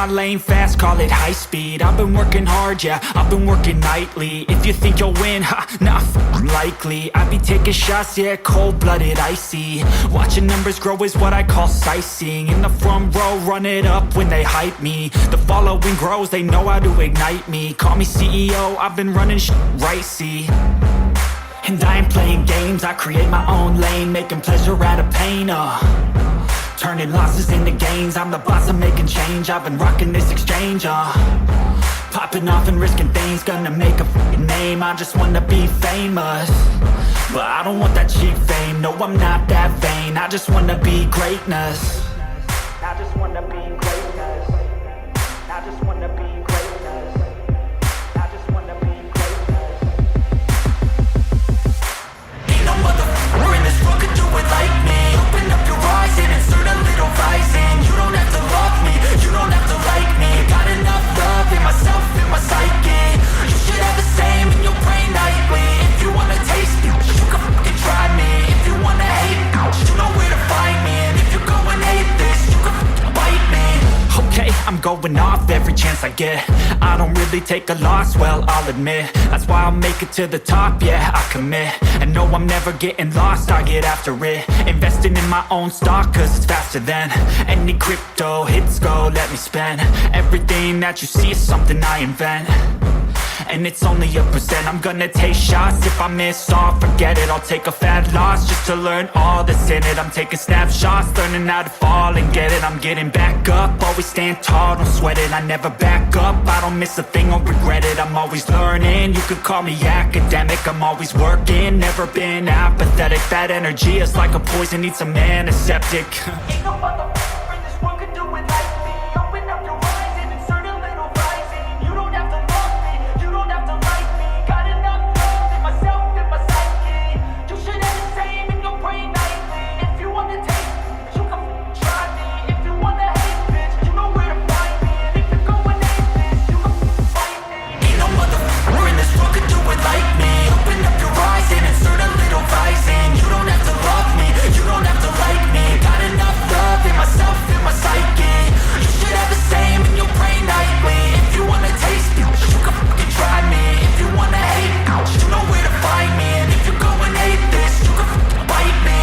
my lane fast, call it high speed. I've been working hard, yeah, I've been working nightly. If you think you'll win, ha, nah, likely. I be taking shots, yeah, cold-blooded, icy. Watching numbers grow is what I call sightseeing. In the front row, run it up when they hype me. The following grows, they know how to ignite me. Call me CEO, I've been running shit right, see. And I ain't playing games, I create my own lane, making pleasure out of pain, turning losses into gains. I'm the boss, I'm making change. I've been rocking this exchange, popping off and risking things. Gonna make a f***ing name. I just wanna be famous, but I don't want that cheap fame. No, I'm not that vain. I just wanna be greatness. I just wanna be greatness. I just wanna be greatness. I just wanna be greatness. Ain't no motherfucker in this world could do it like me. Open up your eyes and insert a little rising. You don't have to love me, you don't have to like me. Got enough love in myself, in my psyche. You should have the same in your brain nightly. If you wanna taste it, you can fucking try me. If you wanna hate it, you know where to find me. And if you go and hate this, you can fucking bite me. Okay, I'm going off every chance I get. I don't really take a loss, well, I'll admit. That's why I'll make it to the top, yeah, I commit. And no, I'm never getting lost, I get after it. Investing in my own stock, cause it's faster than any crypto hits go, let me spend. Everything that you see is something I invent, and it's only a percent. I'm gonna take shots. If I miss all, forget it. I'll take a fat loss just to learn all that's in it. I'm taking snapshots, learning how to fall and get it. I'm getting back up, always stand tall, don't sweat it. I never back up, I don't miss a thing or regret it. I'm always learning, you could call me academic. I'm always working, never been apathetic. That energy is like a poison, needs some antiseptic. Ain't no motherfucker in this world could do it like me. Open up your eyes and insert a little rising. You don't have to love me, you don't have to like me. Got enough love in myself, in my psyche. You should have the same in your brain nightly. If you wanna taste it, you can try me. If you wanna hate bitch, you know where to find me. And if you go and hate this, you can fight me. Ain't no motherfucker in this world could do it like me. Open up your eyes and insert a little rising. You don't have to love me, you don't have to like me. Got enough love in myself, in my psyche. You should have the same in your brain nightly. If you wanna taste it, you can fucking try me. If you wanna hate it, you know where to find me. And if you go and hate this, you can fucking bite me.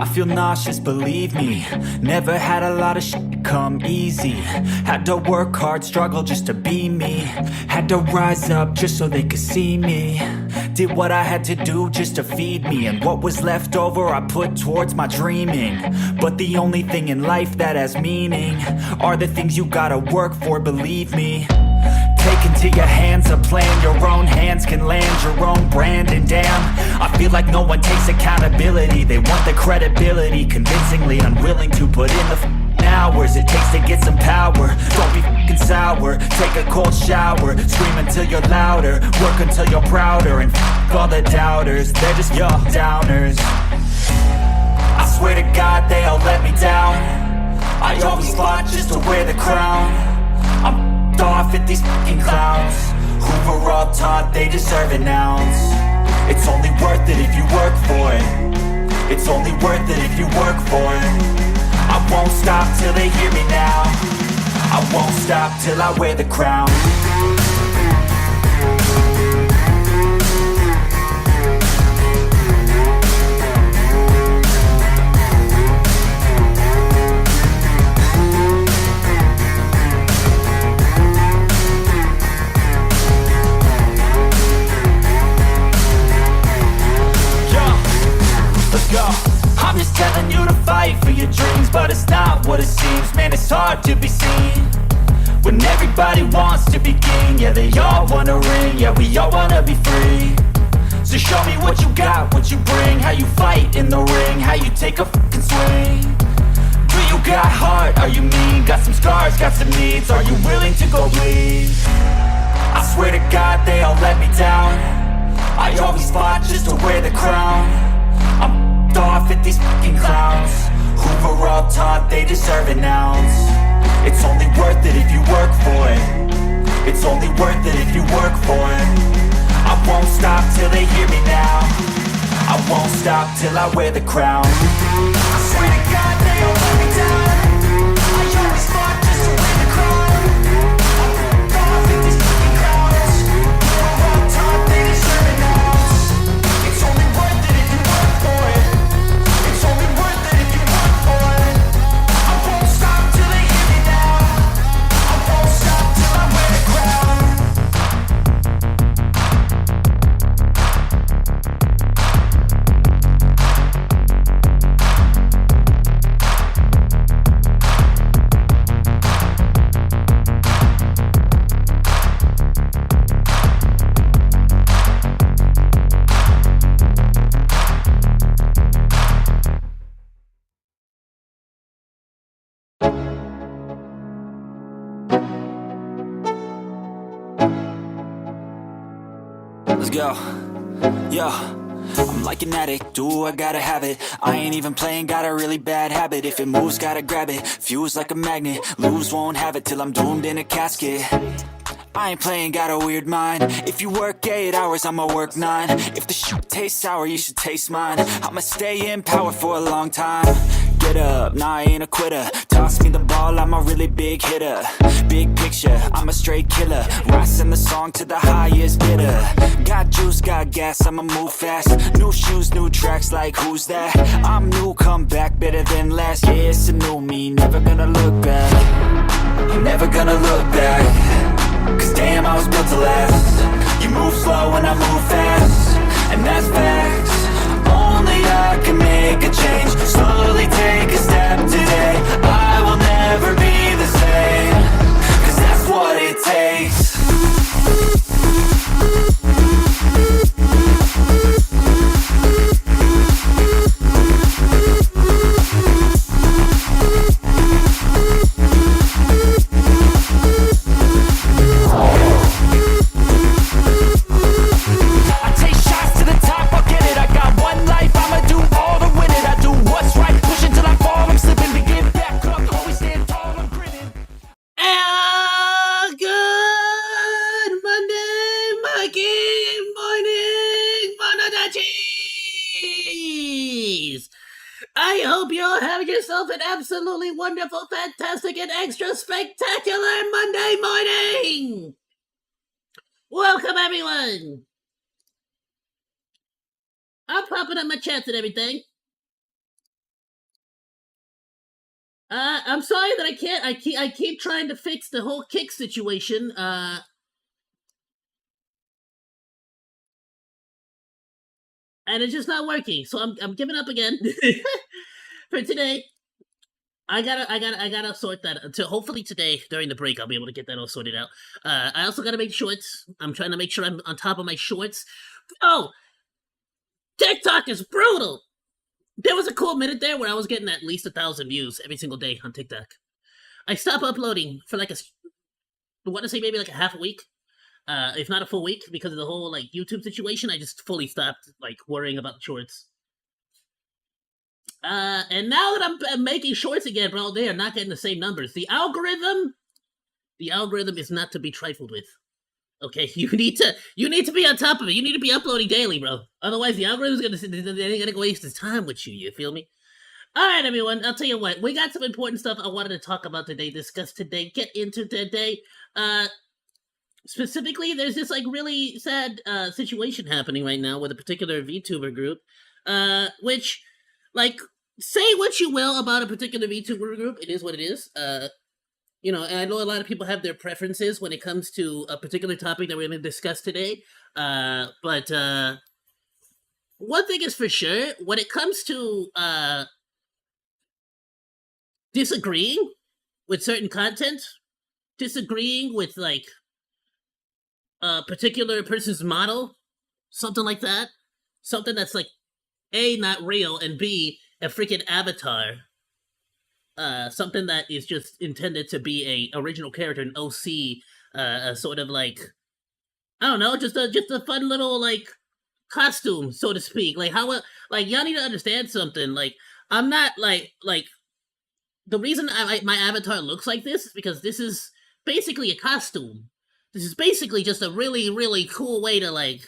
I feel nauseous, believe me. Never had a lot of shit come easy. Had to work hard, struggle just to be me. Had to rise up just so they could see me. Did what I had to do just to feed me. And what was left over I put towards my dreaming. But the only thing in life that has meaning are the things you gotta work for, believe me. Take into your hands a plan. Your own hands can land your own brand. And damn, I feel like no one takes accountability. They want the credibility, convincingly unwilling to put in the hours it takes to get some power. Don't be f***ing sour, take a cold shower. Scream until you're louder, work until you're prouder. And f*** all the doubters, they're just your downers. I swear to God they all let me down. I always fought just to wear the crown. I'm off at these fucking clowns who were all taught they deserve an ounce. It's only worth it if you work for it. It's only worth it if you work for it. I won't stop till they hear me now. I won't stop till I wear the crown. I'm just telling you to fight for your dreams, but it's not what it seems. Man, it's hard to be seen when everybody wants to be king. Yeah, they all wanna ring, yeah, we all wanna be free. So show me what you got, what you bring. How you fight in the ring, how you take a fucking swing. Do you got heart, are you mean? Got some scars, got some needs, are you willing to go bleed? I swear to God they all let me down. I always fought just to wear the crown. I'm off at these fucking clowns who were all taught they deserve an ounce. It's only worth it if you work for it. It's only worth it if you work for it. I won't stop till they hear me now. I won't stop till I wear the crown. I swear to God they all let me down. I always fought just to win the crown. I ripped off at these fucking crowds. We're all taught they deserve an ounce. It's only worth it if you work for it. It's only worth it if you work for it. I won't stop till they hear me now. I won't stop till I wear the crown. Let's go. Yo, I'm like an addict, do I gotta have it. I ain't even playing, got a really bad habit. If it moves, gotta grab it, fuse like a magnet. Lose, won't have it till I'm doomed in a casket. I ain't playing, got a weird mind. If you work 8 hours, I'ma work 9. If the shit tastes sour, you should taste mine. I'ma stay in power for a long time. Get up, nah, I ain't a quitter. Toss me the ball, I'm a really big hitter. Big picture, I'm a straight killer. Rising the song to the highest bidder. Got juice, got gas, I'ma move fast. New shoes, new tracks, like who's that? I'm new, come back, better than last. Yeah, it's a new me, never gonna look back. I'm never gonna look back. Cause damn, I was built to last. You move slow and I move fast, and that's facts. Only I can make a change. Slowly take a step today. I will never be the same. Cause that's what it takes. I hope you're having yourself an absolutely wonderful, fantastic, and extra spectacular Monday morning! Welcome, everyone! I'm popping up my chats and everything. I'm sorry that I can't. I keep trying to fix the whole kick situation. And it's just not working. So I'm giving up again for today. I gotta sort that until hopefully today during the break I'll be able to get that all sorted out. I also gotta make shorts. I'm trying to make sure I'm on top of my shorts. Oh, TikTok is brutal. There was a cool minute there where I was getting at least 1,000 views every single day on TikTok. I stopped uploading for like I want to say maybe like a half a week, if not a full week, because of the whole like YouTube situation. I just fully stopped like worrying about the shorts. And now that I'm making shorts again, bro, they are not getting the same numbers. The algorithm is not to be trifled with. Okay, you need to be on top of it. You need to be uploading daily, bro. Otherwise, the algorithm's gonna waste its time with you. You feel me? All right, everyone. I'll tell you what. We got some important stuff I wanted to talk about today, discuss today, get into today. Specifically, there's this like really sad situation happening right now with a particular VTuber group, which, like, say what you will about a particular VTuber group, it is what it is. You know, and I know a lot of people have their preferences when it comes to a particular topic that we're going to discuss today. But one thing is for sure, when it comes to disagreeing with certain content, disagreeing with like a particular person's model, something like that, something that's like A, not real, and B, a freaking avatar. Something that is just intended to be a original character, an OC, sort of like, I don't know, just a fun little like costume, so to speak. Like how, like y'all need to understand something. Like I'm not like the reason my avatar looks like this is because this is basically a costume. This is basically just a really, really cool way to, like,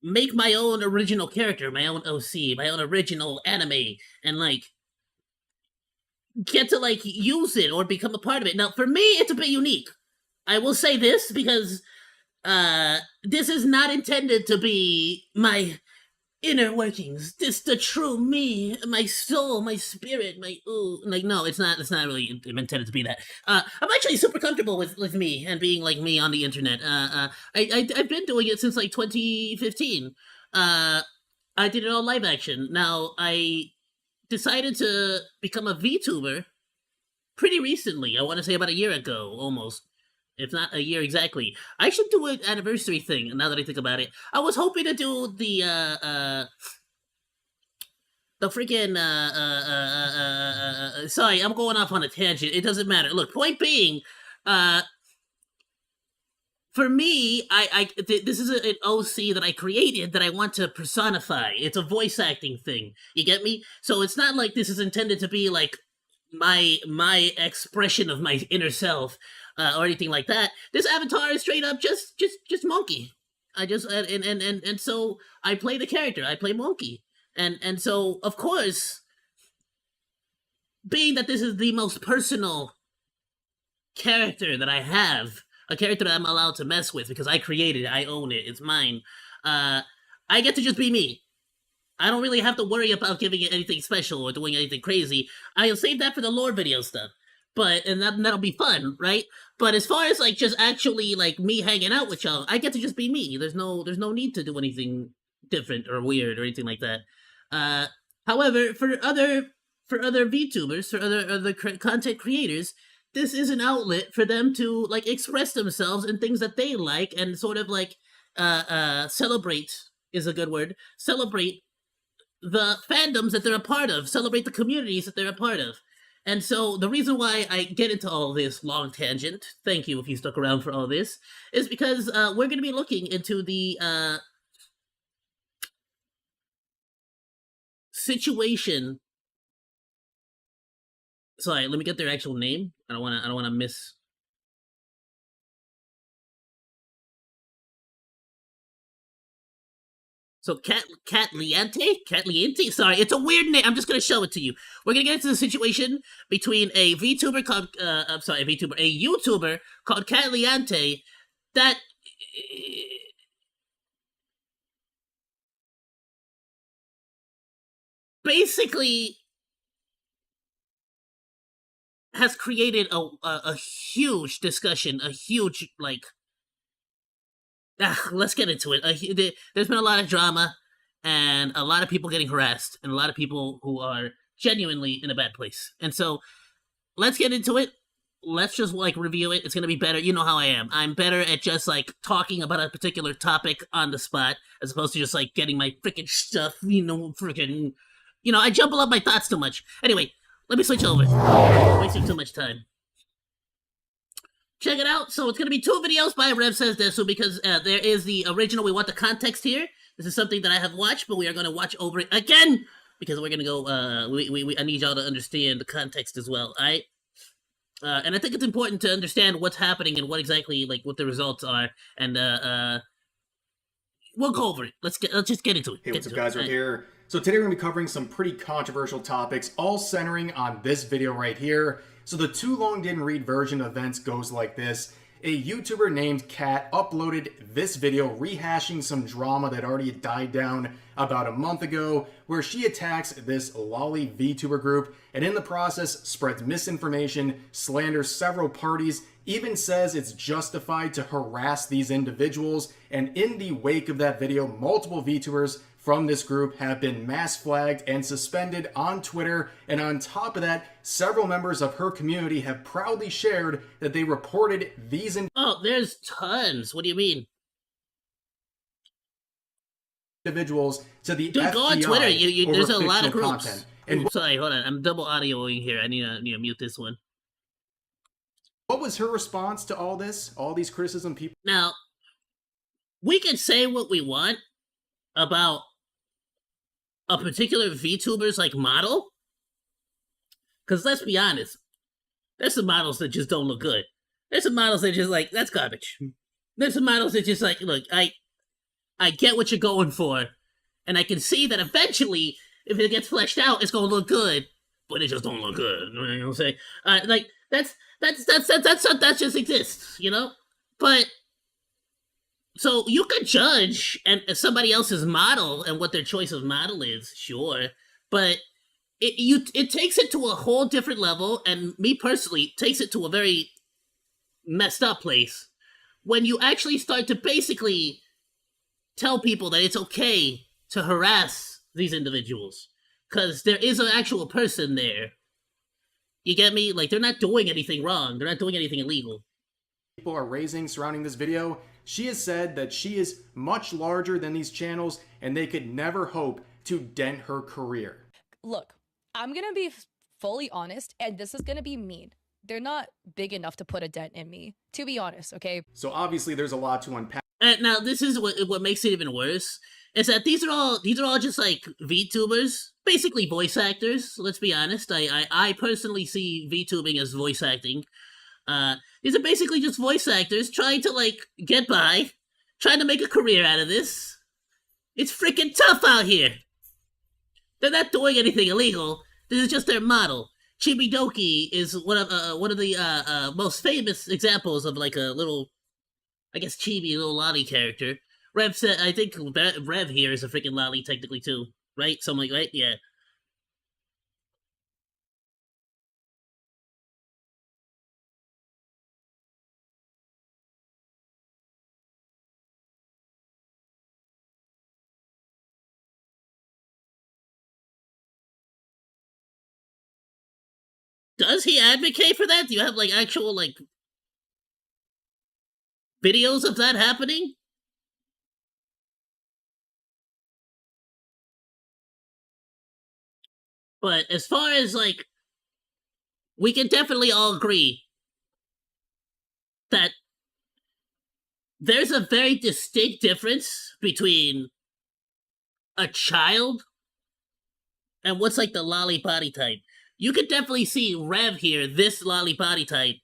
make my own original character, my own OC, my own original anime, and, like, get to, like, use it or become a part of it. Now, for me, it's a bit unique. I will say this because this is not intended to be my inner workings. This the true me, my soul, my spirit, my ooh. Like, no, it's not really intended to be that. I'm actually super comfortable with me and being like me on the internet. I've been doing it since like 2015. I did it all live action. Now I decided to become a VTuber pretty recently. I want to say about a year ago, almost. If not a year exactly. I should do an anniversary thing, now that I think about it. I was hoping to do the freaking, sorry, I'm going off on a tangent. It doesn't matter. Look, point being, for me, this is an OC that I created that I want to personify. It's a voice acting thing. You get me? So it's not like this is intended to be like my expression of my inner self. Or anything like that. This avatar is straight up just Monkey. I just and so I play the character. I play Monkey, and so of course, being that this is the most personal character that I have, a character that I'm allowed to mess with because I created it, I own it, it's mine. I get to just be me. I don't really have to worry about giving it anything special or doing anything crazy. I'll save that for the lore video stuff. And that'll be fun, right? But as far as like just actually like me hanging out with y'all, I get to just be me. There's no need to do anything different or weird or anything like that. However, for other VTubers, for other content creators, this is an outlet for them to like express themselves in things that they like and sort of like celebrate is a good word. Celebrate the fandoms that they're a part of. Celebrate the communities that they're a part of. And so the reason why I get into all this long tangent, thank you if you stuck around for all this, is because we're going to be looking into the situation. Sorry, let me get their actual name. I don't want to miss. So Catliente? Sorry, it's a weird name. I'm just gonna show it to you. We're gonna get into the situation between a VTuber called a YouTuber called Catliente that basically has created a huge discussion, a huge like. Let's get into it. There's been a lot of drama and a lot of people getting harassed and a lot of people who are genuinely in a bad place. And so let's get into it. Let's just like review it. It's going to be better. You know how I am. I'm better at just like talking about a particular topic on the spot as opposed to just like getting my freaking stuff, I jumble up my thoughts too much. Anyway, let me switch over. I'm wasting too much time. Check it out. So it's going to be 2 videos by Rev Says Desu because there is the original. We want the context here. This is something that I have watched, but we are going to watch over it again because we're going to go, I need y'all to understand the context as well. All right? And I think it's important to understand what's happening and what exactly, like, what the results are. And we'll go over it. Let's just get into it. Hey, what's up, guys? Right here. So today we're going to be covering some pretty controversial topics, all centering on this video right here. So the too long didn't read version of events goes like this. A YouTuber named Cat uploaded this video rehashing some drama that already died down about a month ago, where she attacks this lolly VTuber group and in the process spreads misinformation, slanders several parties, even says it's justified to harass these individuals. And in the wake of that video, multiple VTubers from this group have been mass flagged and suspended on Twitter. And on top of that, several members of her community have proudly shared that they reported these there's tons. What do you mean? Individuals to the Dude, FBI go on Twitter. There's a lot of groups. Content. And sorry, hold on. I'm double audioing here. I need to mute this one. What was her response to all this? All these criticism people? Now, we can say what we want about a particular VTuber's like model, Because let's be honest, there's some models that just don't look good. There's some models that just like, that's garbage. There's some models that just like, look, I get what you're going for, and I can see that eventually, if it gets fleshed out, it's gonna look good, but it just don't look good. You know what I'm saying? Like that just exists, you know. But so you could judge and somebody else's model and what their choice of model is, sure, but it takes it to a whole different level, and me personally takes it to a very messed up place when you actually start to basically tell people that it's okay to harass these individuals because there is an actual person there. You get me? Like, they're not doing anything wrong. They're not doing anything illegal. People are raising surrounding this video. She has said that she is much larger than these channels and they could never hope to dent her career. Look, I'm gonna be fully honest, and this is gonna be mean. They're not big enough to put a dent in me, to be honest, okay? So obviously there's a lot to unpack. Now, this is what makes it even worse, is that these are all just like VTubers, basically voice actors. Let's be honest. I personally see VTubing as voice acting. These are basically just voice actors trying to like get by, trying to make a career out of this. It's freaking tough out here. They're not doing anything illegal. This is just their model. Chibidoki is one of the most famous examples of like a little, I guess, chibi little lolly character. Rev said, I think Rev here is a freaking lolly technically too, right? Something like, right? Yeah. Does he advocate for that? Do you have like actual like videos of that happening? But as far as like, we can definitely all agree that there's a very distinct difference between a child and what's like the lolly body type. You could definitely see Rev here, this lolly body type.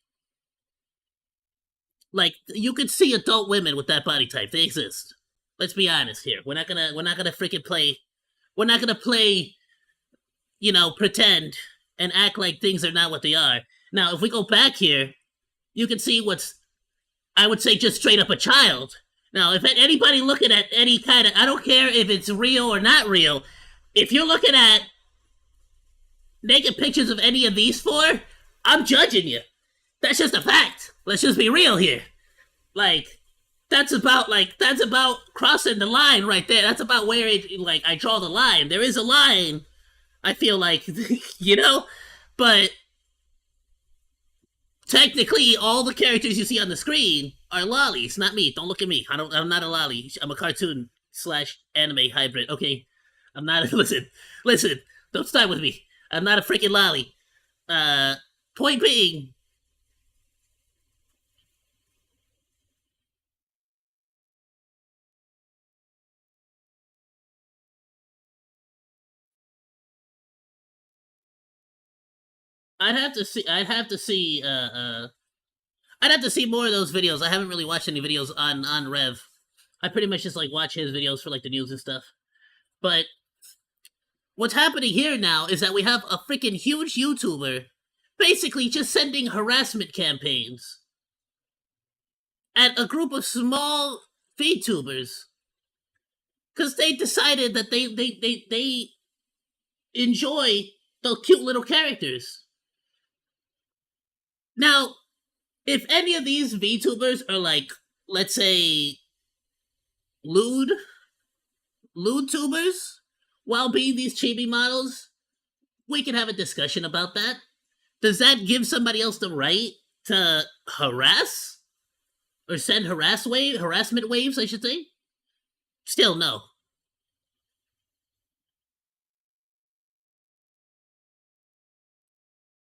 Like, you could see adult women with that body type. They exist. Let's be honest here. We're not gonna freaking play. We're not gonna play, you know, pretend and act like things are not what they are. Now, if we go back here, you can see what's, I would say, just straight up a child. Now, if anybody looking at any kind of, I don't care if it's real or not real, if you're looking at naked pictures of any of these four, I'm judging you. That's just a fact. Let's just be real here. Like, that's about crossing the line right there. That's about where I draw the line. There is a line, I feel like, you know? But technically, all the characters you see on the screen are lollies, not me. Don't look at me. I'm not a lolly. I'm a cartoon / anime hybrid. Okay? I'm not listen. Don't start with me. I'm not a freaking lolly. Point being, I'd have to see more of those videos. I haven't really watched any videos on Rev. I pretty much just like watch his videos for like the news and stuff. But what's happening here now is that we have a freaking huge YouTuber basically just sending harassment campaigns at a group of small VTubers because they decided that they enjoy the cute little characters. Now, if any of these VTubers are like, let's say, lewd tubers, while being these chibi models, we can have a discussion about that. Does that give somebody else the right to harass? Or send harassment waves, I should say? Still, no.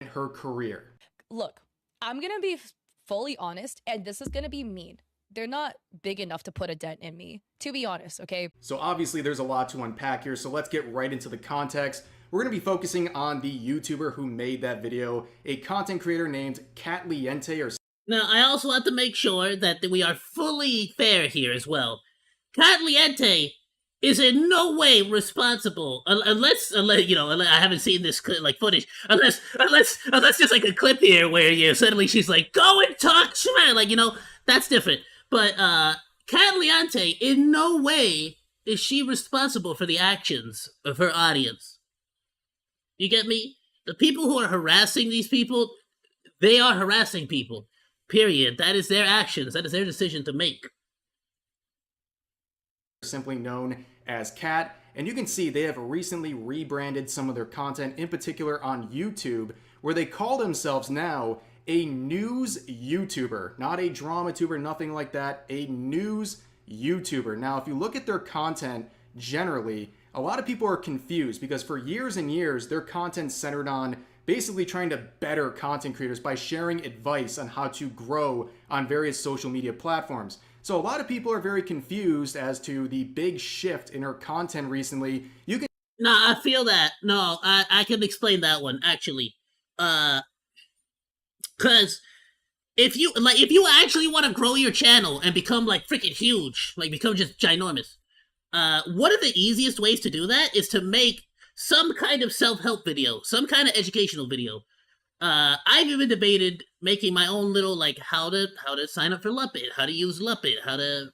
Her career. Look, I'm gonna be fully honest, and this is gonna be mean. They're not big enough to put a dent in me, to be honest, okay? So obviously there's a lot to unpack here, so let's get right into the context. we're going to be focusing on the YouTuber who made that video, a content creator named Cat Liente or Now, I also want to make sure that we are fully fair here as well. Cat Liente is in no way responsible, unless you know, I haven't seen this like footage, unless there's like a clip here where suddenly she's like, go and talk smack, like, you know, that's different. But Cat Liente, in no way is she responsible for the actions of her audience. You get me? The people who are harassing these people, they are harassing people. Period. That is their actions. That is their decision to make. simply known as Cat, and you can see they have recently rebranded some of their content, in particular on YouTube, where they call themselves now a news YouTuber, not a drama tuber, nothing like that, a news YouTuber. Now, if you look at their content generally, a lot of people are confused because for years and years, their content centered on basically trying to better content creators by sharing advice on how to grow on various social media platforms. So a lot of people are very confused as to the big shift in her content recently. You can I feel that. No, I can explain that one actually. Cause if you actually want to grow your channel and become like freaking huge, like become just ginormous, one of the easiest ways to do that is to make some kind of self-help video, some kind of educational video. I've even debated making my own little, like, how to sign up for Luppet, how to use Luppet, how to,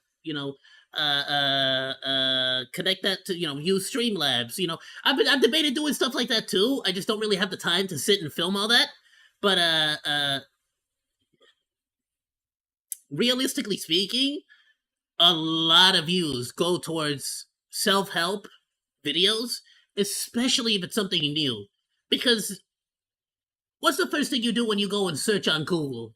connect that to, use Streamlabs, I've debated doing stuff like that too. I just don't really have the time to sit and film all that. But, realistically speaking, a lot of views go towards self-help videos, especially if it's something new. Because what's the first thing you do when you go and search on Google?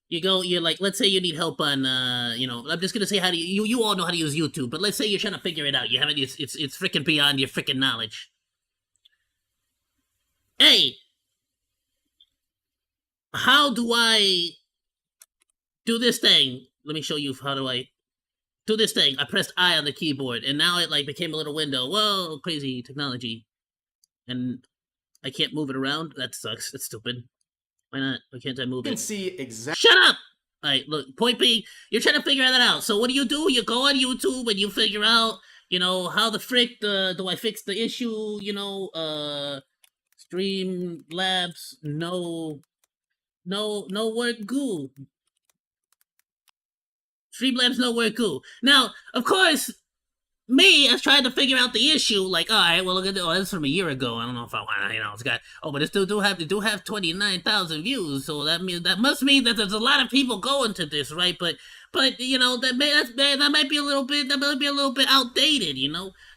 You're like, let's say you need help on, I'm just gonna say how to, you all know how to use YouTube, but let's say you're trying to figure it out. You haven't, it's freaking beyond your freaking knowledge. Hey, how do I do this thing? Let me show you how do I do this thing. I pressed I on the keyboard, and now it like became a little window. Whoa, crazy technology. And I can't move it around? That sucks. That's stupid. Why not? Why can't I move it? You can see exactly. Shut up! Alright, look, point being, you're trying to figure that out. So what do? You go on YouTube and you figure out, how the frick do I fix the issue, Streamlabs, no work goo. Streamlabs no work goo. Now, of course, me, I was trying to figure out the issue, like, alright, well, look at this, that's from a year ago, I don't know if I want to, it's got, but it still do have 29,000 views, so that must mean that there's a lot of people going to this, right? But that might be a little bit outdated,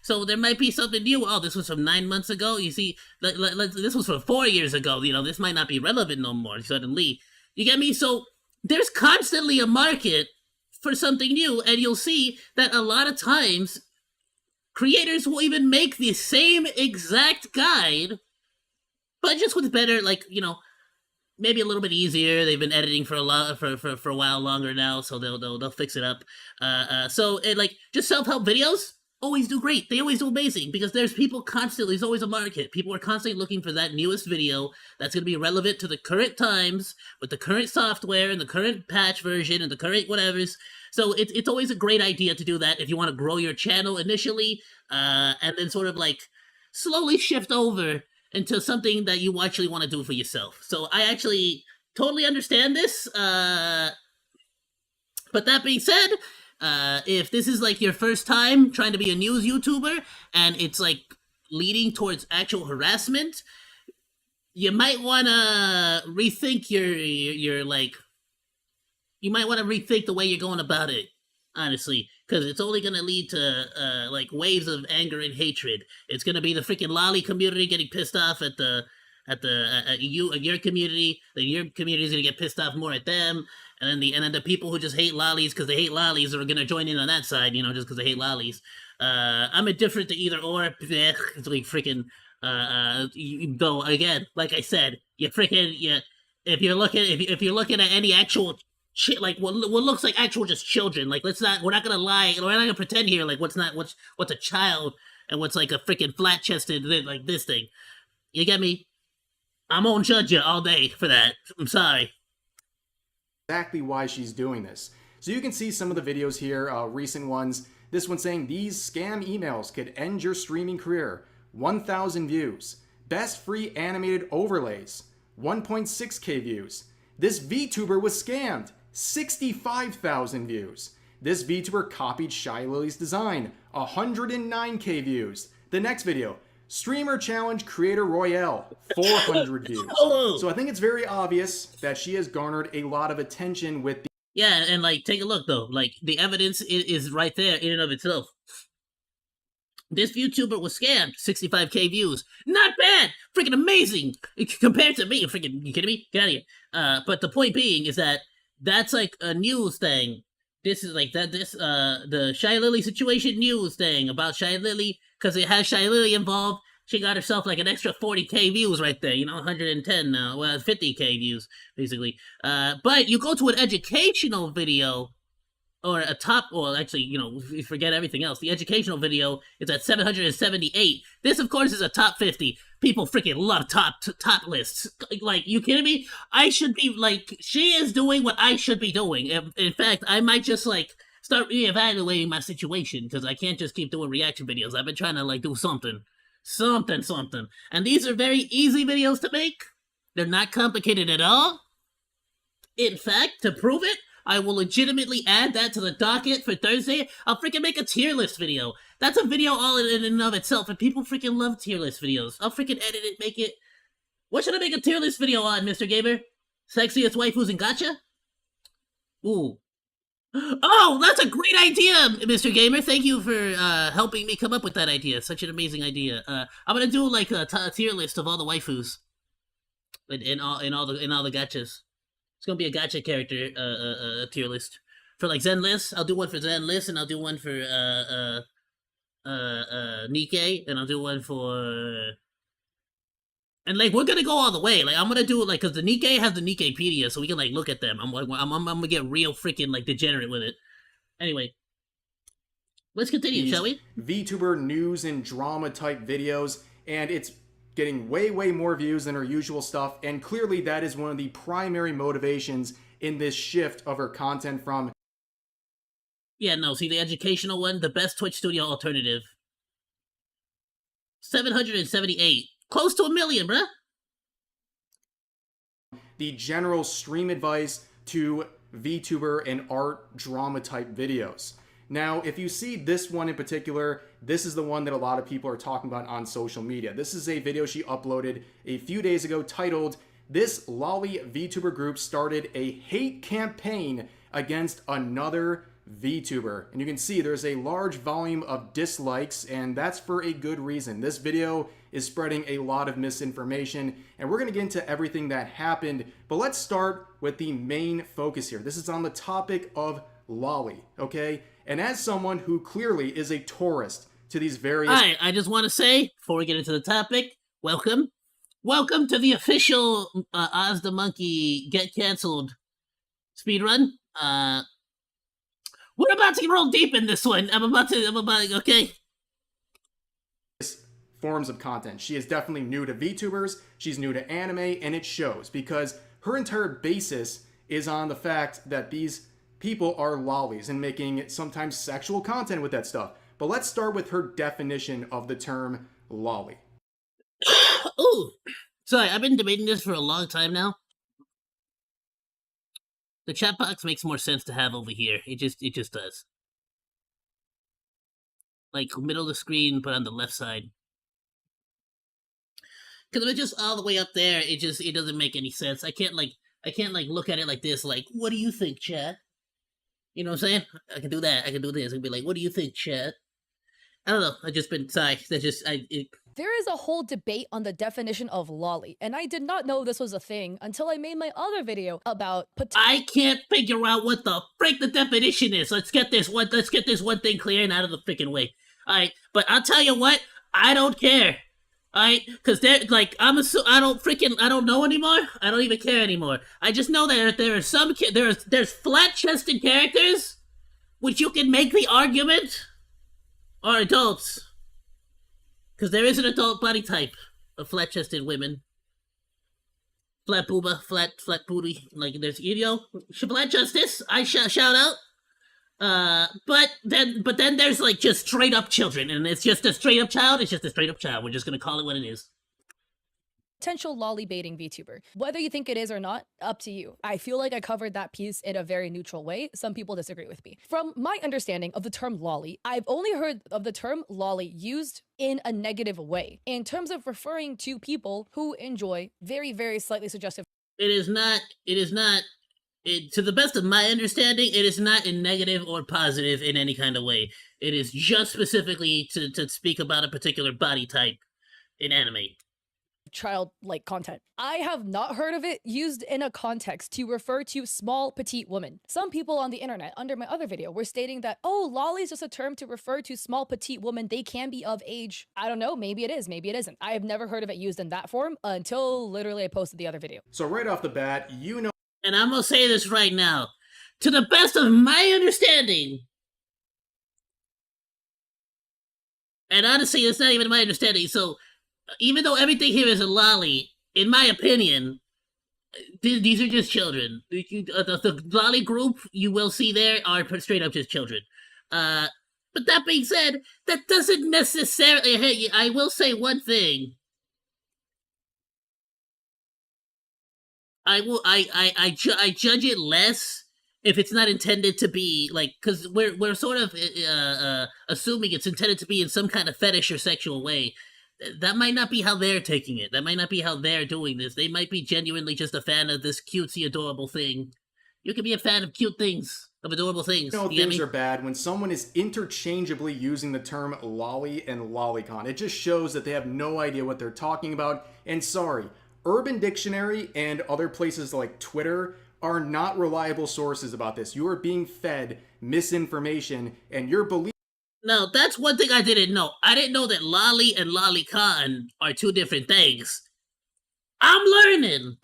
so there might be something new. Oh, this was from 9 months ago, you see, this was from 4 years ago, this might not be relevant no more, suddenly, you get me? So, there's constantly a market for something new, and you'll see that a lot of times, creators will even make the same exact guide, but just with better, like, maybe a little bit easier. They've been editing for a while longer now, so they'll fix it up. So just self-help videos always do great. They always do amazing because there's people constantly. There's always a market. People are constantly looking for that newest video that's going to be relevant to the current times with the current software and the current patch version and the current whatevers. So it's always a great idea to do that if you want to grow your channel initially, and then sort of like slowly shift over into something that you actually want to do for yourself. So I actually totally understand this. But that being said, if this is like your first time trying to be a news YouTuber and it's like leading towards actual harassment, you might want to rethink your like. You might want to rethink the way you're going about it, honestly, because it's only going to lead to like waves of anger and hatred. It's going to be the freaking lolly community getting pissed off at your community. Then your community is going to get pissed off more at them, and then the people who just hate lollies because they hate lollies are going to join in on that side, just because they hate lollies. I'm indifferent to either or. It's like freaking. Though again, like I said, if you're looking at any actual shit, like what looks like actual just children, like we're not gonna lie, we're not gonna pretend here like what's a child and what's like a freaking flat chested like this thing. You get me? I'm gonna judge you all day for that. I'm sorry. Exactly why she's doing this. So you can see some of the videos here, recent ones. This one saying these scam emails could end your streaming career. 1,000 views. Best free animated overlays. 1.6k views. This VTuber was scammed. 65,000 views. This VTuber copied Shy Lily's design. 109k views. The next video. Streamer Challenge Creator Royale, 400 views. So I think it's very obvious that she has garnered a lot of attention with the... Yeah, and like, take a look though. Like, the evidence is right there in and of itself. This VTuber was scammed. 65k views. Not bad! Freaking amazing! Compared to me, freaking, you kidding me? Get out of here. But the point being is that that's like a news thing. This is like that. The Shy Lily situation news thing about Shy Lily, because it has Shy Lily involved. She got herself like an extra 40k views right there. You know, 110 now. Well, 50k views basically. But you go to an educational video, or a top. Well, actually, you know, forget everything else. The educational video is at 778. This, of course, is a top 50. People freaking love top lists. Like, you kidding me? I should be, like, she is doing what I should be doing. In fact, I might just, like, start reevaluating my situation, because I can't just keep doing reaction videos. I've been trying to, like, do something. And these are very easy videos to make. They're not complicated at all. In fact, to prove it, I will legitimately add that to the docket for Thursday. I'll freaking make a tier list video. That's a video all in and of itself, and people freaking love tier list videos. I'll freaking edit it, make it... What should I make a tier list video on, Mr. Gamer? Sexiest waifus in gacha? Ooh. Oh, that's a great idea, Mr. Gamer. Thank you for helping me come up with that idea. Such an amazing idea. I'm gonna do like a tier list of all the waifus in all the gachas. It's gonna be a gacha character tier list for like Zenless. I'll do one for Zenless, and I'll do one for Nikkei, and I'll do one for. And like, we're gonna go all the way. Like, I'm gonna do it like, cause the Nikkei has the Nikkeipedia, so we can like look at them. I'm gonna get real freaking like degenerate with it. Anyway, let's continue, shall we? VTuber news and drama type videos, and it's getting way more views than her usual stuff. And clearly, that is one of the primary motivations in this shift of her content from. Yeah, no. See the educational one, the best Twitch studio alternative. 778. Close to 1 million, bruh. The general stream advice to VTuber and art drama type videos. Now, if you see this one in particular, this is the one that a lot of people are talking about on social media. This is a video she uploaded a few days ago titled, "This Lolly VTuber group started a hate campaign against another VTuber." And you can see there's a large volume of dislikes, and that's for a good reason. This video is spreading a lot of misinformation, and we're going to get into everything that happened, but let's start with the main focus here. This is on the topic of Lolly, okay? And as someone who clearly is a tourist to these various... Alright, I just want to say, before we get into the topic, welcome. Welcome to the official OzDaMonke Get Cancelled speedrun. We're about to roll deep in this one. Okay? Forms of content. She is definitely new to VTubers, she's new to anime, and it shows because her entire basis is on the fact that these people are lollies and making sometimes sexual content with that stuff. But let's start with her definition of the term lolly. Ooh, sorry, I've been debating this for a long time now. The chat box makes more sense to have over here. It just does. Like middle of the screen, but on the left side. Because if it's just all the way up there, it doesn't make any sense. I can't look at it like this, like, what do you think, chat? You know what I'm saying? I can do that. I can do this. I can be like, what do you think, chat? I don't know. There is a whole debate on the definition of lolly, and I did not know this was a thing until I made my other video about I can't figure out what the frick the definition is. Let's get this one thing clear and out of the freaking way. Alright, but I'll tell you what, I don't care. Alright, because they're like, I don't know anymore. I don't even care anymore. I just know that there are there's flat-chested characters, which you can make the argument are adults. Because there is an adult body type. flat-chested women. Flat booba, flat booty. Like there's flat justice. I shout out. But then there's like just straight up children, and it's just a straight up child. It's just a straight up child. We're just gonna call it what it is. Potential lolly baiting VTuber. Whether you think it is or not, up to you. I feel like I covered that piece in a very neutral way. Some people disagree with me. From my understanding of the term lolly, I've only heard of the term lolly used in a negative way, in terms of referring to people who enjoy very, very slightly suggestive. It is not. To the best of my understanding, it is not in negative or positive in any kind of way. It is just specifically to speak about a particular body type in anime. Childlike content. I have not heard of it used in a context to refer to small petite women. Some people on the internet under my other video were stating that, oh, lolly is just a term to refer to small petite women. They can be of age. I don't know, maybe it is, maybe it isn't. I have never heard of it used in that form until literally I posted the other video. So right off the bat, you know, And I'm gonna say this right now. To the best of my understanding, and honestly, it's not even my understanding, so even though everything here is a lolly, in my opinion, these are just children. The lolly group you will see there are straight up just children. But that being said, that doesn't necessarily. Hey, I will say one thing. I judge it less if it's not intended to be like, because we're sort of assuming it's intended to be in some kind of fetish or sexual way. That might not be how they're taking it. That might not be how they're doing this. They might be genuinely just a fan of this cutesy, adorable thing. You can be a fan of cute things, of adorable things. you know You get things me? are bad when someone is interchangeably using the term lolly and lolicon. It just shows that they have no idea what they're talking about. And sorry, Urban Dictionary and other places like Twitter are not reliable sources about this. You are being fed misinformation, and you're believing No, that's one thing I didn't know. I didn't know that lolly and lolicon are two different things. I'm learning.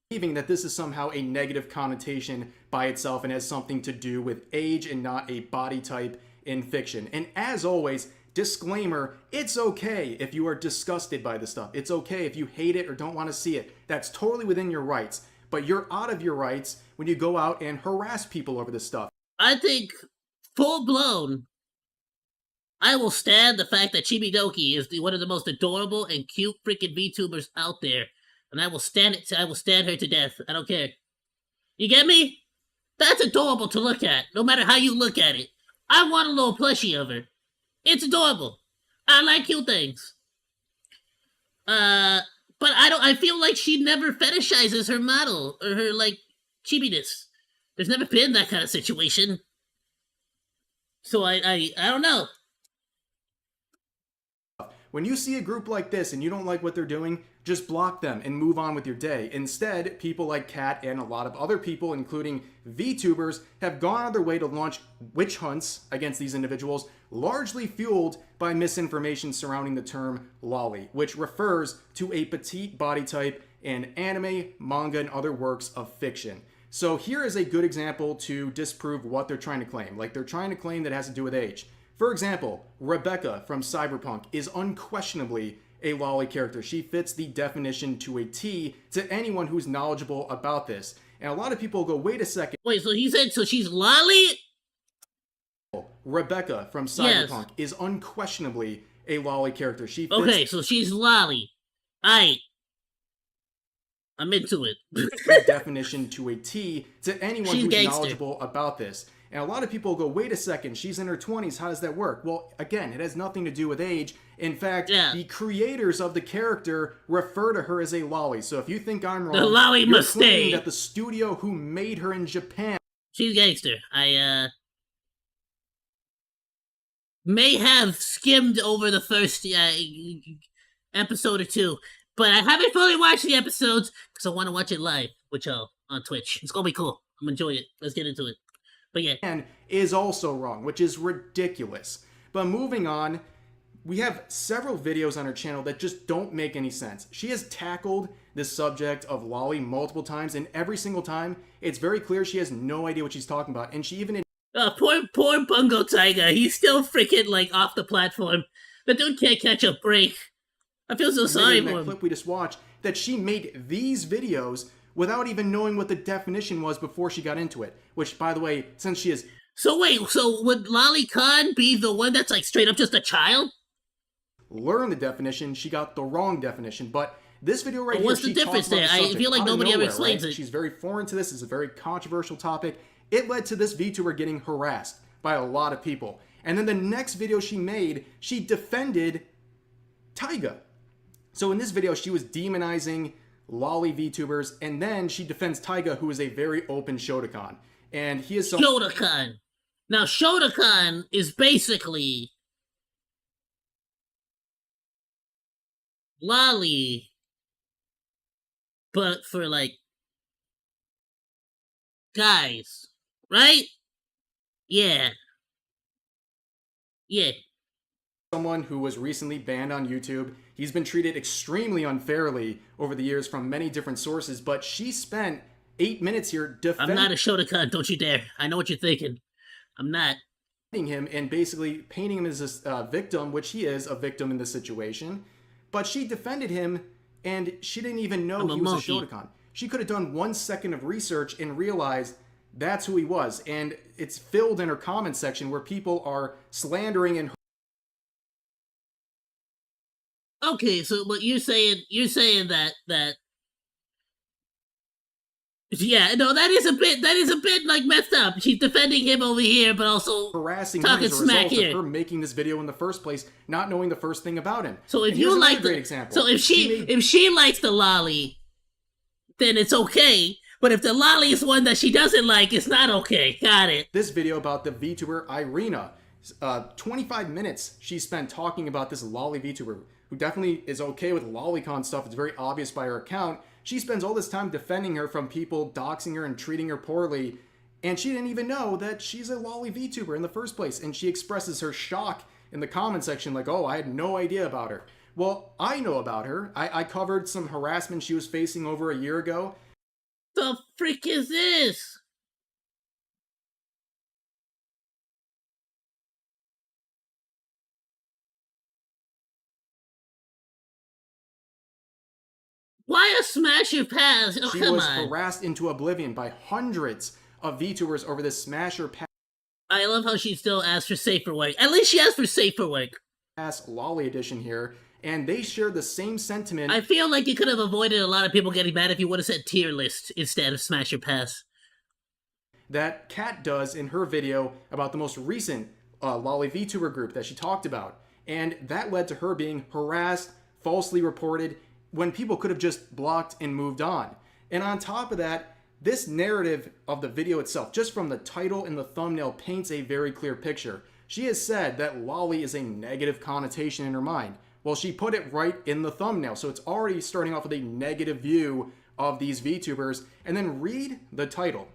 that this is somehow a negative connotation by itself and has something to do with age and not a body type in fiction. And as always, disclaimer, it's okay if you are disgusted by this stuff. It's okay if you hate it or don't want to see it. That's totally within your rights. But you're out of your rights when you go out and harass people over this stuff. I think full blown. I will stand the fact that Chibidoki is one of the most adorable and cute freaking VTubers out there, and I will stand it. I will stand her to death. I don't care. You get me? That's adorable to look at, no matter how you look at it. I want a little plushie of her. It's adorable. I like cute things. But I feel like she never fetishizes her model or her like chibiness. There's never been that kind of situation. So I don't know. When you see a group like this and you don't like what they're doing, just block them and move on with your day. Instead, people like Kat and a lot of other people, including VTubers, have gone out of their way to launch witch hunts against these individuals, largely fueled by misinformation surrounding the term lolly, which refers to a petite body type in anime, manga, and other works of fiction. So here is a good example to disprove what they're trying to claim. Like, they're trying to claim that it has to do with age. For example, Rebecca from Cyberpunk is unquestionably a lolly character. She fits the definition to a T to anyone who's knowledgeable about this. And a lot of people go, wait a second. Wait, so he said, so she's lolly? Rebecca from Cyberpunk is unquestionably a lolly character. She fits Okay, so she's lolly. I'm into it. the definition to a T to anyone She's who's gangster. knowledgeable about this. And a lot of people go, wait a second, she's in her 20s, how does that work? Well, again, it has nothing to do with age. In fact, the creators of the character refer to her as a lolly. So if you think I'm wrong, The lolly you're must claiming stay. that the studio who made her in Japan She's gangster. I may have skimmed over the first episode or two, but I haven't fully watched the episodes because I want to watch it live with y'all on Twitch. It's gonna be cool. I'm gonna enjoy it. Let's get into it. But yeah, is also wrong, which is ridiculous. But moving on, we have several videos on her channel that just don't make any sense. She has tackled this subject of lolly multiple times, and every single time, it's very clear she has no idea what she's talking about. And she even poor Bungo Tiger. He's still freaking like off the platform. The dude can't catch a break. I feel so admitted sorry in for that him. clip we just watched that she made these videos without even knowing what the definition was before she got into it. Which, by the way, since she is So wait, so would Lolly Khan be the one that's like straight up just a child? learned the definition, she got the wrong definition. But this video right But here, what's the she difference talks about there? the I subject feel like out of nobody ever nowhere, explains right? it. She's very foreign to this. It's a very controversial topic. It led to this VTuber getting harassed by a lot of people. And then the next video she made, she defended Taiga. So in this video, she was demonizing lolly VTubers, and then she defends Taiga, who is a very open Shotokan. And he is so Shotokan. Now, Shotokan is basically Lolly, but for like guys, right? Yeah. Yeah. someone who was recently banned on YouTube. He's been treated extremely unfairly over the years from many different sources, but she spent 8 minutes here I'm defending not a Shotokan, don't you dare. I know what you're thinking. I'm not. him and basically painting him as a victim, which he is a victim in this situation. But she defended him, and she didn't even know I'm a he was monkey. a Shotokan. She could have done 1 second of research and realized that's who he was. And it's filled in her comment section where people are slandering and Okay, so but you're saying that yeah, no, that is a bit like messed up. She's defending him over here, but also harassing him talking as a smack result here. of her making this video in the first place, not knowing the first thing about him. So if And here's you another like great the, example. so if she likes the lolly, then it's okay. But if the lolly is one that she doesn't like, it's not okay. Got it. This video about the VTuber Irina, 25 minutes she spent talking about this lolly VTuber, who definitely is okay with lolicon stuff. It's very obvious by her account. She spends all this time defending her from people doxing her and treating her poorly, and she didn't even know that she's a lolly VTuber in the first place. And she expresses her shock in the comment section like, oh, I had no idea about her. Well, I know about her. I covered some harassment she was facing over a year ago. The frick is this? Why a smash your pass? Oh, She come was on. harassed into oblivion by hundreds of VTubers over this smasher I love how she still asks for safer work. At least she asked for safer work. pass lolly edition here, and they share the same sentiment. I feel like you could have avoided a lot of people getting mad if you would have said tier list instead of smash your pass. That Kat does in her video about the most recent lolly VTuber group that she talked about. And that led to her being harassed, falsely reported, when people could have just blocked and moved on. And on top of that, this narrative of the video itself, just from the title and the thumbnail, paints a very clear picture. She has said that lolly is a negative connotation in her mind. Well, she put it right in the thumbnail, so it's already starting off with a negative view of these VTubers. And then read the title.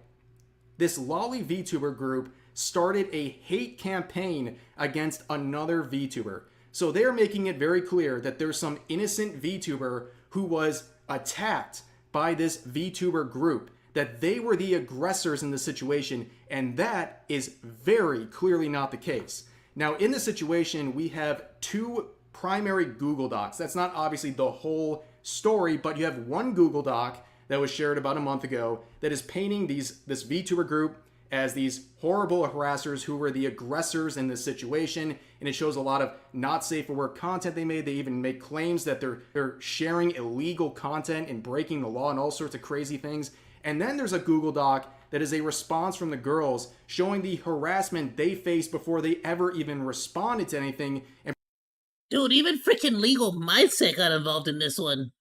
This lolly VTuber group started a hate campaign against another VTuber. So they're making it very clear that there's some innocent VTuber who was attacked by this VTuber group, that they were the aggressors in the situation, and that is very clearly not the case. Now, in this situation, we have 2 primary Google Docs. That's not obviously the whole story, but you have one Google Doc that was shared about a month ago that is painting this VTuber group as these horrible harassers who were the aggressors in this situation, and it shows a lot of not safe for work content they made. They even make claims that they're sharing illegal content and breaking the law and all sorts of crazy things. And then there's a Google Doc that is a response from the girls showing the harassment they faced before they ever even responded to anything. And Dude, even freaking legal mindset got involved in this one.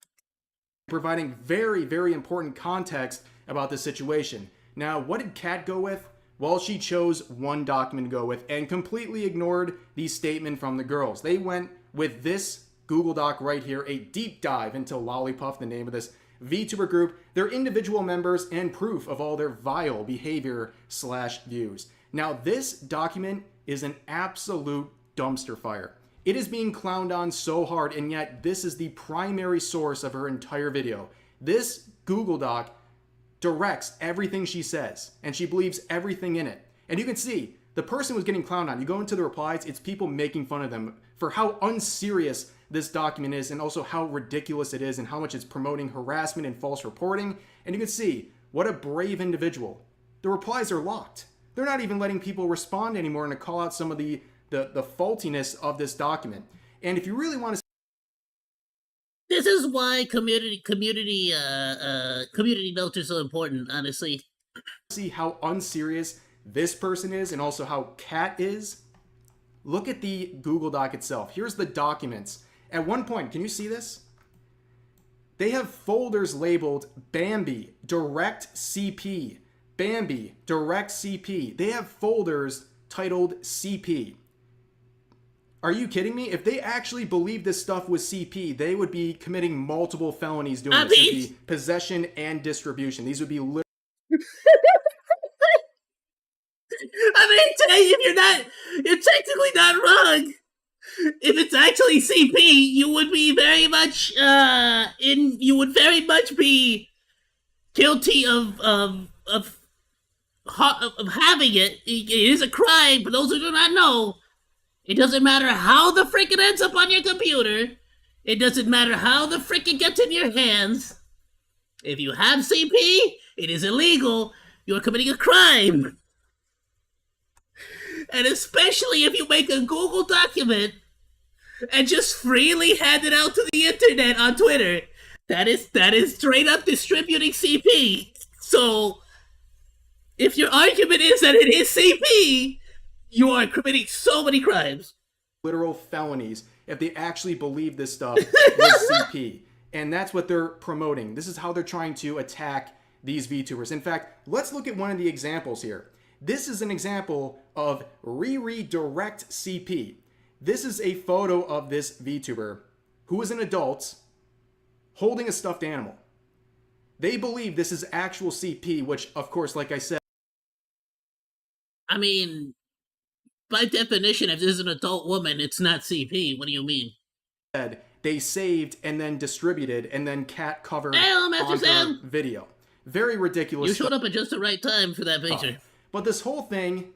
providing very, very important context about the situation. Now, what did Kat go with? Well, she chose one document to go with and completely ignored the statement from the girls. They went with this Google Doc right here, a deep dive into Lollipop, the name of this VTuber group, their individual members, and proof of all their vile behavior / views. Now, this document is an absolute dumpster fire. It is being clowned on so hard, and yet this is the primary source of her entire video. This Google Doc directs everything she says, and she believes everything in it. And you can see, the person was getting clowned on. You go into the replies, it's people making fun of them for how unserious this document is and also how ridiculous it is and how much it's promoting harassment and false reporting. And you can see what a brave individual. The replies are locked. They're not even letting people respond anymore and to call out some of the faultiness of this document. And if you really want to This is why community notes are so important, honestly. see how unserious this person is and also how Cat is, look at the Google Doc itself. Here's the documents. At one point, can you see this? They have folders labeled Bambi, Direct CP, Bambi, Direct CP. They have folders titled CP. Are you kidding me? If they actually believed this stuff was CP, they would be committing multiple felonies doing this. It would be possession and distribution. These would be You're technically not wrong. If it's actually CP, you would be very much, you would very much be guilty of having it. It is a crime. For those who do not know, it doesn't matter how the frick it ends up on your computer. It doesn't matter how the frick it gets in your hands. If you have CP, it is illegal. You're committing a crime. And especially if you make a Google document and just freely hand it out to the internet on Twitter. That is straight up distributing CP. So, if your argument is that it is CP, you are committing so many crimes. Literal felonies if they actually believe this stuff was CP. And that's what they're promoting. This is how they're trying to attack these VTubers. In fact, let's look at one of the examples here. This is an example of Riri Direct CP. This is a photo of this VTuber who is an adult holding a stuffed animal. They believe this is actual CP, which, of course, like I said, I mean, by definition, if this is an adult woman, it's not CP. What do you mean? They saved and then distributed and then Cat covered Master on Sam! her video. Very ridiculous. You showed up at just the right time for that picture. But this whole thing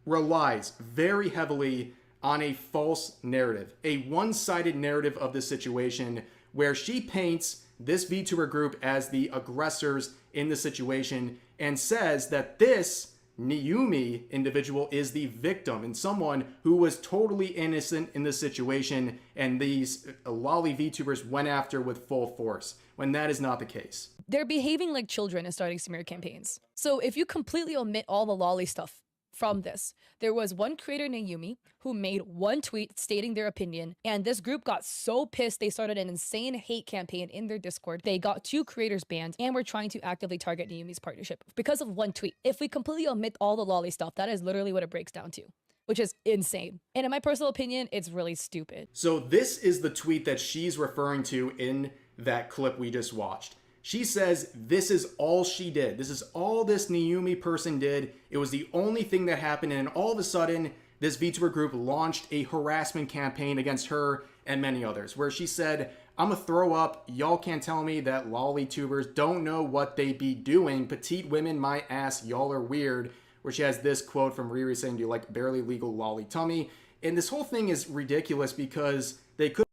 relies very heavily on a false narrative, a one-sided narrative of this situation where she paints this VTuber group as the aggressors in the situation and says that this Niyumi individual is the victim and someone who was totally innocent in this situation and these lolly VTubers went after with full force, when that is not the case. They're behaving like children and starting smear campaigns. So if you completely omit all the lolly stuff from this, there was one creator named Yumi who made one tweet stating their opinion, and this group got so pissed they started an insane hate campaign in their Discord. They got 2 creators banned and were trying to actively target Yumi's partnership because of one tweet. If we completely omit all the lolly stuff, that is literally what it breaks down to, which is insane. And in my personal opinion, it's really stupid. So this is the tweet that she's referring to in that clip we just watched. She says this is all she did. This is all this Niyumi person did. It was the only thing that happened, and all of a sudden, this VTuber group launched a harassment campaign against her and many others, where she said, I'm gonna throw up. Y'all can't tell me that lolly tubers don't know what they be doing. Petite women, my ass, y'all are weird. Where she has this quote from Riri saying, do you like barely legal lolly tummy? And this whole thing is ridiculous because they could.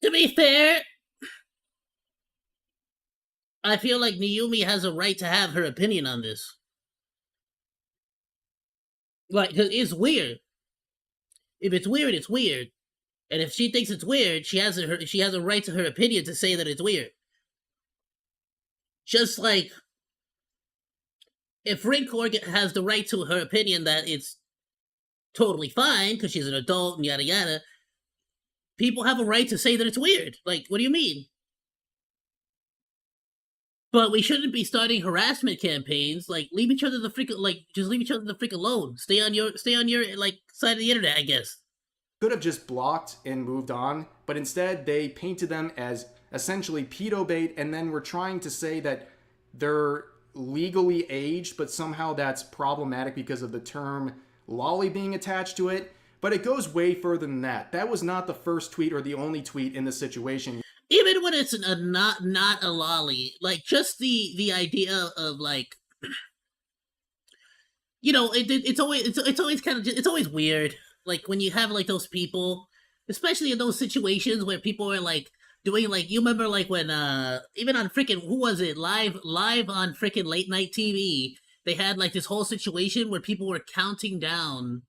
To be fair, I feel like Niyumi has a right to have her opinion on this. Like, 'cause it's weird. If it's weird, it's weird. And if she thinks it's weird, she has a right to her opinion to say that it's weird. Just like if Rinkor has the right to her opinion that it's totally fine because she's an adult and yada yada, people have a right to say that it's weird. Like, what do you mean? But we shouldn't be starting harassment campaigns. Like, leave each other the freak, like, just leave each other the freak alone. Stay on your like side of the internet, I guess. Could have just blocked and moved on, but instead they painted them as essentially pedo bait, and then were trying to say that they're legally aged, but somehow that's problematic because of the term lolly being attached to it. But it goes way further than that. That was not the first tweet or the only tweet in this situation. Even when it's not a lolly, like just the idea of like, you know, it's always weird. Like when you have like those people, especially in those situations where people are like doing like, you remember like when even on freaking, who was it, live on freaking late night TV, they had like this whole situation where people were counting down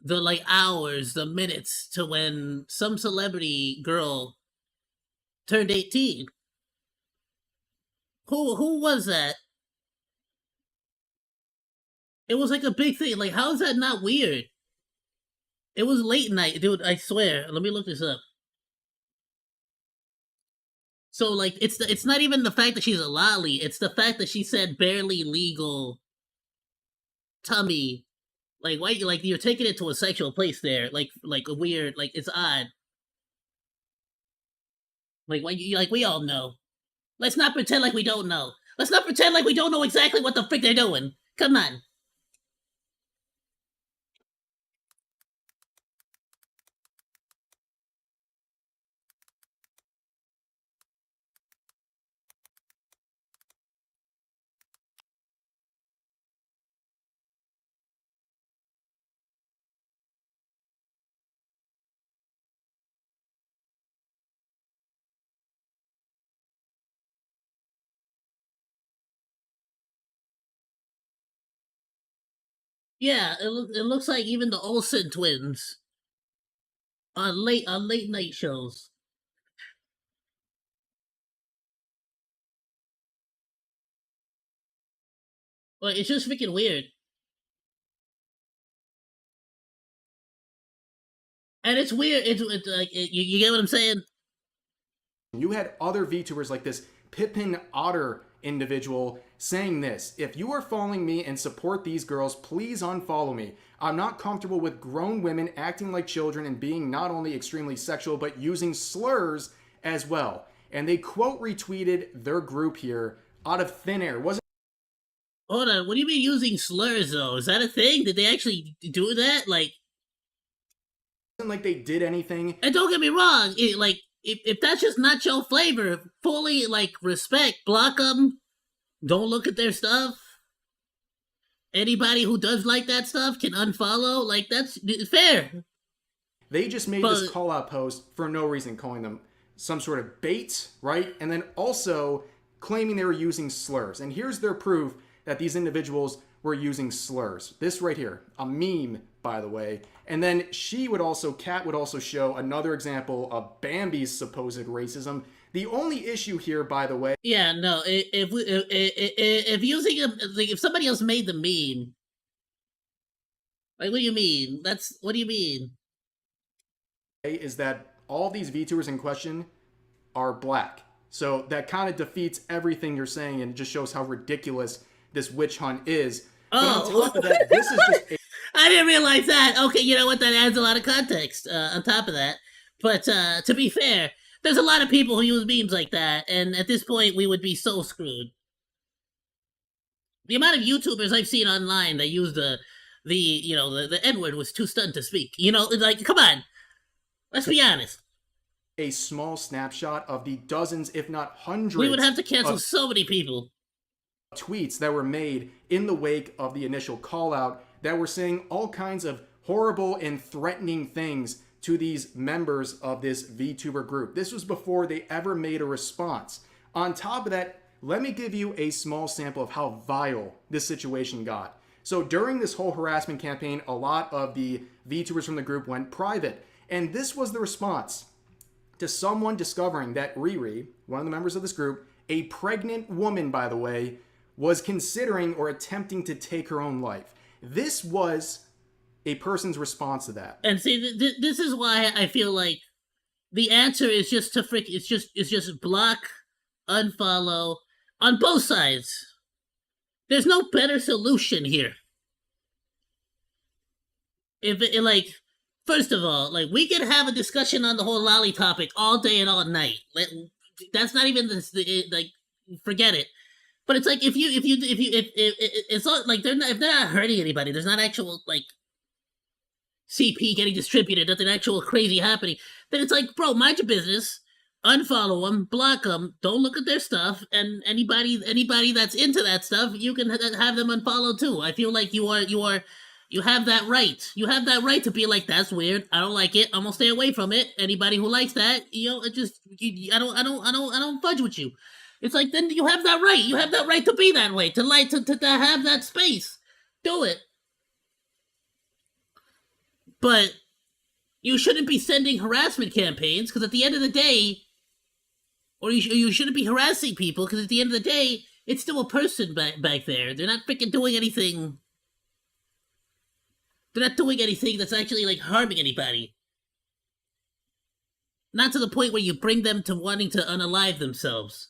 the like hours, the minutes to when some celebrity girl turned 18. Who was that? It was like a big thing. Like, how is that not weird? It was late night, dude. I swear. Let me look this up. So, like, it's not even the fact that she's a lolly. It's the fact that she said barely legal tummy. Like, why? Like, you're taking it to a sexual place there. Like a weird. Like, it's odd. Like, why? Like, we all know. Let's not pretend like we don't know. Let's not pretend like we don't know exactly what the frick they're doing. Come on. Yeah, it looks like even the Olsen twins on late night shows. Like, it's just freaking weird. And it's weird. It's like you get what I'm saying? You had other VTubers like this Pippin Otter individual saying this: if you are following me and support these girls, please unfollow me. I'm not comfortable with grown women acting like children and being not only extremely sexual, but using slurs as well. And they quote retweeted their group here out of thin air. Hold on, what do you mean using slurs though? Is that a thing? Did they actually do that? Like they did anything. And don't get me wrong, if that's just not your flavor, fully like respect, block them, don't look at their stuff. Anybody who does like that stuff can unfollow. Like, that's fair. They just made this call out post for no reason, calling them some sort of bait, right? And then also claiming they were using slurs. And here's their proof that these individuals were using slurs. This right here, a meme, by the way. And then Kat would also show another example of Bambi's supposed racism. The only issue here, by the way... Yeah, no, if using a... Like, if somebody else made the meme... Like, what do you mean? What do you mean? Is that all these VTubers in question are black. So that kind of defeats everything you're saying and just shows how ridiculous this witch hunt is. But on top of that, this is just... I didn't realize that. Okay, you know what? That adds a lot of context on top of that. But to be fair, there's a lot of people who use memes like that, and at this point, we would be so screwed. The amount of YouTubers I've seen online that use the N-word was too stunned to speak. You know, like, come on. Let's be honest. A small snapshot of the dozens, if not hundreds... We would have to cancel so many people. ...tweets that were made in the wake of the initial call-out that were saying all kinds of horrible and threatening things to these members of this VTuber group. This was before they ever made a response. On top of that, let me give you a small sample of how vile this situation got. So during this whole harassment campaign, a lot of the VTubers from the group went private. And this was the response to someone discovering that Riri, one of the members of this group, a pregnant woman, by the way, was considering or attempting to take her own life. This was a person's response to that. And see, this is why I feel like the answer is just to it's just block, unfollow on both sides. There's no better solution here. First of all, like, we could have a discussion on the whole lolly topic all day and all night. That's not even forget it. But it's like if it's not like if they're not hurting anybody, there's not actual like CP getting distributed, nothing actual crazy happening. Then it's like, bro, mind your business, unfollow them, block them, don't look at their stuff, and anybody that's into that stuff, you can have them unfollow too. I feel like you are You have that right. You have that right to be like, that's weird. I don't like it. I'm gonna stay away from it. Anybody who likes that, it just I don't fudge with you. It's like, then you have that right. You have that right to be that way. To have that space. Do it. But you shouldn't be sending harassment campaigns, because at the end of the day, or you shouldn't be harassing people, because at the end of the day, it's still a person back there. They're not freaking doing anything. They're not doing anything that's actually, like, harming anybody. Not to the point where you bring them to wanting to unalive themselves.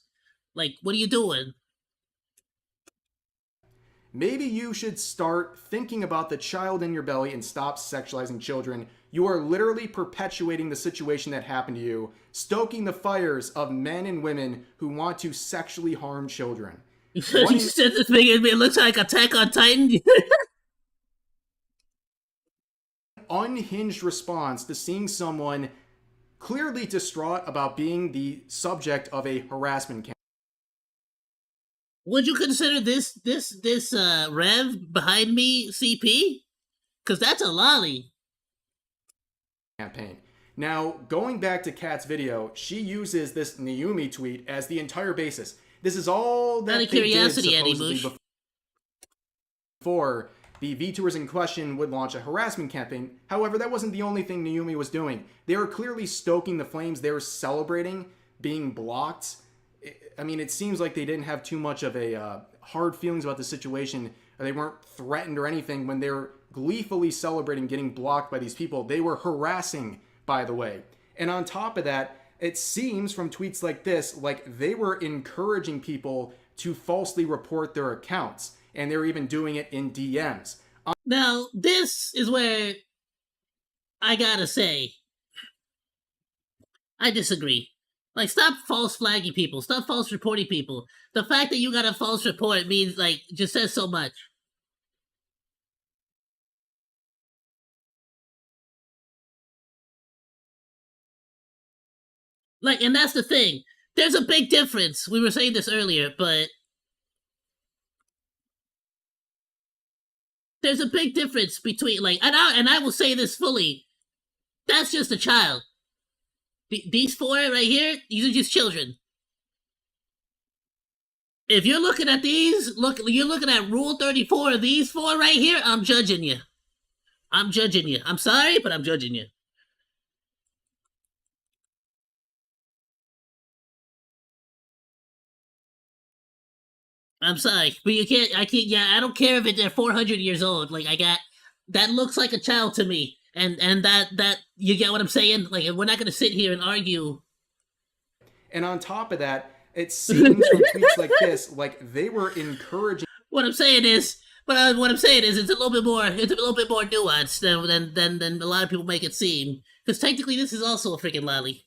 Like, what are you doing? Maybe you should start thinking about the child in your belly and stop sexualizing children. You are literally perpetuating the situation that happened to you, stoking the fires of men and women who want to sexually harm children. You said this thing, it looks like Attack on Titan. Unhinged response to seeing someone clearly distraught about being the subject of a harassment campaign. Would you consider this Rev behind me CP? Because that's a lolly. Campaign. Now, going back to Kat's video, she uses this Naomi tweet as the entire basis. This is all that Out of they curiosity, did Eddie supposedly Bush. before the VTubers in question would launch a harassment campaign. However, that wasn't the only thing Naomi was doing. They were clearly stoking the flames. They were celebrating being blocked. I mean, it seems like they didn't have too much of a hard feelings about the situation. They weren't threatened or anything when they were gleefully celebrating getting blocked by these people. They were harassing, by the way. And on top of that, it seems from tweets like this, like they were encouraging people to falsely report their accounts. And they were even doing it in DMs. Now, this is where I gotta say, I disagree. Like, stop false flagging people. Stop false reporting people. The fact that you got a false report means, like, just says so much. Like, and that's the thing. There's a big difference. We were saying this earlier, but there's a big difference between, like, and I will say this fully. That's just a child. These four right here, these are just children. If you're looking at these, you're looking at Rule 34 of these four right here, I'm judging you. I'm judging you. I'm sorry, but I'm judging you. I'm sorry, but I don't care if they're 400 years old. Like, that looks like a child to me. And that, you get what I'm saying? Like, we're not gonna sit here and argue. And on top of that, it seems from tweets like this, like they were encouraging. What I'm saying is, it's a little bit more nuanced than a lot of people make it seem. Because technically, this is also a freaking lolly.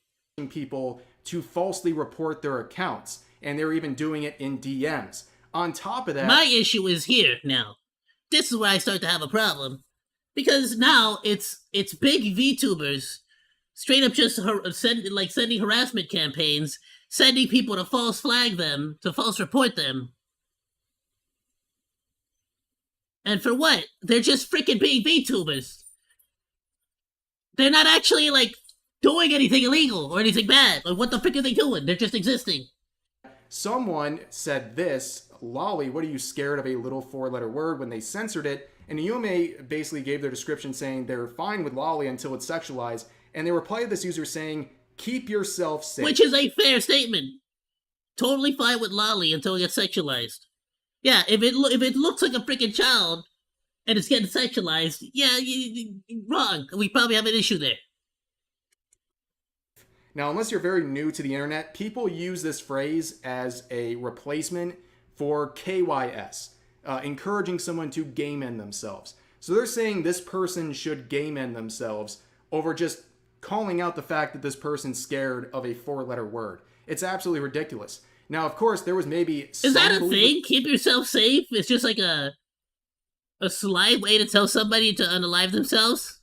People to falsely report their accounts, and they were even doing it in DMs. On top of that, my issue is here now. This is where I start to have a problem. Because now it's big VTubers straight up just sending harassment campaigns, sending people to false flag them, to false report them. And for what? They're just freaking being VTubers. They're not actually, like, doing anything illegal or anything bad. Like, what the frick are they doing? They're just existing. Someone said this, lolly, what are you scared of a little four-letter word, when they censored it? And Ayoo basically gave their description saying they're fine with lolly until it's sexualized. And they replied to this user saying, keep yourself safe. Which is a fair statement. Totally fine with lolly until it gets sexualized. Yeah, if it looks like a freaking child and it's getting sexualized, yeah, wrong. We probably have an issue there. Now, unless you're very new to the internet, people use this phrase as a replacement for KYS. Encouraging someone to game end themselves. So they're saying this person should game end themselves over just calling out the fact that this person's scared of a four-letter word. It's absolutely ridiculous. Now, of course, there was maybe... Is that a thing? Keep yourself safe? It's just like a sly way to tell somebody to unalive themselves?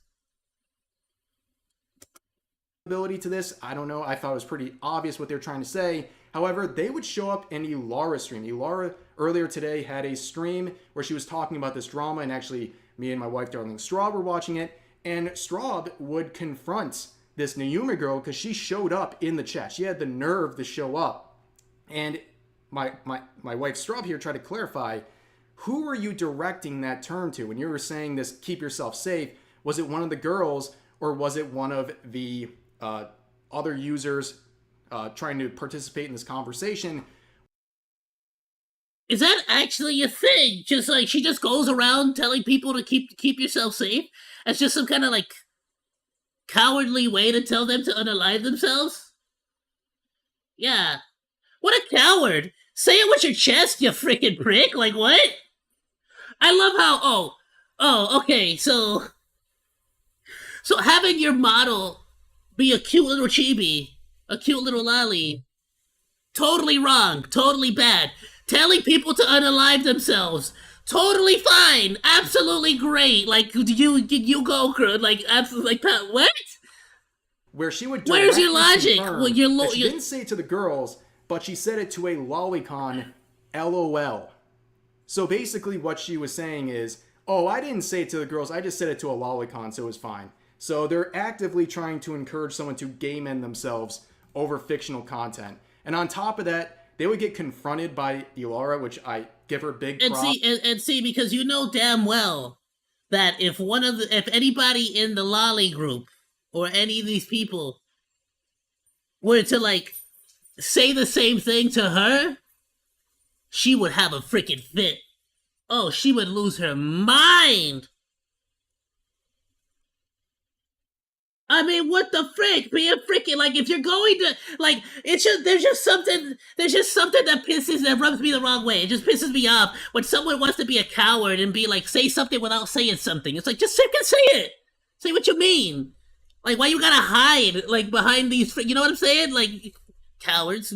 Ability to this, I don't know. I thought it was pretty obvious what they're trying to say. However, they would show up in Elara stream. Elara earlier today had a stream where she was talking about this drama and actually Me and my wife, Darling Straub, were watching it, and Straub would confront this Nayumi girl because she showed up in the chat. She had the nerve to show up. And my wife, Straub, here tried to clarify, who were you directing that term to? When you were saying this, keep yourself safe, was it one of the girls or was it one of the other users trying to participate in this conversation? Is that actually a thing? Just like she just goes around telling people to keep yourself safe? That's just some kind of like cowardly way to tell them to unalive themselves? Yeah. What a coward! Say it with your chest, you freaking prick! Like what? I love how okay, so having your model be a cute little chibi, a cute little lolly, totally wrong, totally bad. Telling people to unalive themselves, totally fine, absolutely great. Like you go, like absolutely like what? Where she would where's your directly logic? confirm Well, that she didn't say it to the girls, but she said it to a lolicon, LOL. So basically what she was saying is, oh, I didn't say it to the girls, I just said it to a lolicon, so it was fine. So they're actively trying to encourage someone to game end themselves over fictional content. And on top of that, they would get confronted by Elara, which I give her big props. And see, because you know damn well that if anybody in the lolly group or any of these people were to like say the same thing to her, she would have a freaking fit. Oh, she would lose her mind. I mean, what the frick? Be a freaking like if you're going to like it's just there's just something that rubs me the wrong way. It just pisses me off when someone wants to be a coward and be like say something without saying something. It's like just freaking say it. Say what you mean. Like why you gotta hide like behind these? You know what I'm saying? Like cowards.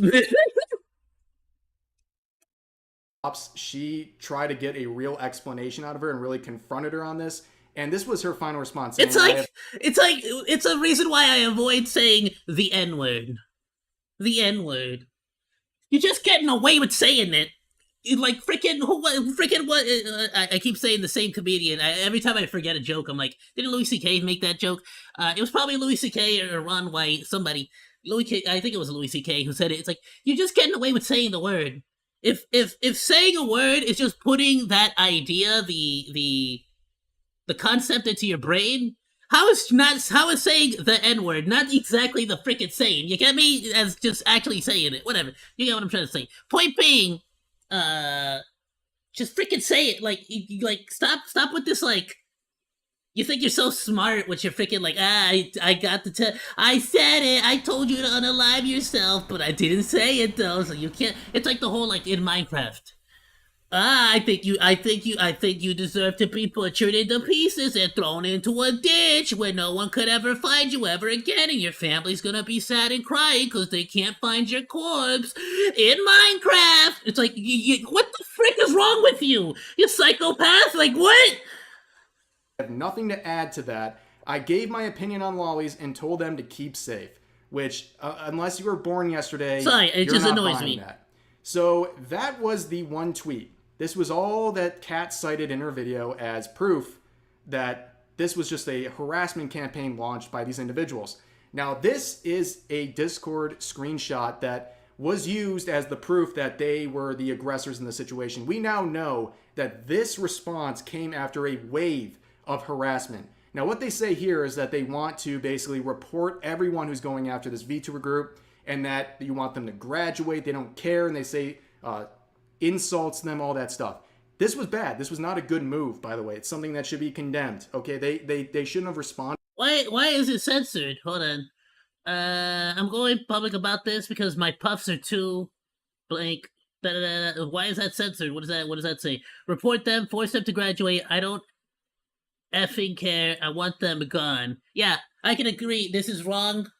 She tried to get a real explanation out of her and really confronted her on this. And this was her final response. It's a reason why I avoid saying the N-word. The N-word. You're just getting away with saying it. Like freaking what? I keep saying the same comedian. Every time I forget a joke, I'm like, didn't Louis C.K. make that joke? It was probably Louis C.K. or Ron White, somebody. I think it was Louis C.K. who said it. It's like you're just getting away with saying the word. If saying a word is just putting that idea, the concept into your brain, how is saying the N-word not exactly the frickin' saying? You get me? As just actually saying it. Whatever. You get what I'm trying to say. Point being, just frickin' say it. Like stop with this like. You think you're so smart with your freaking like, I got I said it, I told you to unalive yourself, but I didn't say it though, so you can't. It's like the whole like in Minecraft. I think you deserve to be butchered into pieces and thrown into a ditch where no one could ever find you ever again, and your family's gonna be sad and crying because they can't find your corpse in Minecraft. It's like, what the frick is wrong with you? You psychopath? Like what? I have nothing to add to that. I gave my opinion on lollies and told them to keep safe, which, unless you were born yesterday, sorry, it just annoys me. That. So that was the one tweet. This was all that Kat cited in her video as proof that this was just a harassment campaign launched by these individuals. Now, this is a Discord screenshot that was used as the proof that they were the aggressors in the situation. We now know that this response came after a wave of harassment. Now, what they say here is that they want to basically report everyone who's going after this VTuber group and that you want them to graduate. They don't care, and they say insults them, all that stuff. This was bad. This was not a good move, by the way. It's something that should be condemned. Okay, they shouldn't have responded. Why is it censored? Hold on. I'm going public about this because my puffs are too blank. Why is that censored? What does that say? Report them, force them to graduate. I don't effing care. I want them gone. Yeah, I can agree. This is wrong.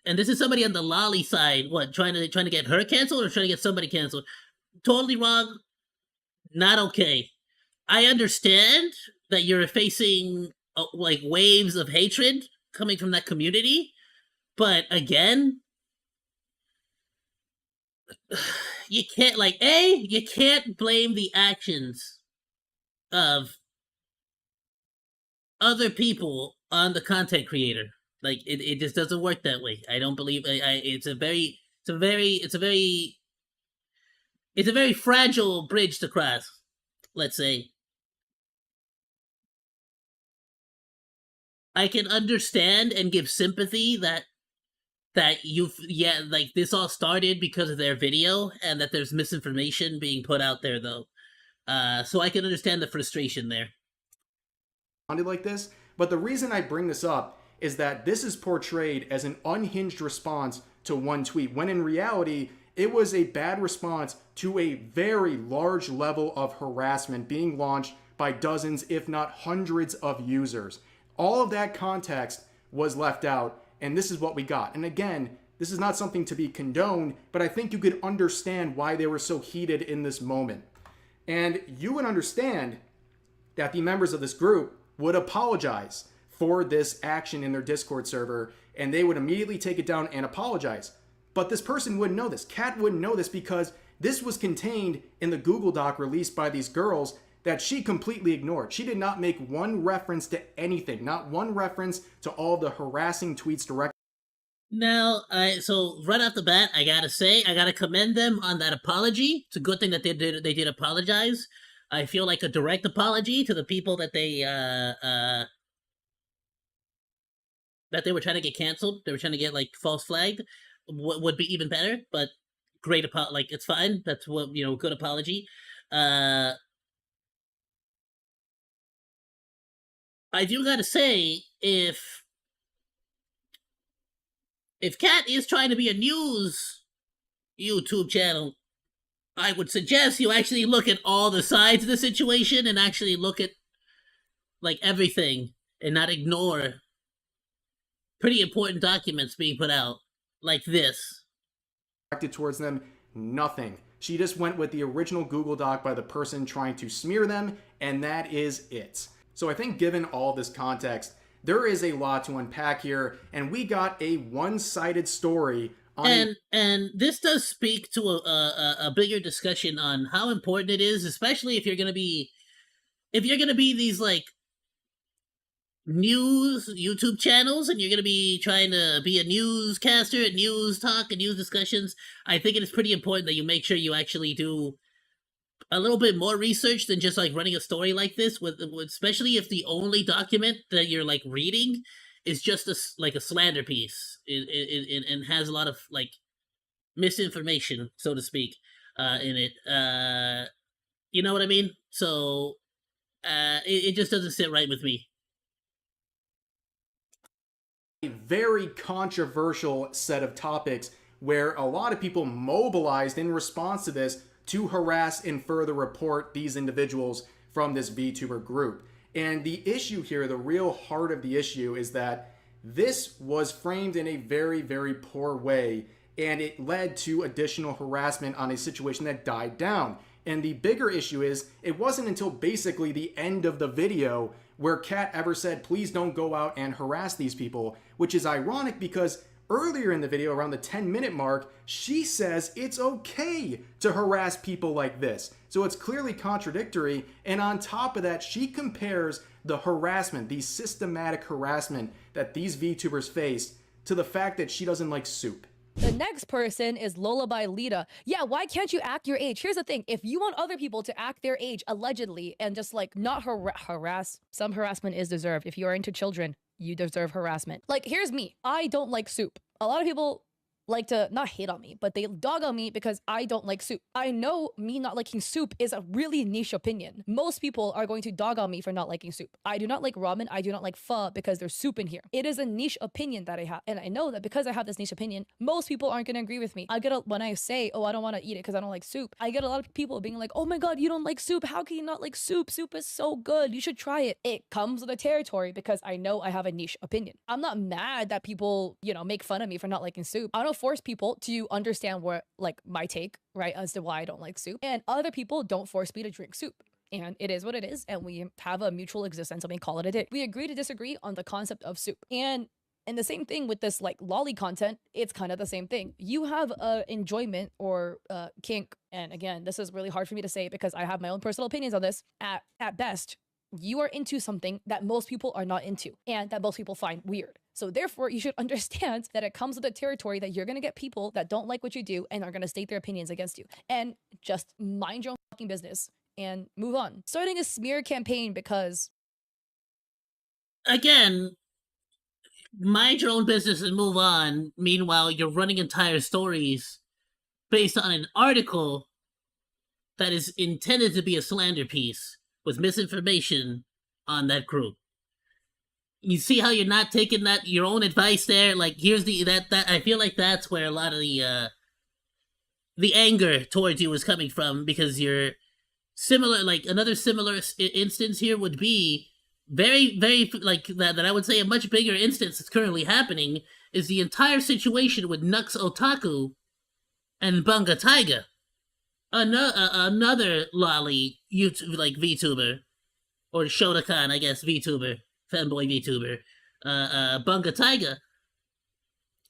And this is somebody on the lolly side. What, trying to get her canceled or trying to get somebody canceled? Totally wrong. Not okay. I understand that you're facing like waves of hatred coming from that community, but again, you can't you can't blame the actions of other people on the content creator. Like it just doesn't work that way. I don't believe it's a very fragile bridge to cross, let's say. I can understand and give sympathy that like this all started because of their video and that there's misinformation being put out there though. So I can understand the frustration there. Like this, but the reason I bring this up is that this is portrayed as an unhinged response to one tweet, when in reality, it was a bad response to a very large level of harassment being launched by dozens, if not hundreds of users. All of that context was left out, and this is what we got. And again, this is not something to be condoned, but I think you could understand why they were so heated in this moment. And you would understand that the members of this group would apologize for this action in their Discord server, and they would immediately take it down and apologize. But this person wouldn't know this. Kat wouldn't know this because this was contained in the Google Doc released by these girls that she completely ignored. She did not make one reference to anything, not one reference to all the harassing tweets directly. Now, so right off the bat, I gotta commend them on that apology. It's a good thing that they did apologize. I feel like a direct apology to the people that they were trying to get canceled. They were trying to get like false flagged. Would be even better, but great like it's fine. That's what, good apology. I do gotta say, if Kat is trying to be a news YouTube channel, I would suggest you actually look at all the sides of the situation and actually look at like everything and not ignore pretty important documents being put out like this. Directed towards them, nothing. She just went with the original Google Doc by the person trying to smear them, and that is it. So I think given all this context, there is a lot to unpack here, and we got a one-sided story on... And this does speak to a bigger discussion on how important it is, especially if you're gonna be these like news YouTube channels and you're gonna be trying to be a newscaster at news talk and news discussions. I think it is pretty important that you make sure you actually do a little bit more research than just like running a story like this, with especially if the only document that you're like reading is just a slander piece and has a lot of like misinformation, so to speak, in it. You know what I mean? So it just doesn't sit right with me. A very controversial set of topics where a lot of people mobilized in response to this to harass and further report these individuals from this VTuber group. And the issue here, the real heart of the issue, is that this was framed in a very, very poor way, and it led to additional harassment on a situation that died down. And the bigger issue is, it wasn't until basically the end of the video where Kat ever said, please don't go out and harass these people, which is ironic because earlier in the video, around the 10-minute mark, she says it's okay to harass people like this. So it's clearly contradictory, and on top of that, she compares the harassment, the systematic harassment that these VTubers face, to the fact that she doesn't like soup. The next person is Lullaby Lita. Yeah, why can't you act your age? Here's the thing. If you want other people to act their age, allegedly, and just like not harass, some harassment is deserved. If you are into children, you deserve harassment. Like, here's me. I don't like soup. A lot of people like to not hate on me, but they dog on me because I don't like soup. I know me not liking soup is a really niche opinion. Most people are going to dog on me for not liking soup. I do not like ramen. I do not like pho because there's soup in here. It is a niche opinion that I have. And I know that because I have this niche opinion, most people aren't going to agree with me. When I say, oh, I don't want to eat it because I don't like soup, I get a lot of people being like, oh my God, you don't like soup. How can you not like soup? Soup is so good. You should try it. It comes with the territory because I know I have a niche opinion. I'm not mad that people, make fun of me for not liking soup. I don't force people to understand what, like, my take, right, as to why I don't like soup. And other people don't force me to drink soup. And it is what it is. And we have a mutual existence, and we call it a day. We agree to disagree on the concept of soup. And the same thing with this, like, lolly content, it's kind of the same thing. You have enjoyment or kink. And again, this is really hard for me to say because I have my own personal opinions on this. At best, you are into something that most people are not into and that most people find weird. So therefore, you should understand that it comes with the territory that you're going to get people that don't like what you do and are going to state their opinions against you. And just mind your own fucking business and move on. Starting a smear campaign because... Again, mind your own business and move on. Meanwhile, you're running entire stories based on an article that is intended to be a slander piece with misinformation on that group. You see how you're not taking that your own advice there? Like, here's that I feel like that's where a lot of the anger towards you is coming from, because you're similar. Like, another similar instance here would be very, very, like, that I would say a much bigger instance that's currently happening is the entire situation with Nux Otaku and Bunga Taiga. Another lolly YouTube, like, VTuber, or Shotokan, I guess, VTuber, fanboy VTuber, Bunga Taiga.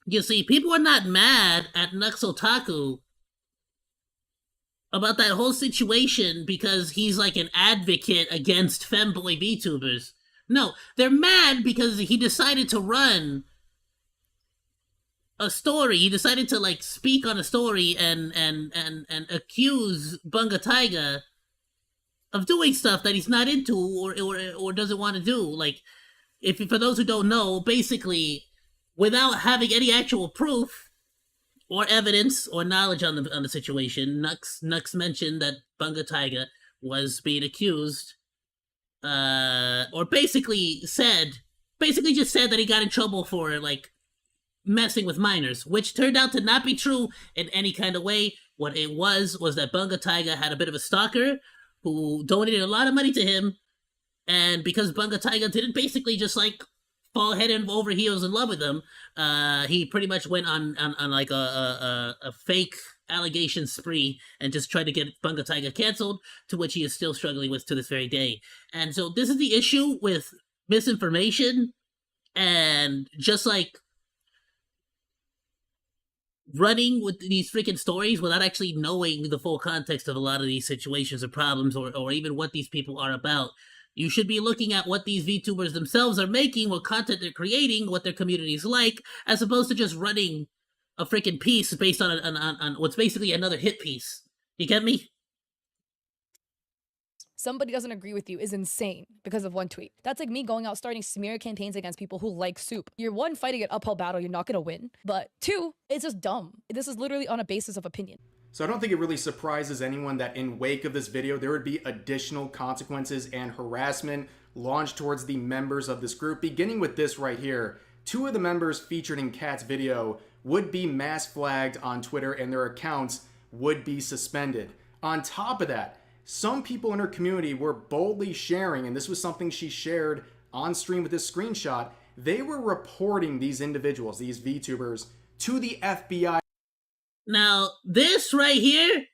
You see, people are not mad at Nux Otaku about that whole situation because he's like an advocate against femboy VTubers. No, they're mad because he decided to run a story. He decided to, like, speak on a story and accuse Bunga Taiga of doing stuff that he's not into or doesn't want to do. Like, if for those who don't know, basically, without having any actual proof or evidence or knowledge on the situation, Nux mentioned that Bunga Taiga was being accused, or basically just said that he got in trouble for, like, messing with minors, which turned out to not be true in any kind of way. What it was that Bunga Taiga had a bit of a stalker who donated a lot of money to him, and because Bunga Taiga didn't basically just, like, fall head and over heels in love with him, he pretty much went on like a fake allegation spree and just tried to get Bunga Taiga canceled, to which he is still struggling with to this very day. And so this is the issue with misinformation and just, like, running with these freaking stories without actually knowing the full context of a lot of these situations or problems, or even what these people are about. You should be looking at what these VTubers themselves are making, what content they're creating, what their community's like, as opposed to just running a freaking piece based on what's basically another hit piece. You get me? Somebody doesn't agree with you is insane because of one tweet. That's like me going out starting smear campaigns against people who like soup. You're one, fighting an uphill battle, you're not gonna win. But two, it's just dumb. This is literally on a basis of opinion. So I don't think it really surprises anyone that in wake of this video, there would be additional consequences and harassment launched towards the members of this group, beginning with this right here. 2 of the members featured in Kat's video would be mass flagged on Twitter and their accounts would be suspended. On top of that, some people in her community were boldly sharing, and this was something she shared on stream with this screenshot, they were reporting these individuals, these VTubers, to the FBI. Now, this right here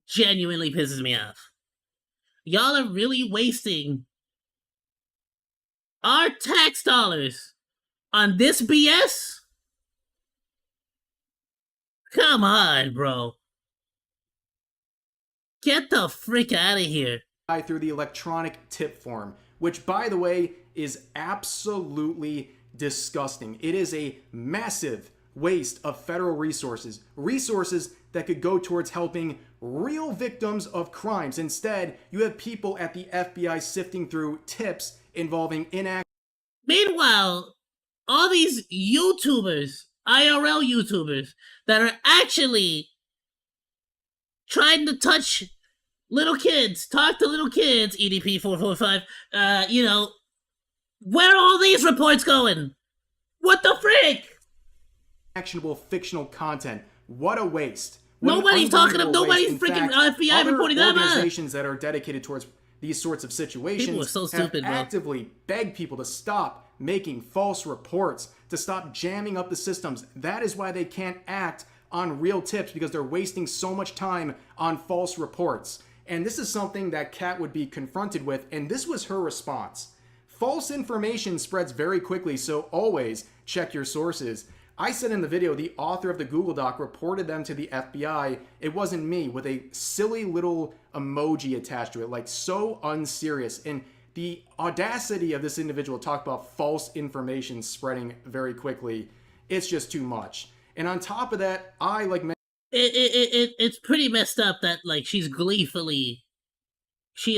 genuinely pisses me off. Y'all are really wasting our tax dollars on this BS? Come on, bro. Get the frick out of here. Through the electronic tip form, which, by the way, is absolutely disgusting. It is a massive waste of federal resources that could go towards helping real victims of crimes. Instead, you have people at the FBI sifting through tips involving inaction. Meanwhile, all these YouTubers, IRL YouTubers, that are actually trying to touch little kids, talk to little kids, EDP 445, you know, where are all these reports going? What the frick? Actionable fictional content. What a waste. Nobody's nobody's freaking FBI reporting that. Organizations that are dedicated towards these sorts of situations people are so stupid, have actively begged people to stop making false reports, to stop jamming up the systems. That is why they can't act on real tips, because they're wasting so much time on false reports. And this is something that Kat would be confronted with, and this was her response. False information spreads very quickly, so always check your sources. I said in the video, the author of the Google Doc reported them to the FBI. It wasn't me, with a silly little emoji attached to it, like so unserious. And the audacity of this individual to talk about false information spreading very quickly, it's just too much. And on top of that, it's pretty messed up that like she is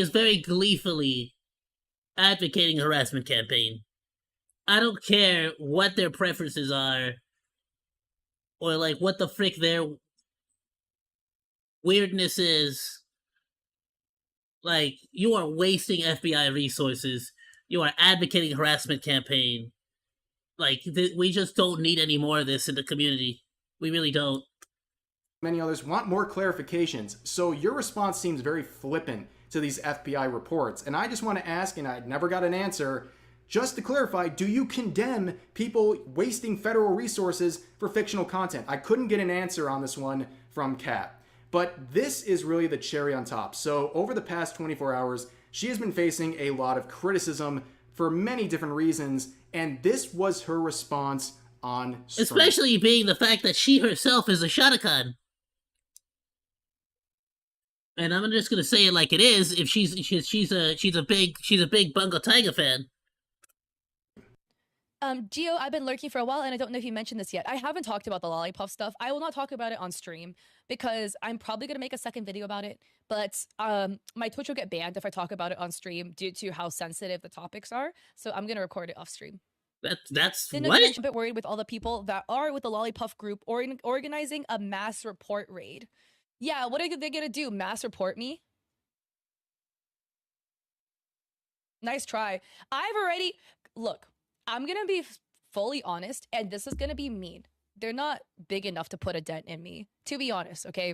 very gleefully advocating a harassment campaign. I don't care what their preferences are or like what the frick their weirdness is. Like, you are wasting FBI resources. You are advocating a harassment campaign. Like, we just don't need any more of this in the community. We really don't. Many others want more clarifications. So your response seems very flippant to these FBI reports. And I just want to ask, and I never got an answer, just to clarify, do you condemn people wasting federal resources for fictional content? I couldn't get an answer on this one from Kat. But this is really the cherry on top. So over the past 24 hours, she has been facing a lot of criticism for many different reasons, and this was her response on stream. Especially being the fact that she herself is a Shotacon. And I'm just gonna say it like it is. If she's a big Bungo Tiger fan. Gio, I've been lurking for a while, and I don't know if you mentioned this yet. I haven't talked about the lollipop stuff. I will not talk about it on stream because I'm probably going to make a second video about it. But my Twitch will get banned if I talk about it on stream due to how sensitive the topics are. So I'm going to record it off stream. That's Didn't what? I'm a bit worried with all the people that are with the lollipop group or organizing a mass report raid. Yeah, what are they going to do? Mass report me? Nice try. Look, I'm going to be fully honest, and this is going to be mean. They're not big enough to put a dent in me, to be honest, okay?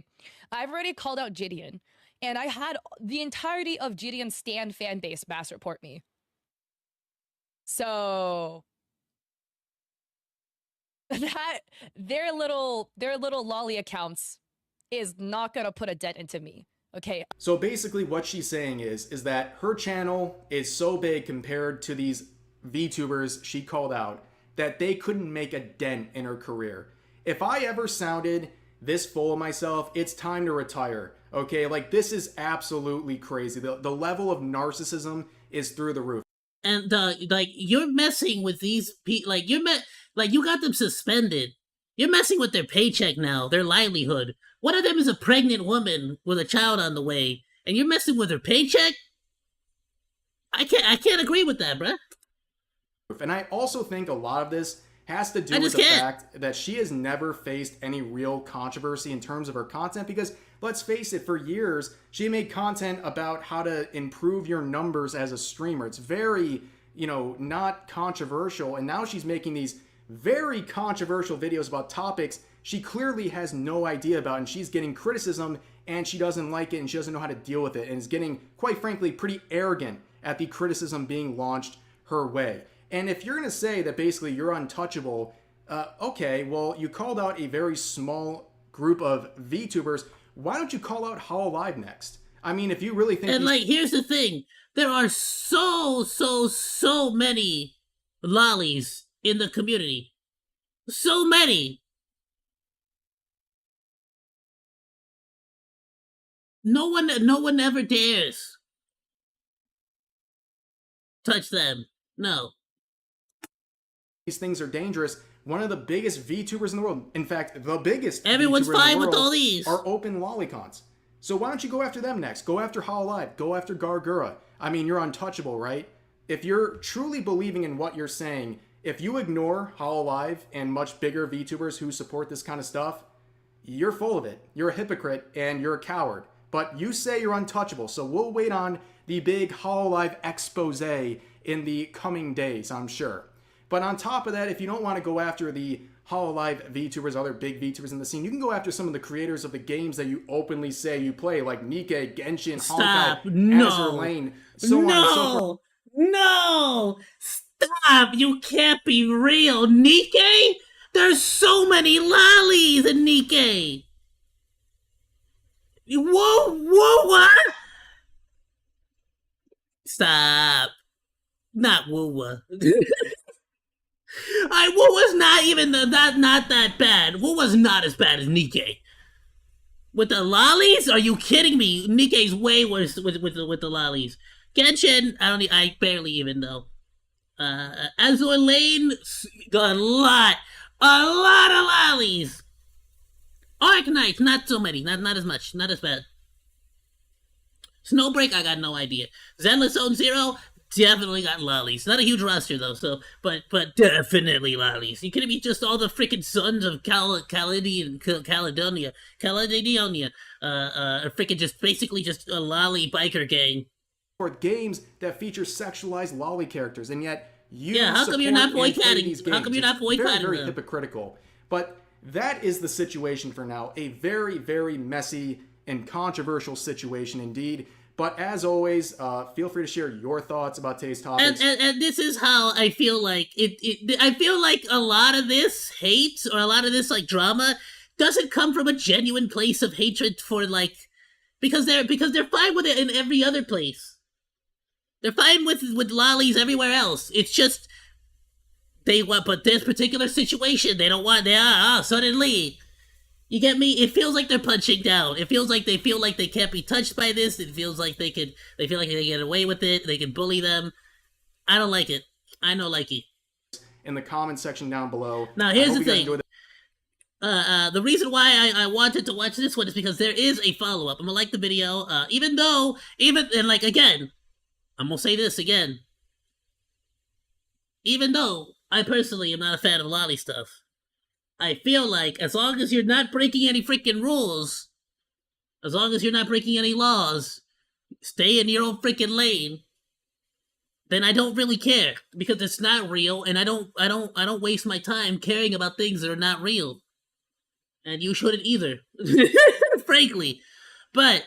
I've already called out Gideon, and I had the entirety of Gideon's Stan fan base mass report me. So that their little lolly accounts is not going to put a dent into me. Okay. So basically what she's saying is that her channel is so big compared to these VTubers she called out that they couldn't make a dent in her career. If I ever sounded this full of myself, it's time to retire. Okay, like this is absolutely crazy. The level of narcissism is through the roof. And like you're messing with these people. Like you got them suspended. You're messing with their paycheck now, their livelihood. One of them is a pregnant woman with a child on the way, and you're messing with her paycheck. I can't agree with that, bruh. And I also think a lot of this has to do with the fact that she has never faced any real controversy in terms of her content because, let's face it, for years, she made content about how to improve your numbers as a streamer. It's very, not controversial. And now she's making these very controversial videos about topics she clearly has no idea about, and she's getting criticism, and she doesn't like it, and she doesn't know how to deal with it, and is getting, quite frankly, pretty arrogant at the criticism being launched her way. And if you're going to say that basically you're untouchable, okay, well, you called out a very small group of VTubers. Why don't you call out Hololive next? I mean, if you really think... And, here's the thing. There are so many lollies in the community. So many. No one ever dares touch them. No. These things are dangerous. One of the biggest VTubers in the world, in fact, the biggest Everyone's VTuber fine in the with world, all these, are open lolicons. So why don't you go after them next? Go after Hololive. Go after Gargura. I mean, you're untouchable, right? If you're truly believing in what you're saying, if you ignore Hololive and much bigger VTubers who support this kind of stuff, you're full of it. You're a hypocrite and you're a coward. But you say you're untouchable, so we'll wait on the big Hololive expose in the coming days, I'm sure. But on top of that, if you don't want to go after the Hololive VTubers, other big VTubers in the scene, you can go after some of the creators of the games that you openly say you play, like Nikke, Genshin, Honkai, Azur Lane, so on and so forth. No! Stop! You can't be real! Nikke? There's so many lollies in Nikke! Whoa, what? Stop. Not Woowa. Woowa's not even not that bad. Woowa's not as bad as Nikke. With the lollies? Are you kidding me? Nikke's way worse with the lollies. Genshin, I barely even know. Azure Lane got a lot of lollies. Arknights, not so many, not as much, not as bad. Snowbreak, I got no idea. Zenless Zone Zero, definitely got lollies. Not a huge roster though, so but definitely lollies. You kidding me? Just all the freaking sons of Caledonia, freaking just basically just a lolly biker gang. Or games that feature sexualized lolly characters, and yet you how come you're not boycotting these games? How come you're not boycotting very them? Hypocritical. But that is the situation for now. A very, very messy and controversial situation indeed. But as always, feel free to share your thoughts about today's topics. And this is how I feel like I feel like a lot of this hate or a lot of this like drama doesn't come from a genuine place of hatred for like because they're fine with it in every other place. They're fine with lollies everywhere else. It's just they want, but this particular situation they don't want. Suddenly. You get me? It feels like they're punching down. It feels like they feel like they can't be touched by this. It feels like they feel like they can get away with it. They can bully them. I don't like it. I don't like it. In the comment section down below. Now, here's the thing. The reason why I wanted to watch this one is because there is a follow-up. I'm gonna like the video, again, I'm gonna say this again. Even though I personally am not a fan of lolly stuff, I feel like as long as you're not breaking any freaking rules, as long as you're not breaking any laws, stay in your own freaking lane, then I don't really care because it's not real, and I don't waste my time caring about things that are not real. And you shouldn't either, frankly. But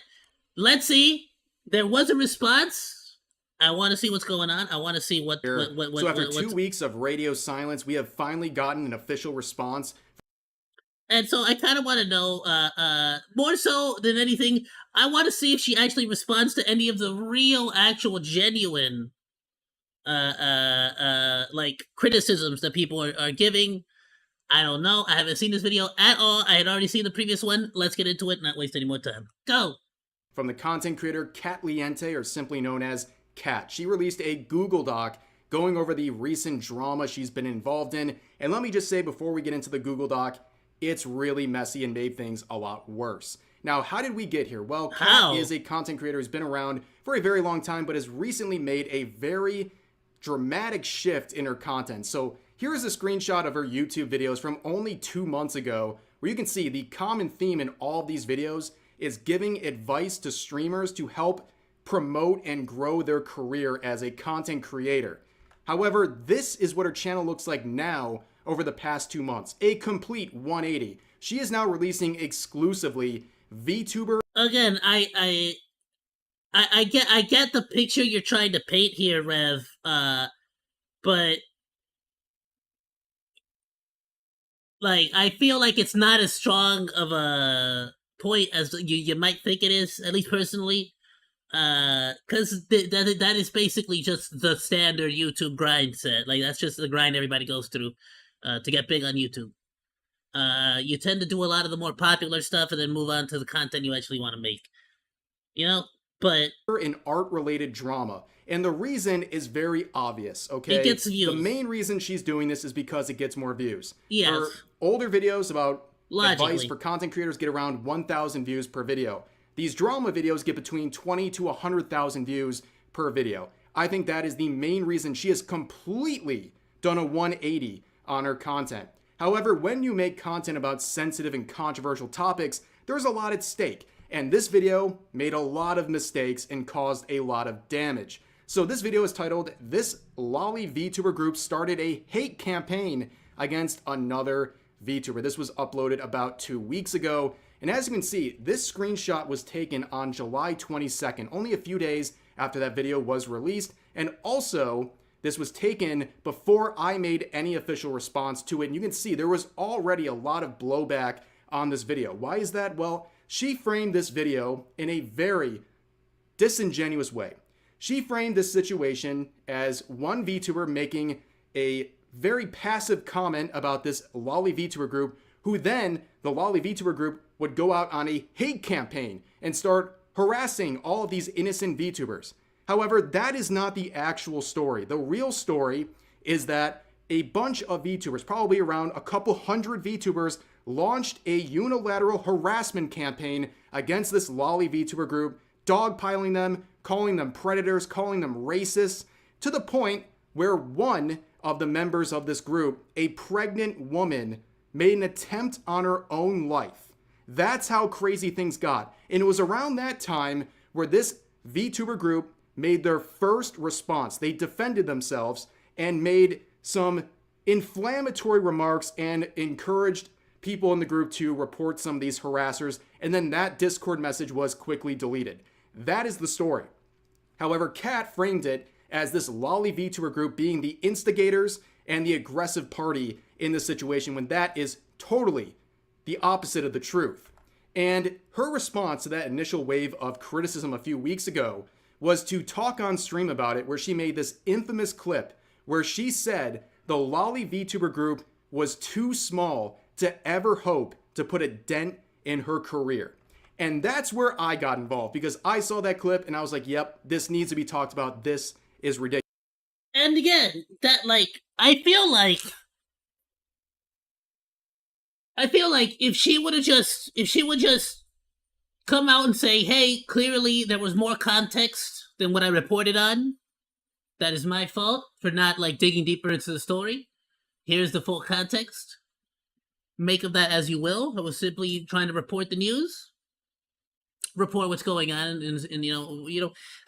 let's see. There was a response. I want to see what's going on. I want to see what. So after 2 weeks of radio silence, we have finally gotten an official response. And so I kind of want to know, more so than anything, I want to see if she actually responds to any of the real, actual, genuine, criticisms that people are giving. I don't know. I haven't seen this video at all. I had already seen the previous one. Let's get into it, not waste any more time. Go! From the content creator Cat Liente, or simply known as Cat. She released a Google Doc going over the recent drama she's been involved in. And let me just say before we get into the Google Doc, it's really messy and made things a lot worse. Now, how did we get here? Well, Cat is a content creator who's been around for a very long time, but has recently made a very dramatic shift in her content. So here is a screenshot of her YouTube videos from only 2 months ago, where you can see the common theme in all of these videos is giving advice to streamers to help promote and grow their career as a content creator. However, this is what her channel looks like now over the past 2 months. A complete 180. She is now releasing exclusively VTuber. Again, I get the picture you're trying to paint here, Rev. But like I feel like it's not as strong of a point as you might think it is, at least personally. Because that is basically just the standard YouTube grind set. Like that's just the grind everybody goes through to get big on YouTube. You tend to do a lot of the more popular stuff and then move on to the content you actually want to make. You know, but in art-related drama, and the reason is very obvious. Okay, it gets views. The main reason she's doing this is because it gets more views. Yes. Her older videos about Logically. advice for content creators get around 1,000 views per video. These drama videos get between 20 to 100,000 views per video. I think that is the main reason she has completely done a 180 on her content. However, when you make content about sensitive and controversial topics, there's a lot at stake. And this video made a lot of mistakes and caused a lot of damage. So this video is titled, "This Lolly VTuber Group Started a Hate Campaign Against Another VTuber." This was uploaded about 2 weeks ago. And as you can see, this screenshot was taken on July 22nd, only a few days after that video was released. And also, this was taken before I made any official response to it. And you can see there was already a lot of blowback on this video. Why is that? Well, she framed this video in a very disingenuous way. She framed this situation as one VTuber making a very passive comment about this Lolly VTuber group, who then, the Lolly VTuber group, would go out on a hate campaign and start harassing all of these innocent VTubers. However, that is not the actual story. The real story is that a bunch of VTubers, probably around a couple hundred VTubers, launched a unilateral harassment campaign against this lolly VTuber group, dogpiling them, calling them predators, calling them racists, to the point where one of the members of this group, a pregnant woman, made an attempt on her own life. That's how crazy things got. And it was around that time where this VTuber group made their first response. They defended themselves and made some inflammatory remarks and encouraged people in the group to report some of these harassers, and then that Discord message was quickly deleted. That is the story. However, Cat framed it as this lolly VTuber group being the instigators and the aggressive party in this situation, when that is totally the opposite of the truth. And her response to that initial wave of criticism a few weeks ago was to talk on stream about it, where she made this infamous clip where she said the lolly VTuber group was too small to ever hope to put a dent in her career. And that's where I got involved, because I saw that clip and I was like, yep, this needs to be talked about. This is ridiculous. And again, that, like, I feel like if she would just come out and say, hey, clearly there was more context than what I reported on, that is my fault for not, like, digging deeper into the story. Here's the full context. Make of that as you will. I was simply trying to report the news, report what's going on, and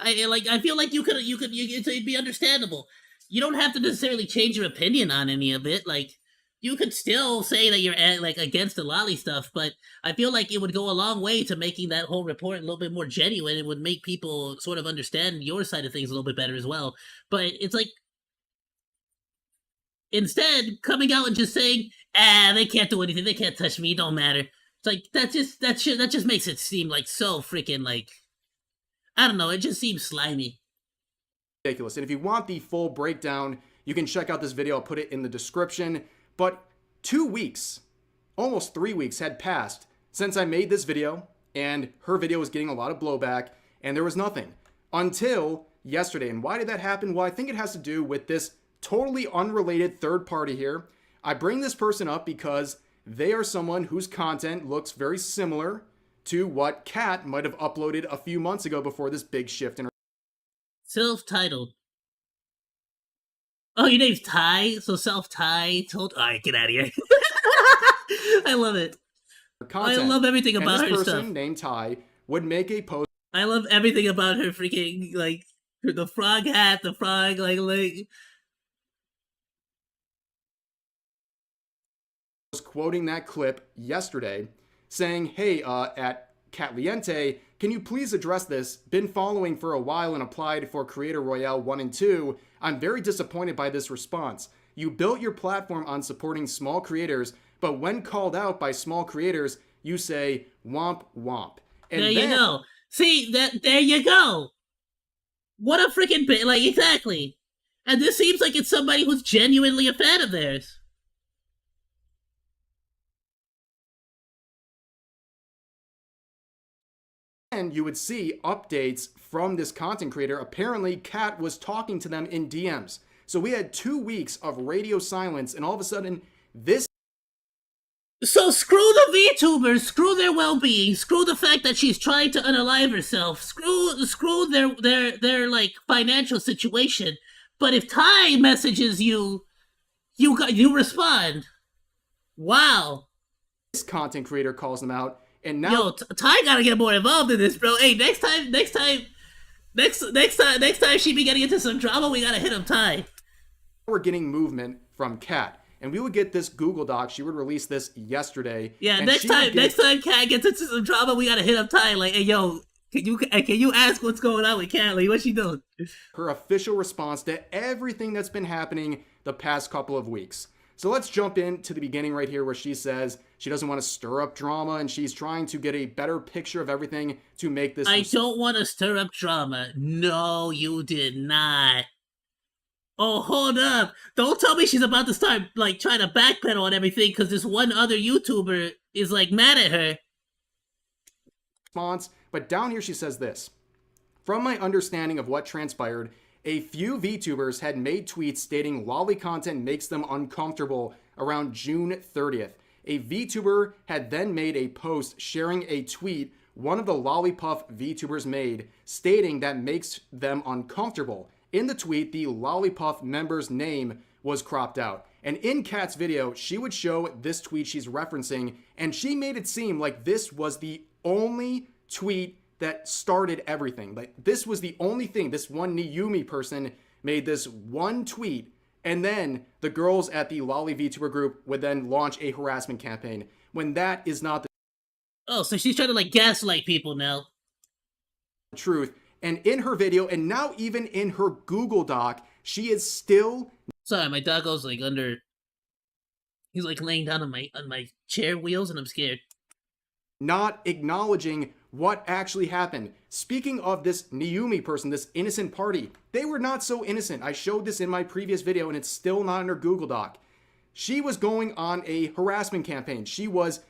I feel like it'd be understandable. You don't have to necessarily change your opinion on any of it. Like, you could still say that you're against the lolly stuff, but I feel like it would go a long way to making that whole report a little bit more genuine. It would make people sort of understand your side of things a little bit better as well. But it's like, instead, coming out and just saying, they can't do anything, they can't touch me, it don't matter. It's like, that just makes it seem like so freaking, like, I don't know, it just seems slimy. Ridiculous. And if you want the full breakdown, you can check out this video. I'll put it in the description. But 2 weeks, almost 3 weeks had passed since I made this video, and her video was getting a lot of blowback, and there was nothing until yesterday. And why did that happen? Well, I think it has to do with this totally unrelated third party here. I bring this person up because they are someone whose content looks very similar to what Kat might have uploaded a few months ago before this big shift in her. Self-titled. Oh, your name's Ty? So self-titled? Alright, get out of here. I love it. Content. I love everything about and her this stuff. person named Ty would make a post. I love everything about her freaking, like, the frog hat, the frog, like quoting that clip yesterday, saying, hey, at Catliente, can you please address this? Been following for a while and applied for Creator Royale 1 and 2. I'm very disappointed by this response. You built your platform on supporting small creators, but when called out by small creators, you say, womp womp. And there you go. See, there you go. What a freaking bit, like, exactly. And this seems like it's somebody who's genuinely a fan of theirs. And you would see updates from this content creator. Apparently, Kat was talking to them in DMs. So we had 2 weeks of radio silence, and all of a sudden, this. So screw the VTubers, screw their well-being, screw the fact that she's trying to unalive herself, screw their like financial situation. But if Ty messages you, you respond. Wow. This content creator calls them out. And now, yo, Ty gotta get more involved in this, bro. Hey, next time she be getting into some drama, we gotta hit him, Ty. We're getting movement from Kat, and we would get this Google Doc. She would release this yesterday. Yeah, next time Kat gets into some drama, we gotta hit up Ty. Like, hey, yo, can you ask what's going on with Kat? Like, what's she doing? Her official response to everything that's been happening the past couple of weeks. So let's jump into the beginning right here, where she says she doesn't want to stir up drama, and she's trying to get a better picture of everything to make this. I don't want to stir up drama. No, you did not. Oh, hold up. Don't tell me she's about to start, like, trying to backpedal on everything because this one other YouTuber is, like, mad at her. Response, but down here she says this. From my understanding of what transpired, a few VTubers had made tweets stating lolly content makes them uncomfortable around June 30th. A VTuber had then made a post sharing a tweet one of the Lollipop VTubers made, stating that makes them uncomfortable. In the tweet, the Lollipop member's name was cropped out. And in Kat's video, she would show this tweet she's referencing, and she made it seem like this was the only tweet that started everything. Like, this was the only thing. This one Niyumi person made this one tweet, and then the girls at the Lolly VTuber group would then launch a harassment campaign, when that is not the Oh, so she's trying to like gaslight people now. truth. And in her video, and now even in her Google Doc, she is still Sorry, my doggo's like under. He's like laying down on my chair wheels, and I'm scared. not acknowledging what actually happened. Speaking of this Niyumi person, this innocent party, they were not so innocent. I showed this in my previous video, and it's still not in her Google Doc. She was going on a harassment campaign. She was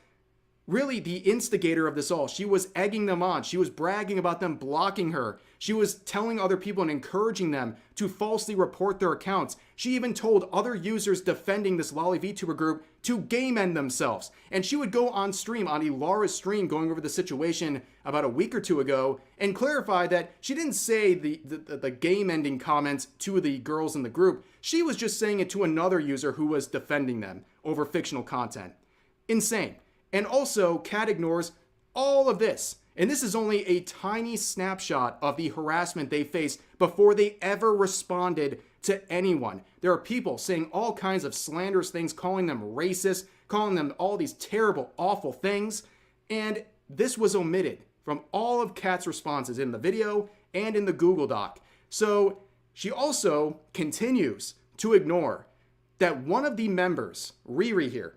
really the instigator of this all. She was egging them on. She was bragging about them blocking her. She was telling other people and encouraging them to falsely report their accounts. She even told other users defending this Lolly VTuber group to game end themselves. And she would go on stream, on Ilara's stream, going over the situation about a week or two ago, and clarify that she didn't say the game ending comments to the girls in the group. She was just saying it to another user who was defending them over fictional content. Insane. And also, Kat ignores all of this. And this is only a tiny snapshot of the harassment they faced before they ever responded to anyone. There are people saying all kinds of slanderous things, calling them racist, calling them all these terrible, awful things. And this was omitted from all of Kat's responses in the video and in the Google Doc. So she also continues to ignore that one of the members, Riri here,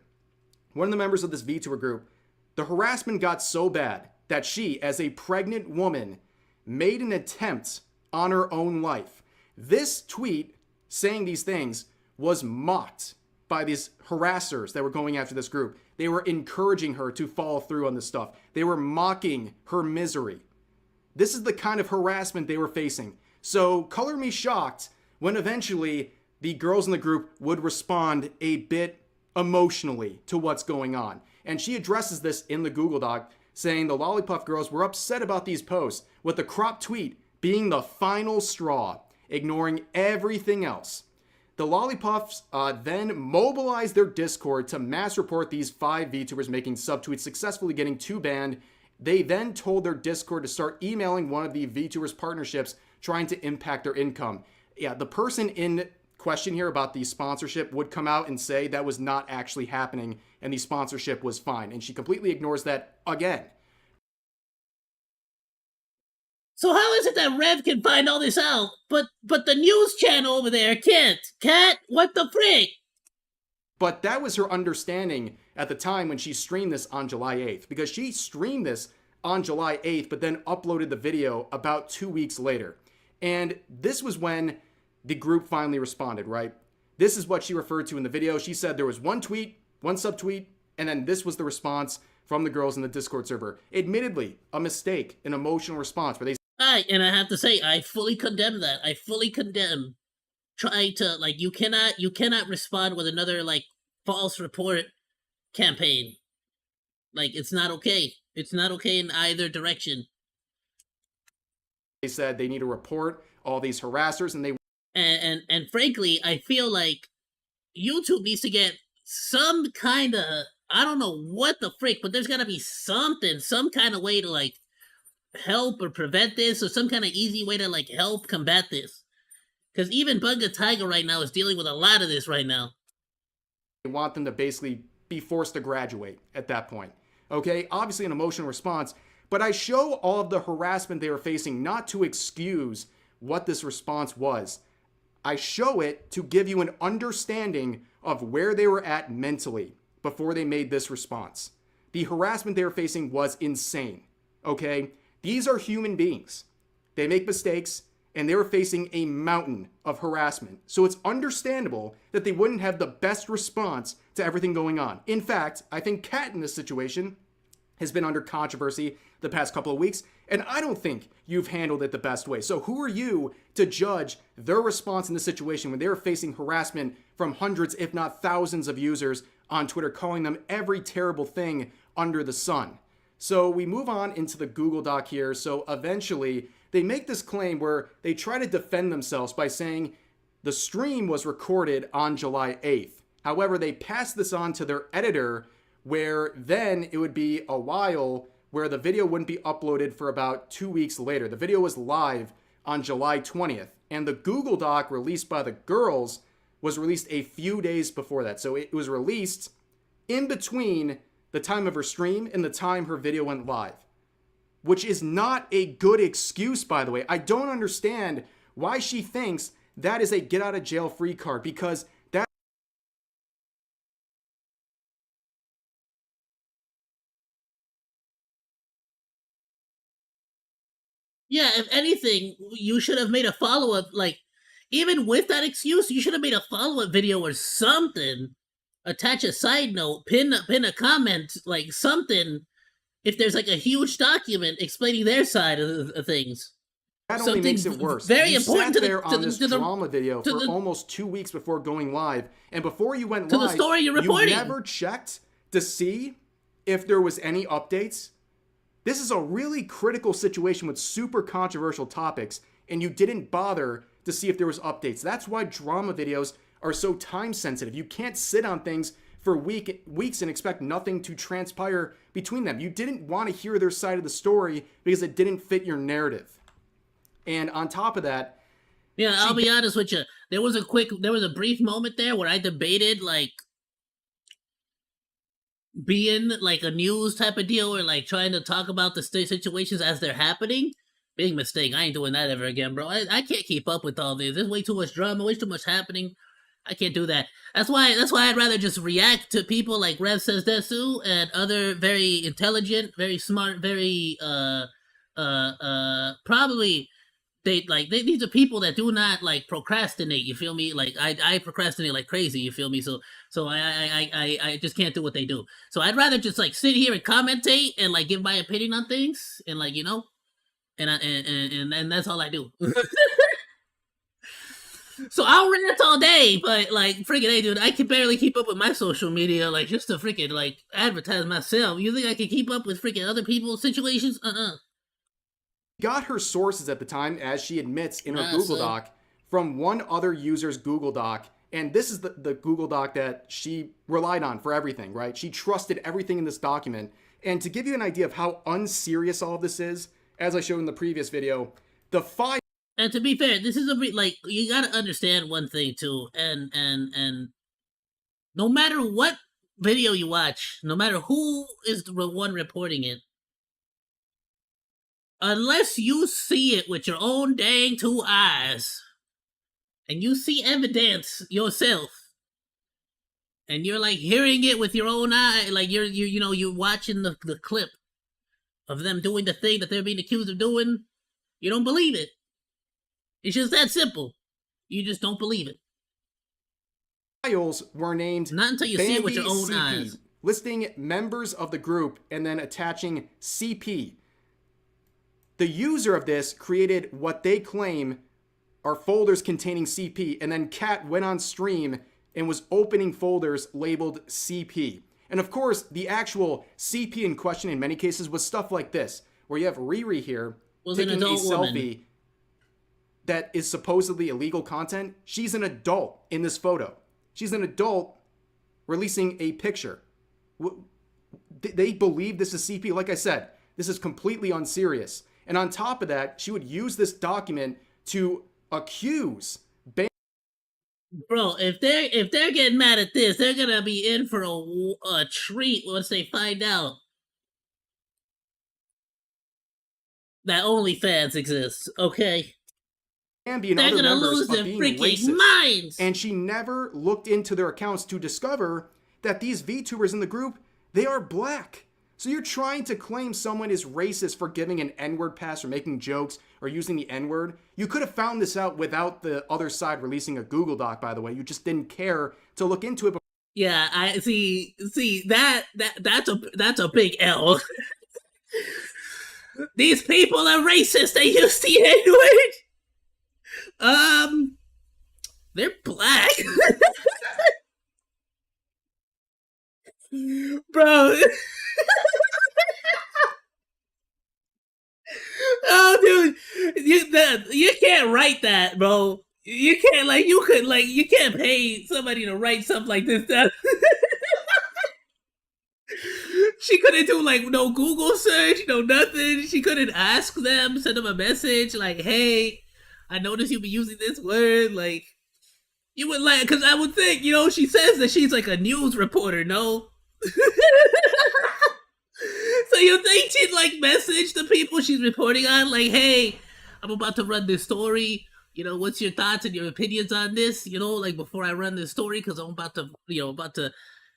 one of the members of this VTuber group, the harassment got so bad that she, as a pregnant woman, made an attempt on her own life. This tweet saying these things was mocked by these harassers that were going after this group. They were encouraging her to follow through on this stuff. They were mocking her misery. This is the kind of harassment they were facing. So color me shocked when eventually the girls in the group would respond a bit emotionally to what's going on. And she addresses this in the Google Doc, saying the Lollipop girls were upset about these posts, with the cropped tweet being the final straw, ignoring everything else. The Lollipops then mobilized their Discord to mass report these 5 VTubers making subtweets, successfully getting 2 banned. They then told their Discord to start emailing one of the VTubers partnerships, trying to impact their income. Yeah, the person in question here about the sponsorship would come out and say that was not actually happening and the sponsorship was fine. And she completely ignores that again. So how is it that Rev can find all this out, but the news channel over there can't? Cat, what the frick? But that was her understanding at the time when she streamed this on July 8th, because she streamed this on July 8th, but then uploaded the video about 2 weeks later. And this was when the group finally responded, right? This is what she referred to in the video. She said there was one tweet, one subtweet, and then this was the response from the girls in the Discord server. Admittedly, a mistake, an emotional response where they And I have to say, I fully condemn that. I fully condemn trying to, like, you cannot respond with another, like, false report campaign. Like, it's not okay. It's not okay in either direction. They said they need to report all these harassers, and they And frankly, I feel like YouTube needs to get some kind of, I don't know what the frick, but there's gotta be something, some kind of way to, like, help or prevent this, or some kind of easy way to, like, help combat this. Because even Bunga Tiger right now is dealing with a lot of this right now. want them to basically be forced to graduate at that point. Okay, obviously an emotional response, but I show all of the harassment they were facing not to excuse what this response was. I show it to give you an understanding of where they were at mentally before they made this response. The harassment they were facing was insane, okay? These are human beings. They make mistakes, and they were facing a mountain of harassment. So it's understandable that they wouldn't have the best response to everything going on. In fact, I think Kat in this situation has been under controversy the past couple of weeks, and I don't think you've handled it the best way. So who are you to judge their response in this situation when they were facing harassment from hundreds, if not thousands of users on Twitter, calling them every terrible thing under the sun? So we move on into the Google Doc here. So eventually they make this claim where they try to defend themselves by saying the stream was recorded on July 8th. However, they pass this on to their editor, where then it would be a while where the video wouldn't be uploaded for about 2 weeks later. The video was live on July 20th, and the Google Doc released by the girls was released a few days before that. So it was released in between the time of her stream and the time her video went live, which is not a good excuse, by the way. I don't understand why she thinks that is a get out of jail free card, because that Yeah, if anything, you should have made a follow-up, like, even with that excuse, you should have made a follow-up video or something. Attach a side note, pin a comment, like something, if there's like a huge document explaining their side of things. That only makes it worse. Very you important sat to there on this drama video for the- almost 2 weeks before going live, and before you went To the live, story you're you reporting. never checked to see if there was any updates. This is a really critical situation with super controversial topics, and you didn't bother to see if there was updates. That's why drama videos are so time sensitive. You can't sit on things for weeks and expect nothing to transpire between them. You didn't want to hear their side of the story because it didn't fit your narrative. And on top of that, Yeah, I'll be honest with you. There was a brief moment there where I debated, like, being like a news type of deal, or like trying to talk about the situations as they're happening. Big mistake. I ain't doing that ever again, bro. I can't keep up with all this. There's way too much drama, way too much happening. I can't do that. That's why I'd rather just react to people like Rev Says Desu and other very intelligent, very smart, very probably these are people that do not like procrastinate, you feel me? Like I procrastinate like crazy, you feel me? So I just can't do what they do. So I'd rather just like sit here and commentate and like give my opinion on things, and like, you know, and that's all I do. So I'll rant all day, but like, freaking, hey, dude, I can barely keep up with my social media, like, just to freaking like advertise myself. You think I can keep up with freaking other people's situations? got her sources at the time, as she admits in her Google son. Doc, from one other user's Google Doc. And this is the Google Doc that she relied on for everything, right? She trusted everything in this document. And to give you an idea of how unserious all of this is, as I showed in the previous video, the file. And to be fair, this is like, you gotta understand one thing too, and no matter what video you watch, no matter who is the one reporting it, unless you see it with your own dang two eyes, and you see evidence yourself, and you're like hearing it with your own eye, like you're watching the clip of them doing the thing that they're being accused of doing, you don't believe it. It's just that simple. You just don't believe it. Files were named Not until you see it with your own CP, eyes. listing members of the group and then attaching CP. The user of this created what they claim are folders containing CP, and then Kat went on stream and was opening folders labeled CP. And of course, the actual CP in question in many cases was stuff like this, where you have Riri here taking a selfie that is supposedly illegal content. She's an adult in this photo. She's an adult releasing a picture. They believe this is CP. Like I said, this is completely unserious. And on top of that, she would use this document to accuse Bro, if they're getting mad at this, they're gonna be in for a treat once they find out that OnlyFans exists. Okay, Bambi and they're other gonna members lose of their being freaking racist. minds. And she never looked into their accounts to discover that these VTubers in the group, they are black. So you're trying to claim someone is racist for giving an N-word pass or making jokes or using the N-word. You could have found this out without the other side releasing a Google Doc, by the way. You just didn't care to look into it. Yeah, I see. See that's a big L. These people are racist. They use the N word. They're black, bro. Oh, dude, you can't write that, bro. You can't you can't pay somebody to write something like this. She couldn't do like no Google search, no nothing. She couldn't ask them, send them a message like, "Hey, I noticed you've been using this word." Like, you would like, because I would think, she says that she's like a news reporter. No, so you think she'd like message the people she's reporting on, like, "Hey, I'm about to run this story. What's your thoughts and your opinions on this? Like before I run this story, because I'm about to."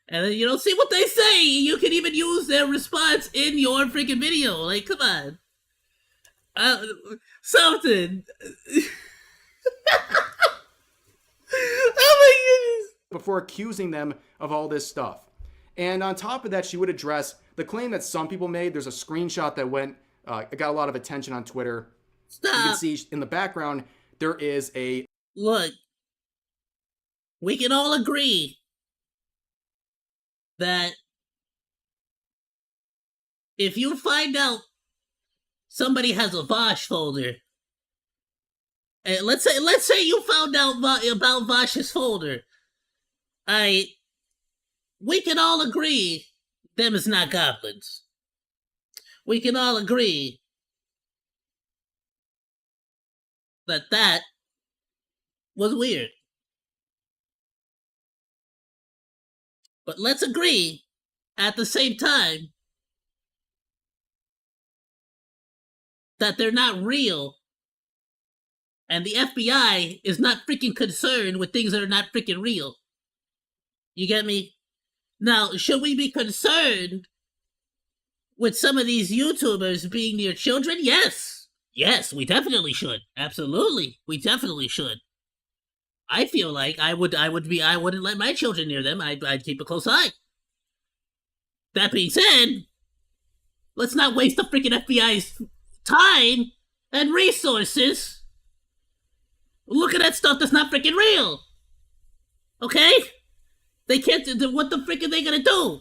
And then, see what they say. You can even use their response in your freaking video. Like, come on. Something. Oh my goodness. Before accusing them of all this stuff. And on top of that, she would address the claim that some people made. There's a screenshot that it got a lot of attention on Twitter. Stop. You can see in the background, there is a... Look, we can all agree that if you find out somebody has a Vosh folder, and let's say you found out about Vosh's folder, we can all agree them is not goblins. We can all agree that was weird. But let's agree, at the same time, that they're not real, and the FBI is not freaking concerned with things that are not freaking real. You get me? Now, should we be concerned with some of these YouTubers being near children? Yes. Yes, we definitely should. Absolutely. We definitely should. I feel like I wouldn't let my children near them. I'd keep a close eye. That being said, let's not waste the freaking FBI's time and resources looking at stuff that's not freaking real. Okay? They can't. What the frick are they gonna do?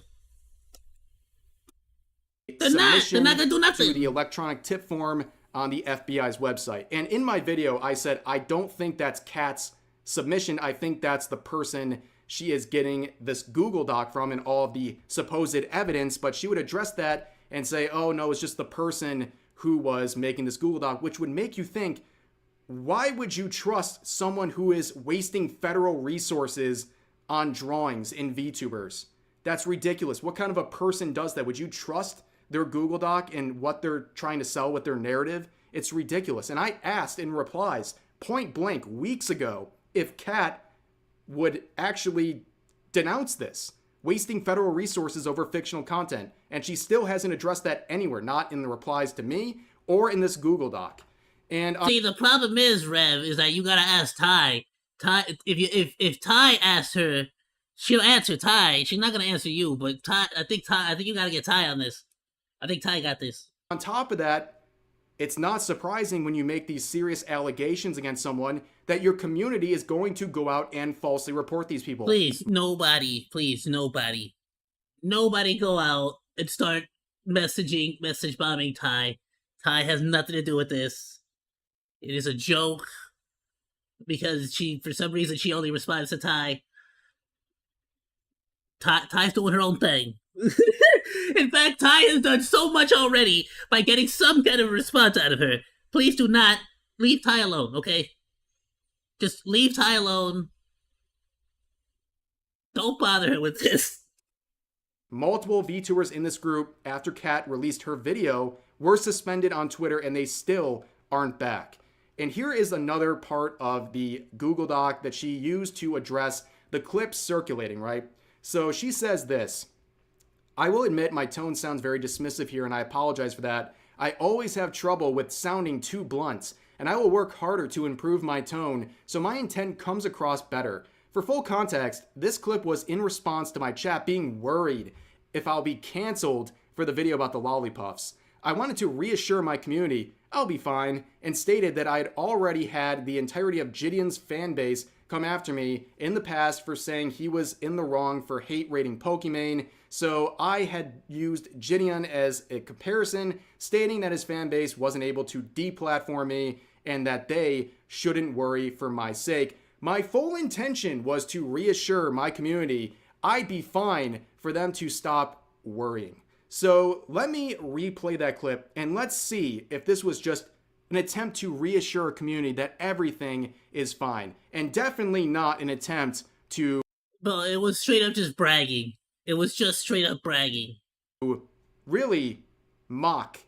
They're not gonna do nothing. To the electronic tip form on the FBI's website. And in my video, I said I don't think that's Kat's submission. I think that's the person she is getting this Google Doc from and all of the supposed evidence, but she would address that and say, oh no, it's just the person who was making this Google Doc, which would make you think, why would you trust someone who is wasting federal resources on drawings in VTubers? That's ridiculous. What kind of a person does that? Would you trust their Google Doc and what they're trying to sell with their narrative? It's ridiculous. And I asked in replies, point blank, weeks ago, if Kat would actually denounce this, wasting federal resources over fictional content. And she still hasn't addressed that anywhere, not in the replies to me or in this Google Doc. And see, the problem is, Rev, is that you gotta ask Ty. Ty, if Ty asks her, she'll answer Ty. She's not gonna answer you, but Ty, I think you gotta get Ty on this. I think Ty got this. On top of that, it's not surprising when you make these serious allegations against someone that your community is going to go out and falsely report these people. Please, nobody go out and start message bombing Ty. Ty has nothing to do with this. It is a joke because for some reason, she only responds to Ty. Ty's doing her own thing. In fact, Ty has done so much already by getting some kind of response out of her. Please do not leave Ty alone, okay? Just leave Ty alone. Don't bother her with this. Multiple VTubers in this group, after Kat released her video, were suspended on Twitter and they still aren't back. And here is another part of the Google Doc that she used to address the clips circulating, right? So she says this: I will admit my tone sounds very dismissive here and I apologize for that. I always have trouble with sounding too blunt, and I will work harder to improve my tone so my intent comes across better. For full context, this clip was in response to my chat being worried if I'll be canceled for the video about the lollipuffs. I wanted to reassure my community I'll be fine, and stated that I had already had the entirety of Gideon's fan base come after me in the past for saying he was in the wrong for hate rating Pokimane, so I had used Gideon as a comparison, stating that his fan base wasn't able to deplatform me and that they shouldn't worry for my sake. My full intention was to reassure my community I'd be fine for them to stop worrying. So let me replay that clip and let's see if this was just an attempt to reassure a community that everything is fine, and definitely not an attempt to But it was straight up just bragging. It was just straight up bragging. really mock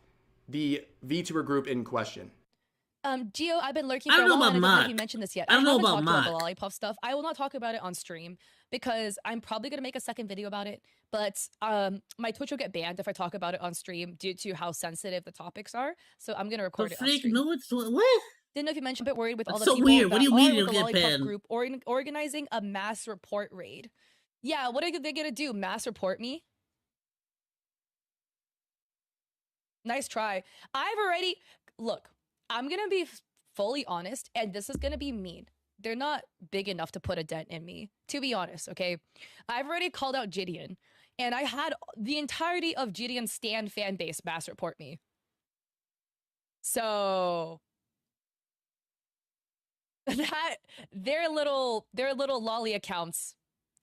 the VTuber group in question. Gio, I've been lurking I for don't a know while, about and I don't know mock. if you mentioned this yet. I don't know haven't about talked about the mock. lollipop stuff. I will not talk about it on stream because I'm probably gonna make a second video about it. But my Twitch will get banned if I talk about it on stream due to how sensitive the topics are. So I'm gonna The record it on freak? stream. No, it's what? Didn't know if you mentioned, but worried with all That's the so people weird. What that do you are mean with you'll the get lollipop banned? group organizing a mass report raid. Yeah, what are they gonna do? Mass report me? Nice try. I've already look. I'm gonna be fully honest, and this is gonna be mean. They're not big enough to put a dent in me, to be honest. Okay, I've already called out Gideon, and I had the entirety of Gideon's Stan fan base mass report me. So that their little lolly accounts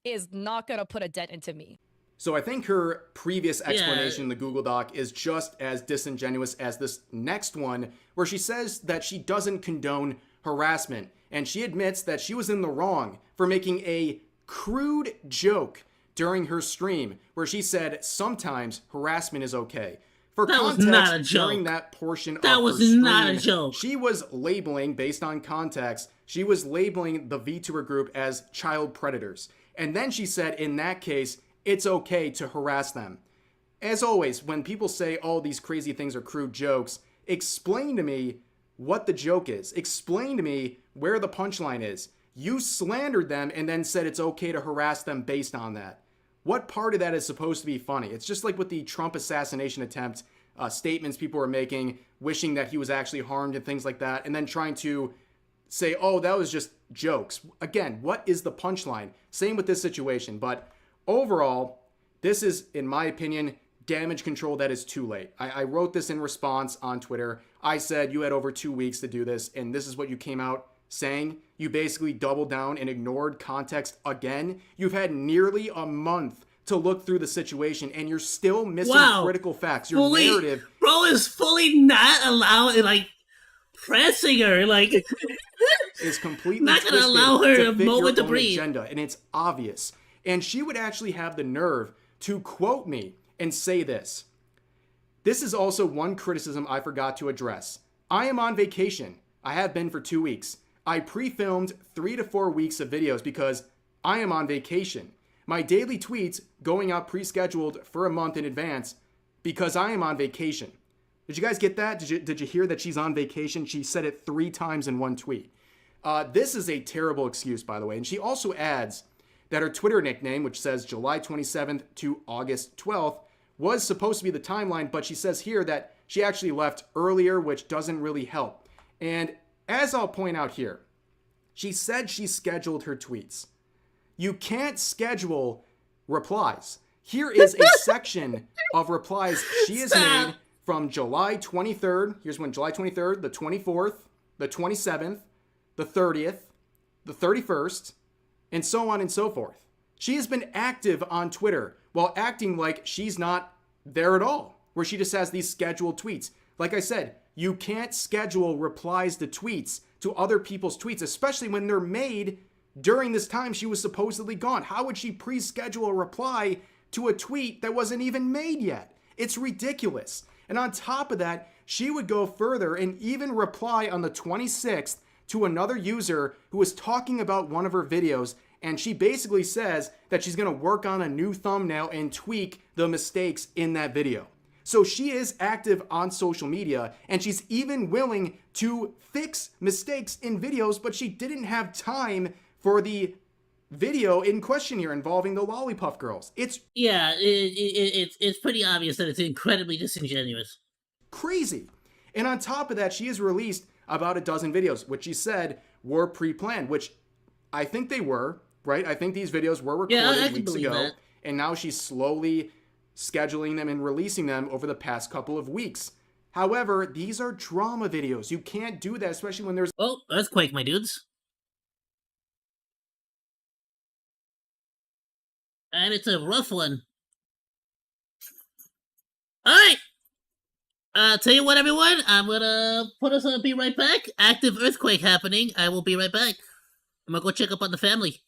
is not gonna put a dent into me. So I think her previous explanation in the Google Doc is just as disingenuous as this next one, where she says that she doesn't condone harassment, and she admits that she was in the wrong for making a crude joke during her stream, where she said sometimes harassment is okay. For That was context, not a joke. during that portion That of was her stream, not a joke. she was labeling, based on context, she was labeling the VTuber group as child predators. And then she said, in that case, it's okay to harass them. As always, when people say, oh, these crazy things are crude jokes, explain to me what the joke is. Explain to me where the punchline is. You slandered them and then said it's okay to harass them based on that. What part of that is supposed to be funny? It's just like with the Trump assassination attempt, statements people were making, wishing that he was actually harmed and things like that, and then trying to say, oh, that was just jokes. Again, what is the punchline? Same with this situation, but overall, this is, in my opinion, damage control that is too late. I wrote this in response on Twitter. I said you had over 2 weeks to do this, and this is what you came out saying. You basically doubled down and ignored context again. You've had nearly a month to look through the situation, and you're still missing critical facts. Your narrative... Bro is fully not allowing, like, pressing her, like... is completely not gonna allow her a moment to breathe. Agenda, and it's obvious. And she would actually have the nerve to quote me and say this. This is also one criticism I forgot to address. I am on vacation. I have been for 2 weeks. I pre-filmed 3 to 4 weeks of videos because I am on vacation. My daily tweets going out pre-scheduled for a month in advance because I am on vacation. Did you guys get that? Did you hear that she's on vacation? She said it 3 times in one tweet. This is a terrible excuse, by the way. And she also adds that her Twitter nickname, which says July 27th to August 12th, was supposed to be the timeline, but she says here that she actually left earlier, which doesn't really help. And as I'll point out here, she said she scheduled her tweets. You can't schedule replies. Here is a section of replies she has made from July 23rd. Here's when July 23rd, the 24th, the 27th, the 30th, the 31st, and so on and so forth. She has been active on Twitter while acting like she's not there at all, where she just has these scheduled tweets. Like I said, you can't schedule replies to tweets, to other people's tweets, especially when they're made during this time she was supposedly gone. How would she pre-schedule a reply to a tweet that wasn't even made yet? It's ridiculous. And on top of that, she would go further and even reply on the 26th to another user who was talking about one of her videos, and she basically says that she's going to work on a new thumbnail and tweak the mistakes in that video. So she is active on social media, and she's even willing to fix mistakes in videos, but she didn't have time for the video in question here involving the Lollipop Girls. It's Yeah, it's pretty obvious that it's incredibly disingenuous. crazy. And on top of that, she has released about a dozen videos, which she said were pre-planned, which I think they were, right? I think these videos were recorded Yeah, I can weeks believe ago. that. And now she's slowly scheduling them and releasing them over the past couple of weeks. However, these are drama videos. You can't do that, especially when there's Oh, earthquake, my dudes. And it's a rough one. Alright! Tell you what, everyone, I'm gonna put us on Be Right Back. Active earthquake happening. I will be right back. I'm gonna go check up on the family.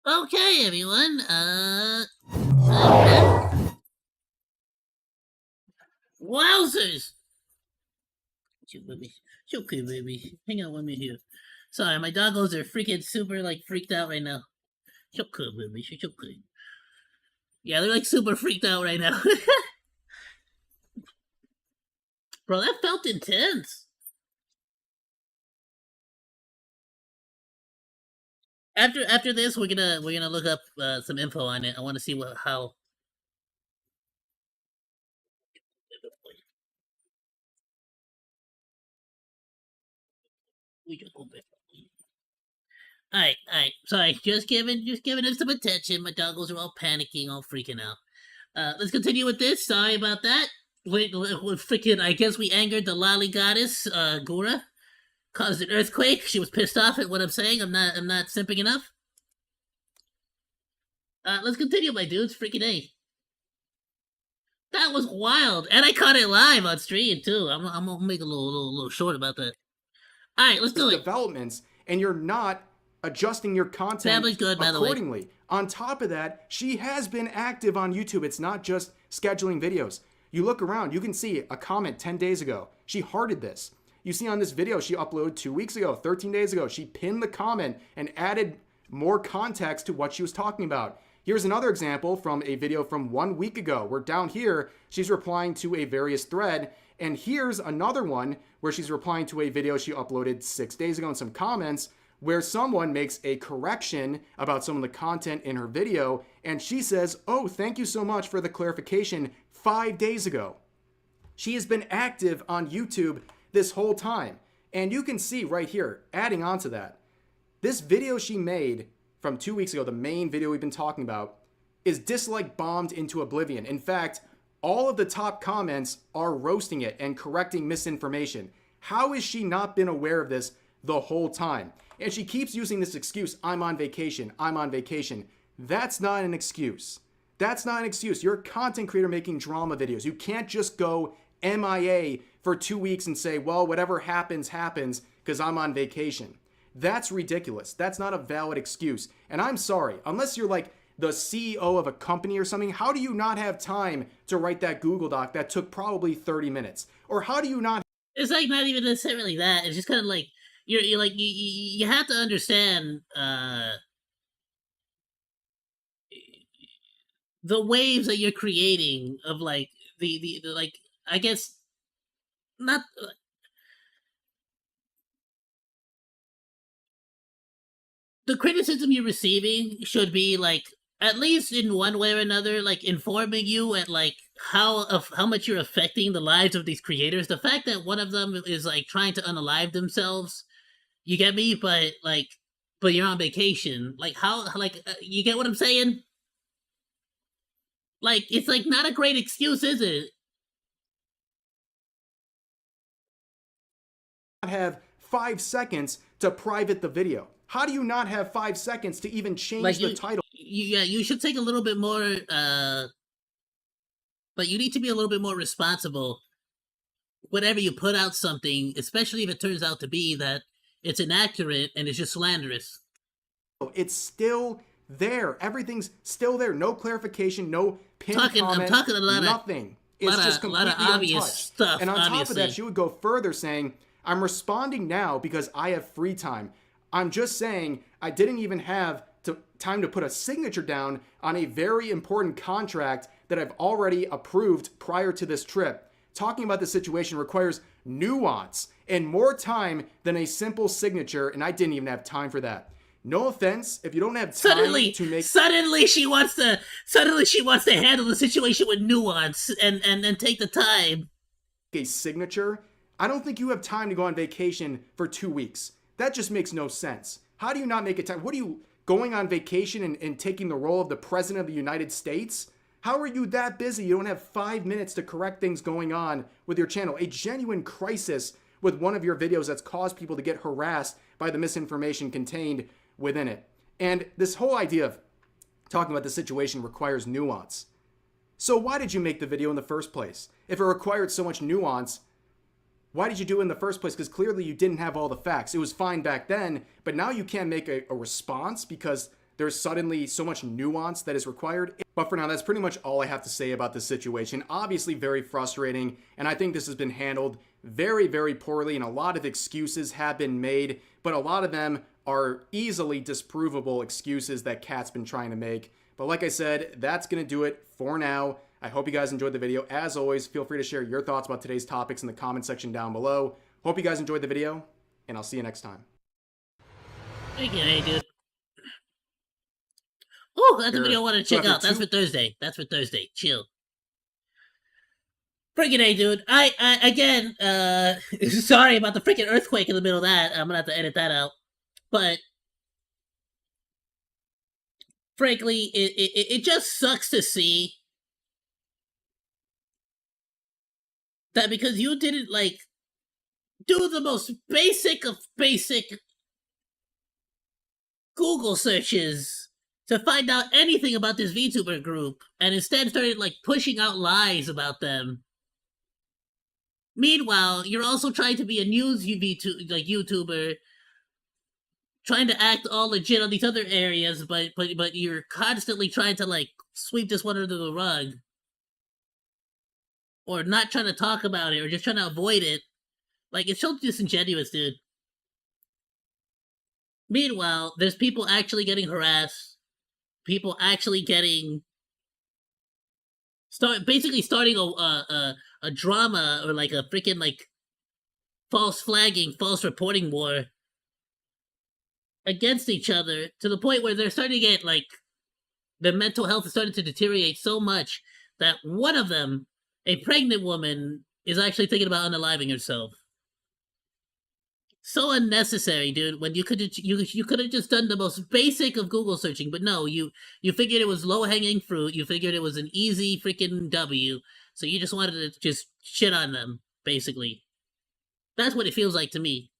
Okay, everyone. Wowzers! Shoot, baby. It's okay, baby. Hang out with me here. Sorry, my doggos are freaking super like freaked out right now. It's okay, baby. It's okay. Yeah, they're like super freaked out right now. Bro, that felt intense. After this, we're gonna look up some info on it. I want to see how. We just go back. Alright. Sorry, just giving him some attention. My doggos are all panicking, all freaking out. Let's continue with this. Sorry about that. Wait, freaking! I guess we angered the lolly goddess, Gura. Caused an earthquake. She was pissed off at what I'm saying. I'm not simping enough. Let's continue, my dudes. Freaking A. That was wild, and I caught it live on stream too. I'm gonna make a little short about that. All right, let's do it. Developments, and you're not adjusting your content Family's good, by the way. accordingly. On top of that, she has been active on YouTube. It's not just scheduling videos. You look around, you can see a comment 10 days ago. She hearted this. You see on this video she uploaded 2 weeks ago, 13 days ago. She pinned the comment and added more context to what she was talking about. Here's another example from a video from 1 week ago, where down here, she's replying to a various thread. And here's another one where she's replying to a video she uploaded 6 days ago in some comments, where someone makes a correction about some of the content in her video. And she says, "Oh, thank you so much for the clarification 5 days ago." She has been active on YouTube this whole time. And you can see right here, adding on to that, this video she made from 2 weeks ago, the main video we've been talking about, is dislike bombed into oblivion. In fact, all of the top comments are roasting it and correcting misinformation. How has she not been aware of this the whole time? And she keeps using this excuse, I'm on vacation, I'm on vacation. That's not an excuse. That's not an excuse. You're a content creator making drama videos. You can't just go MIA for 2 weeks and say, well, whatever happens, happens because I'm on vacation. That's ridiculous. That's not a valid excuse. And I'm sorry, unless you're like the CEO of a company or something, how do you not have time to write that Google Doc that took probably 30 minutes? Or how do you not? It's like not even necessarily that. It's just kind of like you're like you have to understand the waves that you're creating of like the like I guess not. The criticism you're receiving should be like at least in one way or another, like informing you at like how much you're affecting the lives of these creators. The fact that one of them is like trying to unalive themselves, you get me? But you're on vacation. Like how? Like you get what I'm saying? Like it's like not a great excuse, is it? Have 5 seconds to private the video. How do you not have 5 seconds to even change Like the title? Yeah, you should take a little bit more. But you need to be a little bit more responsible. Whenever you put out something, especially if it turns out to be that it's inaccurate and it's just slanderous. It's still there. Everything's still there. No clarification, no pin comment, I'm talking a lot nothing. of It's just completely obvious untouched. stuff. And on top of obviously. that, she would go further saying, I'm responding now because I have free time. I'm just saying I didn't even have time to put a signature down on a very important contract that I've already approved prior to this trip. Talking about the situation requires nuance and more time than a simple signature, and I didn't even have time for that. No offense, if you don't have time to make... Suddenly she wants to handle the situation with nuance and take the time. A signature, I don't think you have time to go on vacation for 2 weeks. That just makes no sense. How do you not make it time? What are you, going on vacation and taking the role of the President of the United States? How are you that busy? You don't have 5 minutes to correct things going on with your channel. A genuine crisis with one of your videos that's caused people to get harassed by the misinformation contained within it. And this whole idea of talking about the situation requires nuance. So why did you make the video in the first place? If it required so much nuance, why did you do it in the first place? Because clearly you didn't have all the facts. It was fine back then, but now you can't make a response because there's suddenly so much nuance that is required. But for now, that's pretty much all I have to say about this situation. Obviously very frustrating, and I think this has been handled very, very poorly, and a lot of excuses have been made, but a lot of them are easily disprovable excuses that Cat's been trying to make. But like I said, that's going to do it for now. I hope you guys enjoyed the video. As always, feel free to share your thoughts about today's topics in the comment section down below. Hope you guys enjoyed the video, and I'll see you next time. Thank you, hey, dude. Oh, that's a video I want to check out. That's for Thursday. That's for Thursday. Chill. Freaking A, dude. I again, sorry about the freaking earthquake in the middle of that. I'm gonna have to edit that out. But frankly, it just sucks to see that because you didn't, like, do the most basic of basic Google searches to find out anything about this VTuber group, and instead started, like, pushing out lies about them. Meanwhile, you're also trying to be a news YouTuber, trying to act all legit on these other areas, but you're constantly trying to, like, sweep this one under the rug. Or not trying to talk about it, or just trying to avoid it. Like, it's so disingenuous, dude. Meanwhile, there's people actually getting harassed. People actually getting... basically starting a drama, or like a freaking, like, false flagging, false reporting war against each other, to the point where they're starting to get, like, their mental health is starting to deteriorate so much that one of them, a pregnant woman, is actually thinking about unaliving herself. So unnecessary, dude. When you could have just done the most basic of Google searching, but no, you figured it was low hanging fruit. You figured it was an easy freaking W, so you just wanted to just shit on them, basically. That's what it feels like to me.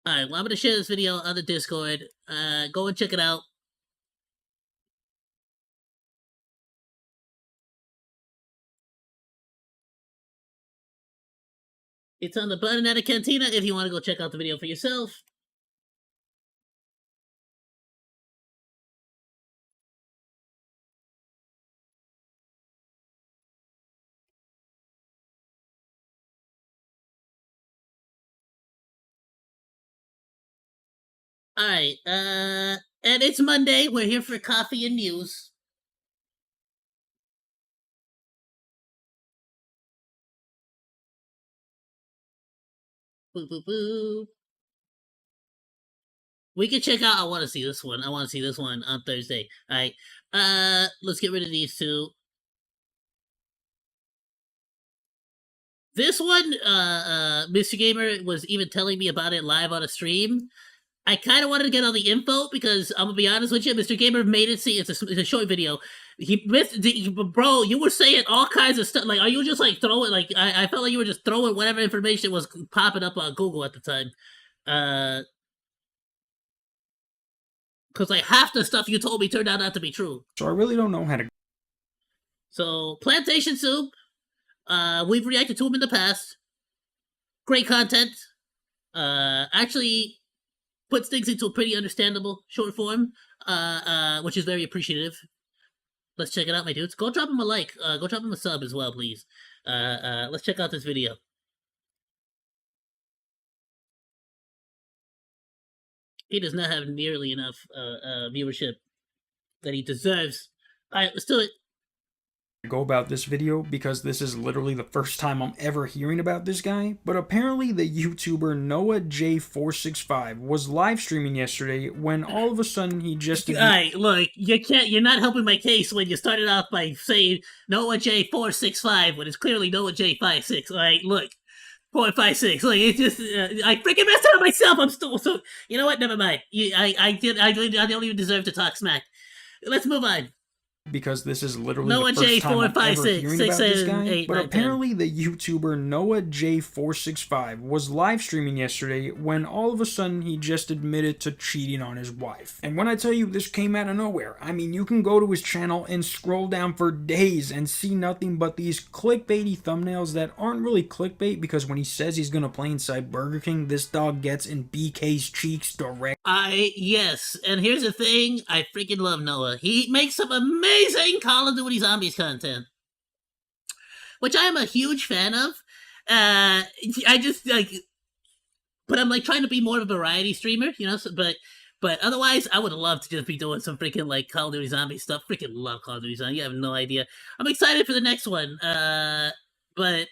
Alright, well, I'm gonna share this video on the Discord. Go and check it out. It's on the Bannana Cantina if you want to go check out the video for yourself. Alright, and it's Monday. We're here for coffee and news. Boop, boop, boop. We can check out... I want to see this one. I want to see this one on Thursday. Alright, let's get rid of these two. This one, Mr. Gamer was even telling me about it live on a stream. I kind of wanted to get all the info, because I'm gonna be honest with you, Mr. Gamer made it see it's a short video. Bro, you were saying all kinds of stuff. Like, are you just like throwing? Like, I felt like you were just throwing whatever information was popping up on Google at the time. Because like half the stuff you told me turned out not to be true. So I really don't know how to. So plantation soup. We've reacted to them in the past. Great content. Actually puts things into a pretty understandable short form, which is very appreciative. Let's check it out, my dudes. Go drop him a like. Go drop him a sub as well, please. Let's check out this video. He does not have nearly enough viewership that he deserves. Alright, let's do it. Go about this video, because this is literally the first time I'm ever hearing about this guy, but apparently the YouTuber Noah J465 was live streaming yesterday when all of a sudden he just... Alright, look, you're not helping my case when you started off by saying Noah J465 when it's clearly Noah J56. Alright, look, 456. Like, it's just, I freaking messed it up myself. I'm still, so, you know what? Never mind. I don't even deserve to talk smack. Let's move on. because this is literally Noah the first J time I'm 456 ever hearing about this guy. 678 But apparently the YouTuber Noah J465 was live streaming yesterday when all of a sudden he just admitted to cheating on his wife. And when I tell you this came out of nowhere, I mean you can go to his channel and scroll down for days and see nothing but these clickbaity thumbnails that aren't really clickbait, because when he says he's gonna play inside Burger King, this dog gets in BK's cheeks direct. Yes, and here's the thing, I freaking love Noah. He makes some amazing Call of Duty Zombies content, which I am a huge fan of. I just like, but I'm like trying to be more of a variety streamer, you know. So, but otherwise, I would love to just be doing some freaking like Call of Duty Zombies stuff. Freaking love Call of Duty Zombies. You have no idea. I'm excited for the next one. But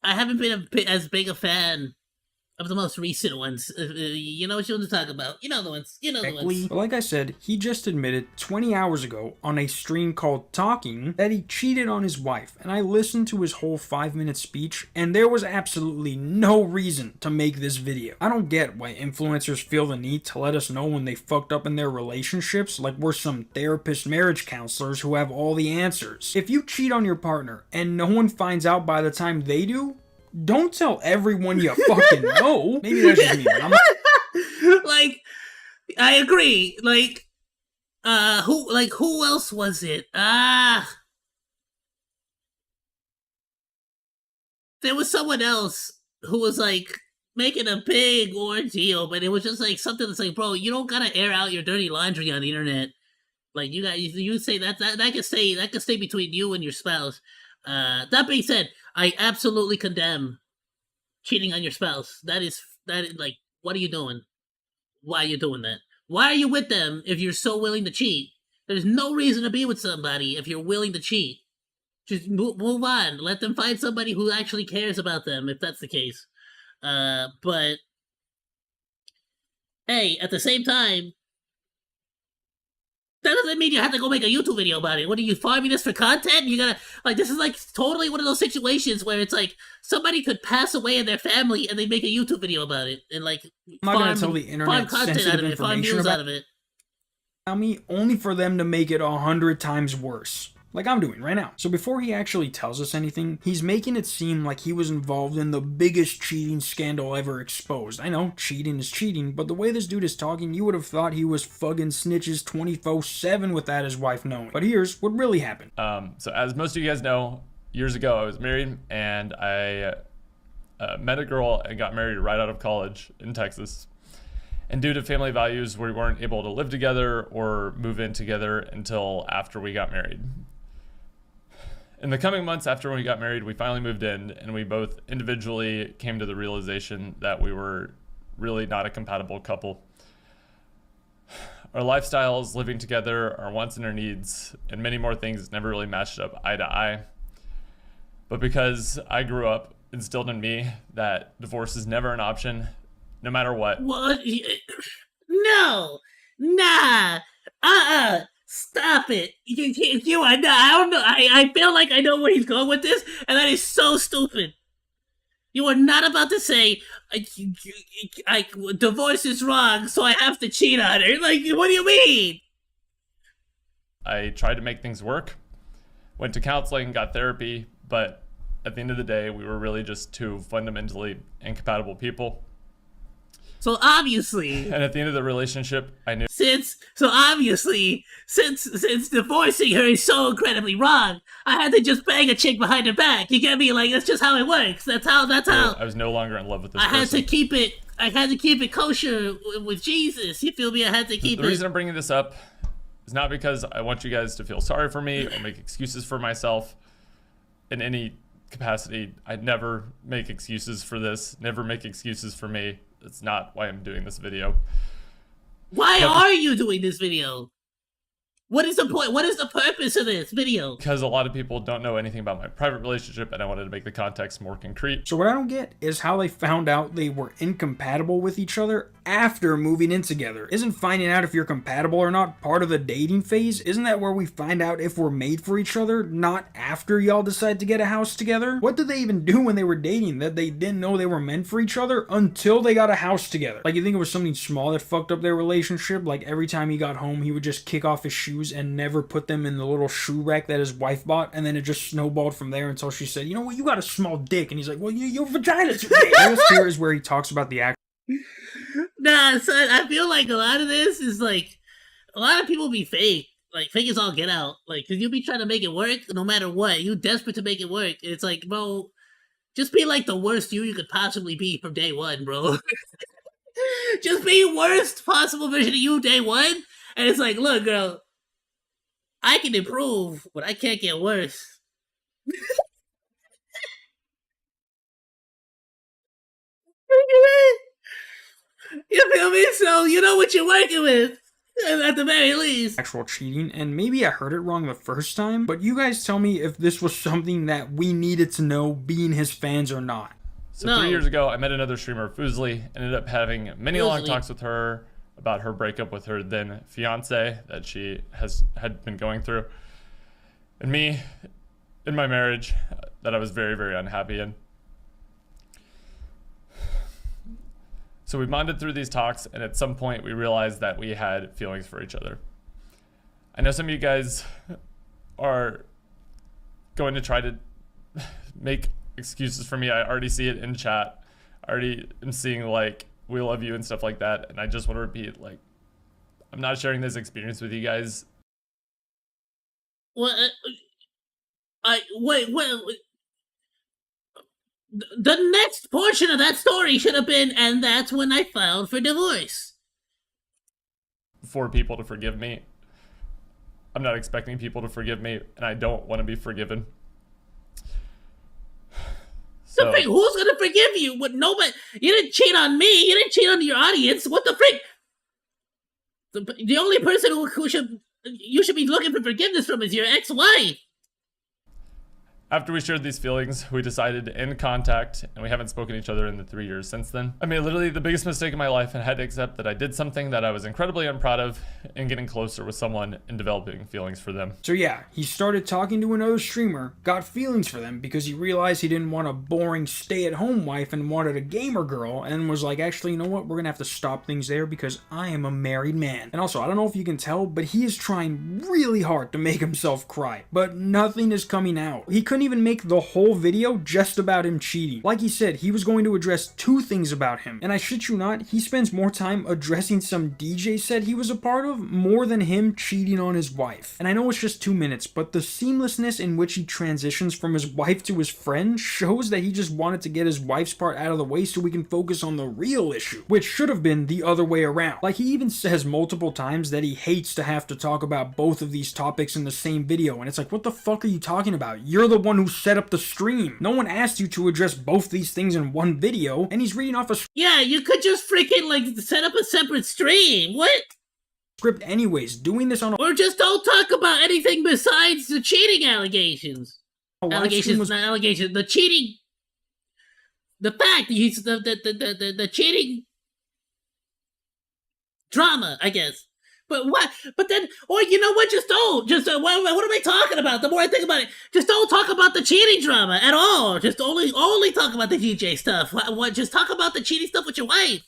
I haven't been as big a fan of the most recent ones. You know what you want to talk about. You know the ones. You know the ones. But like I said, he just admitted 20 hours ago on a stream called Talking that he cheated on his wife. And I listened to his whole 5-minute speech, and there was absolutely no reason to make this video. I don't get why influencers feel the need to let us know when they fucked up in their relationships like we're some therapist marriage counselors who have all the answers. If you cheat on your partner and no one finds out by the time they do, don't tell everyone you fucking know. Maybe that's just me, but I'm not. Like, I agree. Like, who else was it? There was someone else who was like making a big ordeal, but it was just like something that's like, bro, you don't gotta air out your dirty laundry on the internet. Like, you say that can stay between you and your spouse. That being said, I absolutely condemn cheating on your spouse. That is like, what are you doing? Why are you doing that? Why are you with them if you're so willing to cheat? There's no reason to be with somebody if you're willing to cheat. Just move on. Let them find somebody who actually cares about them, if that's the case. But hey, at the same time, that doesn't mean you have to go make a YouTube video about it. What are you, farming this for content? You gotta, like, this is like totally one of those situations where it's like somebody could pass away in their family and they make a YouTube video about it and like I'm not gonna tell the internet sensitive information out of it. Me only for them to make it 100 times worse. Like I'm doing right now. So before he actually tells us anything, he's making it seem like he was involved in the biggest cheating scandal ever exposed. I know, cheating is cheating, but the way this dude is talking, you would have thought he was fucking snitches 24/7 without his wife knowing. But here's what really happened. So as most of you guys know, years ago I was married, and I met a girl and got married right out of college in Texas. And due to family values, we weren't able to live together or move in together until after we got married. In the coming months after we got married, we finally moved in, and we both individually came to the realization that we were really not a compatible couple. Our lifestyles, living together, our wants and our needs, and many more things never really matched up eye to eye. But because I grew up instilled in me that divorce is never an option, no matter what. What? No! Nah! Stop it! You are not. I don't know. I feel like I know where he's going with this, and that is so stupid. You are not about to say, divorce is wrong, so I have to cheat on her. Like, what do you mean? I tried to make things work, went to counseling, got therapy, but at the end of the day, we were really just two fundamentally incompatible people. So obviously, and at the end of the relationship, I knew. Since divorcing her is so incredibly wrong, I had to just bang a chick behind her back. You get me? Like, that's just how it works. That's how. I was no longer in love with this person. I had to keep it kosher with Jesus. You feel me? I had to keep it. The reason I'm bringing this up is not because I want you guys to feel sorry for me or make excuses for myself in any capacity. I'd never make excuses for this. Never make excuses for me. That's not why I'm doing this video. Why are you doing this video? What is the point? What is the purpose of this video? Because a lot of people don't know anything about my private relationship, and I wanted to make the context more concrete. So what I don't get is how they found out they were incompatible with each other after moving in together. Isn't finding out if you're compatible or not part of the dating phase? Isn't that where we find out if we're made for each other, not after y'all decide to get a house together? What did they even do when they were dating that they didn't know they were meant for each other until they got a house together? Like, you think it was something small that fucked up their relationship? Like every time he got home, he would just kick off his shoes shoes and never put them in the little shoe rack that his wife bought, and then it just snowballed from there until she said, you know what, you got a small dick, and he's like, well, your vagina's big. This here is where he talks about the actual. Nah, son, I feel like a lot of this is like, a lot of people be fake. Like, fake is all get out. Like, cause you'll be trying to make it work no matter what. You desperate to make it work. It's like, bro, just be like the worst you could possibly be from day one, bro. Just be worst possible version of you day one. And it's like, look, girl, I can improve, but I can't get worse. You feel me? So you know what you're working with, at the very least. Actual cheating, and maybe I heard it wrong the first time, but you guys tell me if this was something that we needed to know being his fans or not. So No. 3 years ago, I met another streamer, Fuzly, ended up having many long Fuzly. talks with her about her breakup with her then fiance that she had been going through, and me in my marriage that I was very, very unhappy in. So we bonded through these talks, and at some point we realized that we had feelings for each other. I know some of you guys are going to try to make excuses for me. I already see it in chat. I already am seeing like, we love you and stuff like that. And I just want to repeat, like, I'm not sharing this experience with you guys. Well, wait. The next portion of that story should have been, and that's when I filed for divorce. For people to forgive me. I'm not expecting people to forgive me, and I don't want to be forgiven. The frick, who's gonna forgive you? What? Nobody. You didn't cheat on me. You didn't cheat on your audience. What the frick? The only person who you should be looking for forgiveness from is your ex-wife. After we shared these feelings, we decided to end contact, and we haven't spoken to each other in the 3 years since then. I made literally the biggest mistake in my life and had to accept that I did something that I was incredibly unproud of in getting closer with someone and developing feelings for them. So yeah, he started talking to another streamer, got feelings for them because he realized he didn't want a boring stay-at-home wife and wanted a gamer girl, and was like, actually, you know what, we're gonna have to stop things there because I am a married man. And also, I don't know if you can tell, but he is trying really hard to make himself cry, but nothing is coming out. He couldn't even make the whole video just about him cheating. Like he said, he was going to address 2 things about him, and I shit you not, he spends more time addressing some DJ set he was a part of more than him cheating on his wife. And I know it's just 2 minutes, but the seamlessness in which he transitions from his wife to his friend shows that he just wanted to get his wife's part out of the way so we can focus on the real issue, which should have been the other way around. Like, he even says multiple times that he hates to have to talk about both of these topics in the same video, and it's like, what the fuck are you talking about? You're the one who set up the stream. No one asked you to address both these things in one video, and he's reading off a Yeah, you could just freaking, like, set up a separate stream. What? script anyways. Doing this on a Or just don't talk about anything besides the cheating allegations. live stream was Not allegations. The cheating. The fact he's the cheating drama, I guess. But what? But then, or you know what? Just don't. Just what am I talking about? The more I think about it, just don't talk about the cheating drama at all. Just only talk about the DJ stuff. What? Just talk about the cheating stuff with your wife.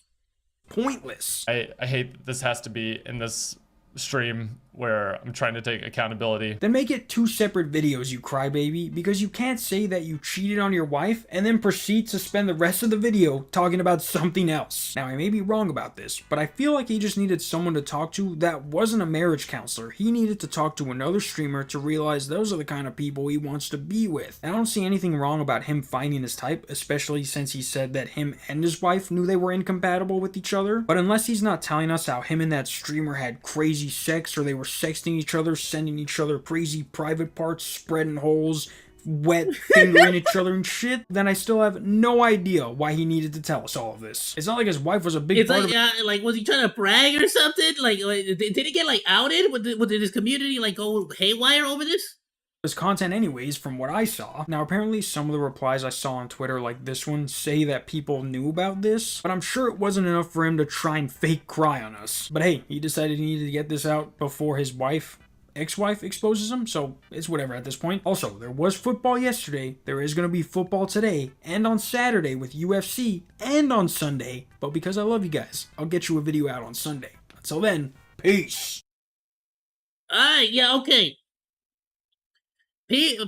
pointless. I hate that this has to be in this stream where I'm trying to take accountability. Then make it 2 separate videos, you crybaby, because you can't say that you cheated on your wife and then proceed to spend the rest of the video talking about something else. Now, I may be wrong about this, but I feel like he just needed someone to talk to that wasn't a marriage counselor. He needed to talk to another streamer to realize those are the kind of people he wants to be with. And I don't see anything wrong about him finding his type, especially since he said that him and his wife knew they were incompatible with each other. But unless he's not telling us how him and that streamer had crazy sex, or they were sexting each other, sending each other crazy private parts, spreading holes, wet fingering each other and shit, then I still have no idea why he needed to tell us all of this. It's not like his wife was a big It's part like, of like, was he trying to brag or something? Like did he get like outed? Did his community like go haywire over this? his content anyways, from what I saw. Now, apparently some of the replies I saw on Twitter, like this one, say that people knew about this, but I'm sure it wasn't enough for him to try and fake cry on us. But hey, he decided he needed to get this out before his ex-wife exposes him, so it's whatever at this point. Also, there was football yesterday, there is going to be football today, and on Saturday with UFC, and on Sunday, but because I love you guys, I'll get you a video out on Sunday. Until then, peace! Alright, yeah, okay.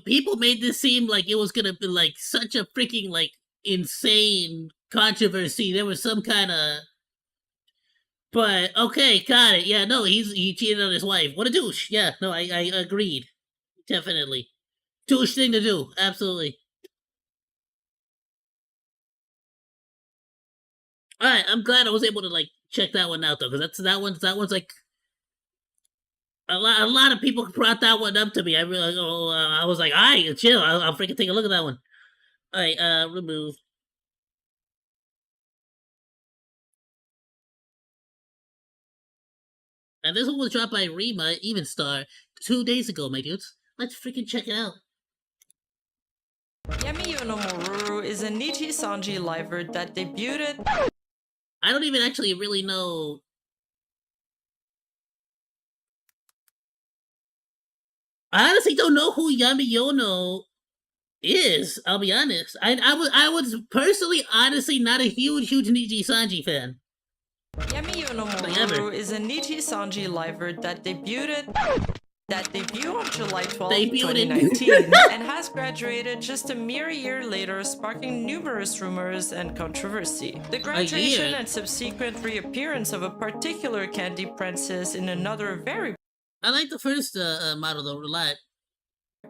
People made this seem like it was gonna be like such a freaking like insane controversy. There was some kind of, but okay, got it. Yeah, no, he cheated on his wife. What a douche. Yeah, no, I agreed, definitely. Douche thing to do, absolutely. All right, I'm glad I was able to like check that one out though, because that one's like a lot of people brought that one up to me. I was like, all right, chill. I'll freaking take a look at that one. All right, remove. And this one was dropped by Rima Evenstar 2 days ago, my dudes. Let's freaking check it out. Ayoo no Moruru is a Nichi Sanji liver that debuted. I don't even actually really know. I honestly don't know who Yami Yono is. I'll be honest. I was personally, honestly, not a huge Nichi Sanji fan. Ayoo no Moruru is a Nichi Sanji liver that debuted on July 12, 2019, and has graduated just a mere year later, sparking numerous rumors and controversy. The graduation and subsequent reappearance of a particular candy princess in another very I like the first model though, a lot.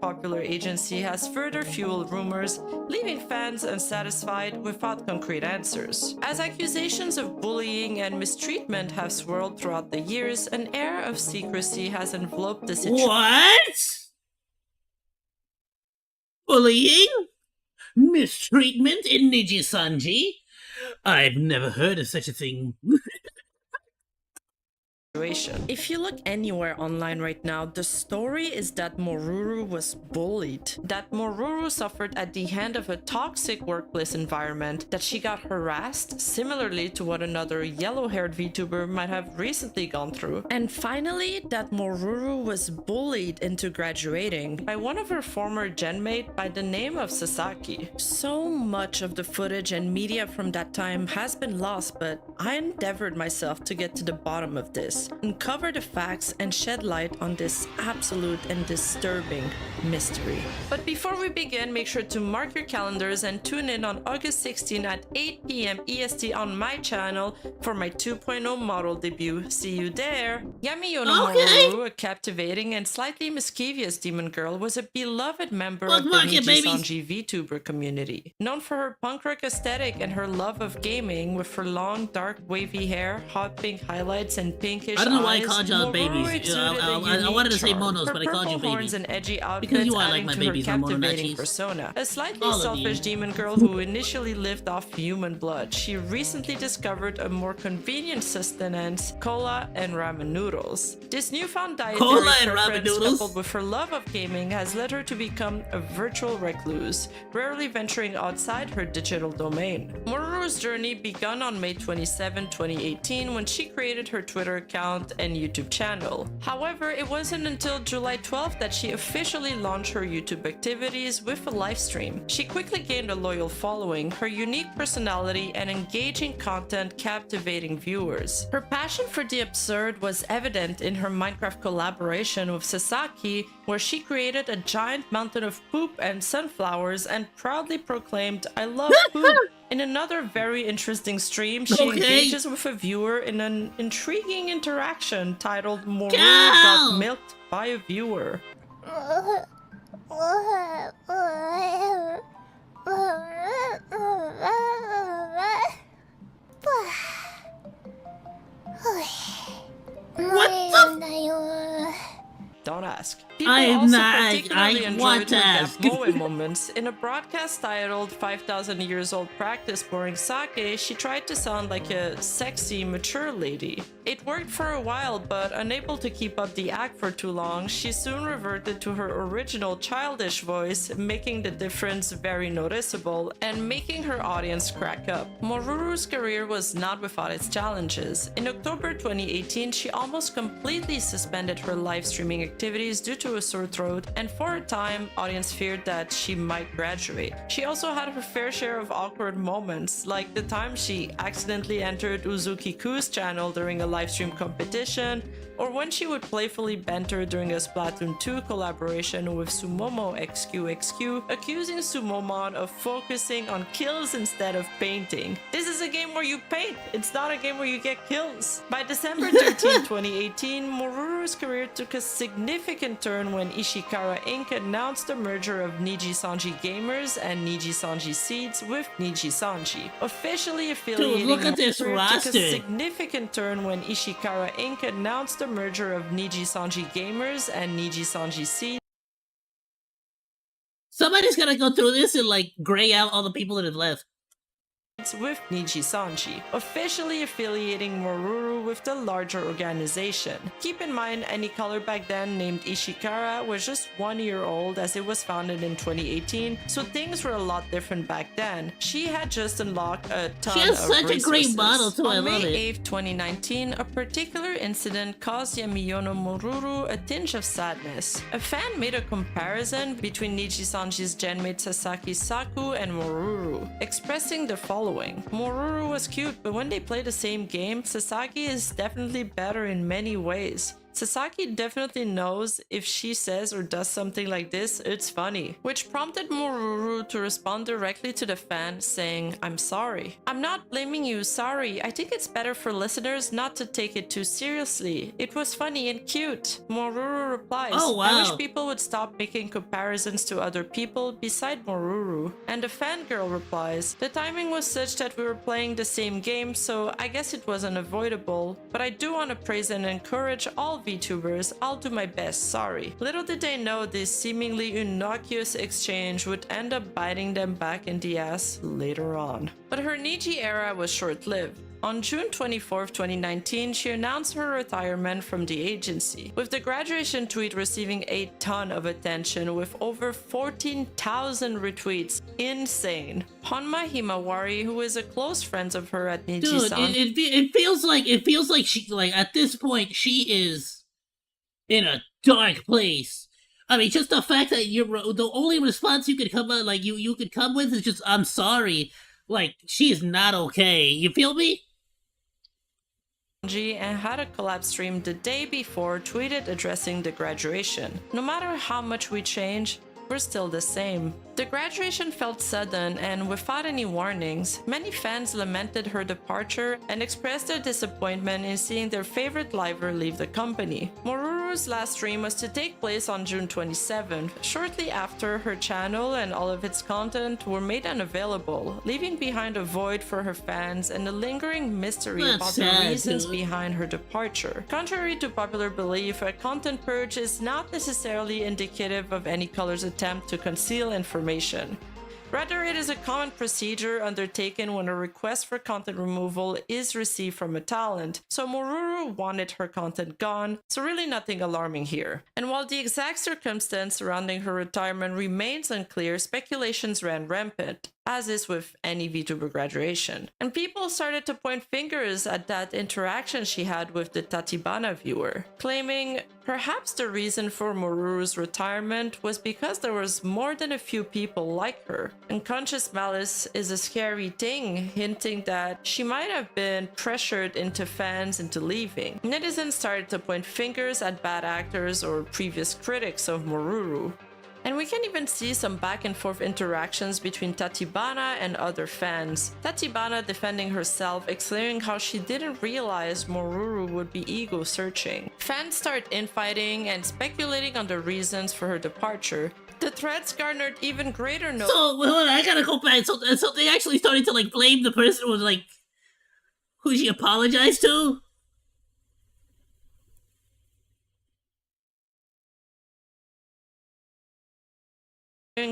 popular agency has further fueled rumors, leaving fans unsatisfied without concrete answers. As accusations of bullying and mistreatment have swirled throughout the years, an air of secrecy has enveloped the situation. What? Bullying? Mistreatment in Niji Sanji? I've never heard of such a thing. If you look anywhere online right now, the story is that Moruru was bullied. That Moruru suffered at the hand of a toxic workplace environment, that she got harassed, similarly to what another yellow-haired VTuber might have recently gone through. And finally, that Moruru was bullied into graduating by one of her former genmate by the name of Sasaki. So much of the footage and media from that time has been lost, but I endeavored myself to get to the bottom of this, uncover the facts, and shed light on this absolute and disturbing mystery. But before we begin, make sure to mark your calendars and tune in on August 16 at 8 p.m. EST on my channel for my 2.0 model debut. See you there! Ayoo no Moruru, a captivating and slightly mischievous demon girl, was a beloved member of the Nijisanji VTuber community. Known for her punk rock aesthetic and her love of gaming, with her long, dark, wavy hair, hot pink highlights, and pinkish I don't know why I eyes, called y'all babies. I wanted to say monos, but I called you horns babies. and edgy outfits Because you are like adding my to her babies, no captivating Mononachis. persona. A slightly All of selfish you. demon girl who initially lived off human blood, she recently discovered a more convenient sustenance: cola and ramen noodles. This newfound dietary Cola and ramen preference, noodles? coupled with her love of gaming, has led her to become a virtual recluse, rarely venturing outside her digital domain. Moruru's journey began on May 27, 2018, when she created her Twitter account and YouTube channel. However, it wasn't until July 12th that she officially launched her YouTube activities with a live stream. She quickly gained a loyal following, her unique personality and engaging content captivating viewers. Her passion for the absurd was evident in her Minecraft collaboration with Sasaki, where she created a giant mountain of poop and sunflowers and proudly proclaimed, "I love poop." In another very interesting stream, she engages with a viewer in an intriguing interaction titled "Moruru got milked by a viewer." What the? Don't ask. People I am also not. particularly I enjoyed want to her ask. Moe moments. In a broadcast titled 5,000 Years Old Practice Pouring Sake, she tried to sound like a sexy, mature lady. It worked for a while, but unable to keep up the act for too long, she soon reverted to her original childish voice, making the difference very noticeable and making her audience crack up. Moruru's career was not without its challenges. In October 2018, she almost completely suspended her live streaming activities due to a sore throat, and for a time, audience feared that she might graduate. She also had her fair share of awkward moments, like the time she accidentally entered Uzuki-ku's channel during a live livestream competition, or when she would playfully banter during a Splatoon 2 collaboration with Sumomo XQXQ, accusing Sumomon of focusing on kills instead of painting. This is a game where you paint, it's not a game where you get kills. By December 13, 2018, Moruru's career took a significant turn when Ishikara Inc. announced the merger of Nijisanji Gamers and Nijisanji Seeds with Nijisanji. Officially affiliating Dude, look at this Moruru roster. took a significant turn when Ishikara Inc. announced the merger of Nijisanji Gamers and Nijisanji Seeds Somebody's gonna go through this and like gray out all the people that have left. with Nijisanji, officially affiliating Moruru with the larger organization. Keep in mind, any color back then named Ishikara was just 1 year old as it was founded in 2018, so things were a lot different back then. She had just unlocked a ton She has of such a great resources. model too, I On love May it. 8th, 2019, a particular incident caused Yamiyono Moruru a tinge of sadness. A fan made a comparison between Nijisanji's genmate Sasaki Saku and Moruru, expressing the following. Moruru was cute, but when they play the same game, Sasaki is definitely better in many ways. Sasaki definitely knows if she says or does something like this, it's funny. Which prompted Moruru to respond directly to the fan, saying, "I'm sorry. I'm not blaming you, sorry. I think it's better for listeners not to take it too seriously. It was funny and cute." Moruru replies, Oh, "I wish wow. people would stop making comparisons to other people beside Moruru." And the fangirl replies, "The timing was such that we were playing the same game, so I guess it was unavoidable. But I do want to praise and encourage all VTubers. I'll do my best, sorry." Little did they know this seemingly innocuous exchange would end up biting them back in the ass later on. But her Niji era was short-lived. On June 24, 2019, she announced her retirement from the agency, with the graduation tweet receiving a ton of attention with over 14,000 retweets. Insane. Honma Himawari, who is a close friend of her at Dude, Nijisan, it feels like she like at this point she is in a dark place. I mean, just the fact that the only response you could come like you could come with is just "I'm sorry." Like she is not okay. You feel me? and had a collab stream the day before, tweeted addressing the graduation. "No matter how much we change, we're still the same." The graduation felt sudden and without any warnings. Many fans lamented her departure and expressed their disappointment in seeing their favorite liver leave the company. Moruru's last stream was to take place on June 27th, shortly after her channel and all of its content were made unavailable, leaving behind a void for her fans and a lingering mystery That's about sad, the reasons dude. behind her departure. Contrary to popular belief, a content purge is not necessarily indicative of any color's attempt to conceal information. Rather, it is a common procedure undertaken when a request for content removal is received from a talent, so Moruru wanted her content gone, so really nothing alarming here. And while the exact circumstance surrounding her retirement remains unclear, speculations ran rampant, as is with any VTuber graduation. And people started to point fingers at that interaction she had with the Tatibana viewer, claiming perhaps the reason for Moruru's retirement was because there was more than a few people like her. Unconscious malice is a scary thing, hinting that she might have been pressured into fans into leaving. Netizens started to point fingers at bad actors or previous critics of Moruru. And we can even see some back and forth interactions between Tatibana and other fans. Tatibana defending herself, exclaiming how she didn't realize Moruru would be ego searching. Fans start infighting and speculating on the reasons for her departure. The threats garnered even greater notice. So hold on, I gotta go back. So they actually started to like blame the person who was like who she apologized to.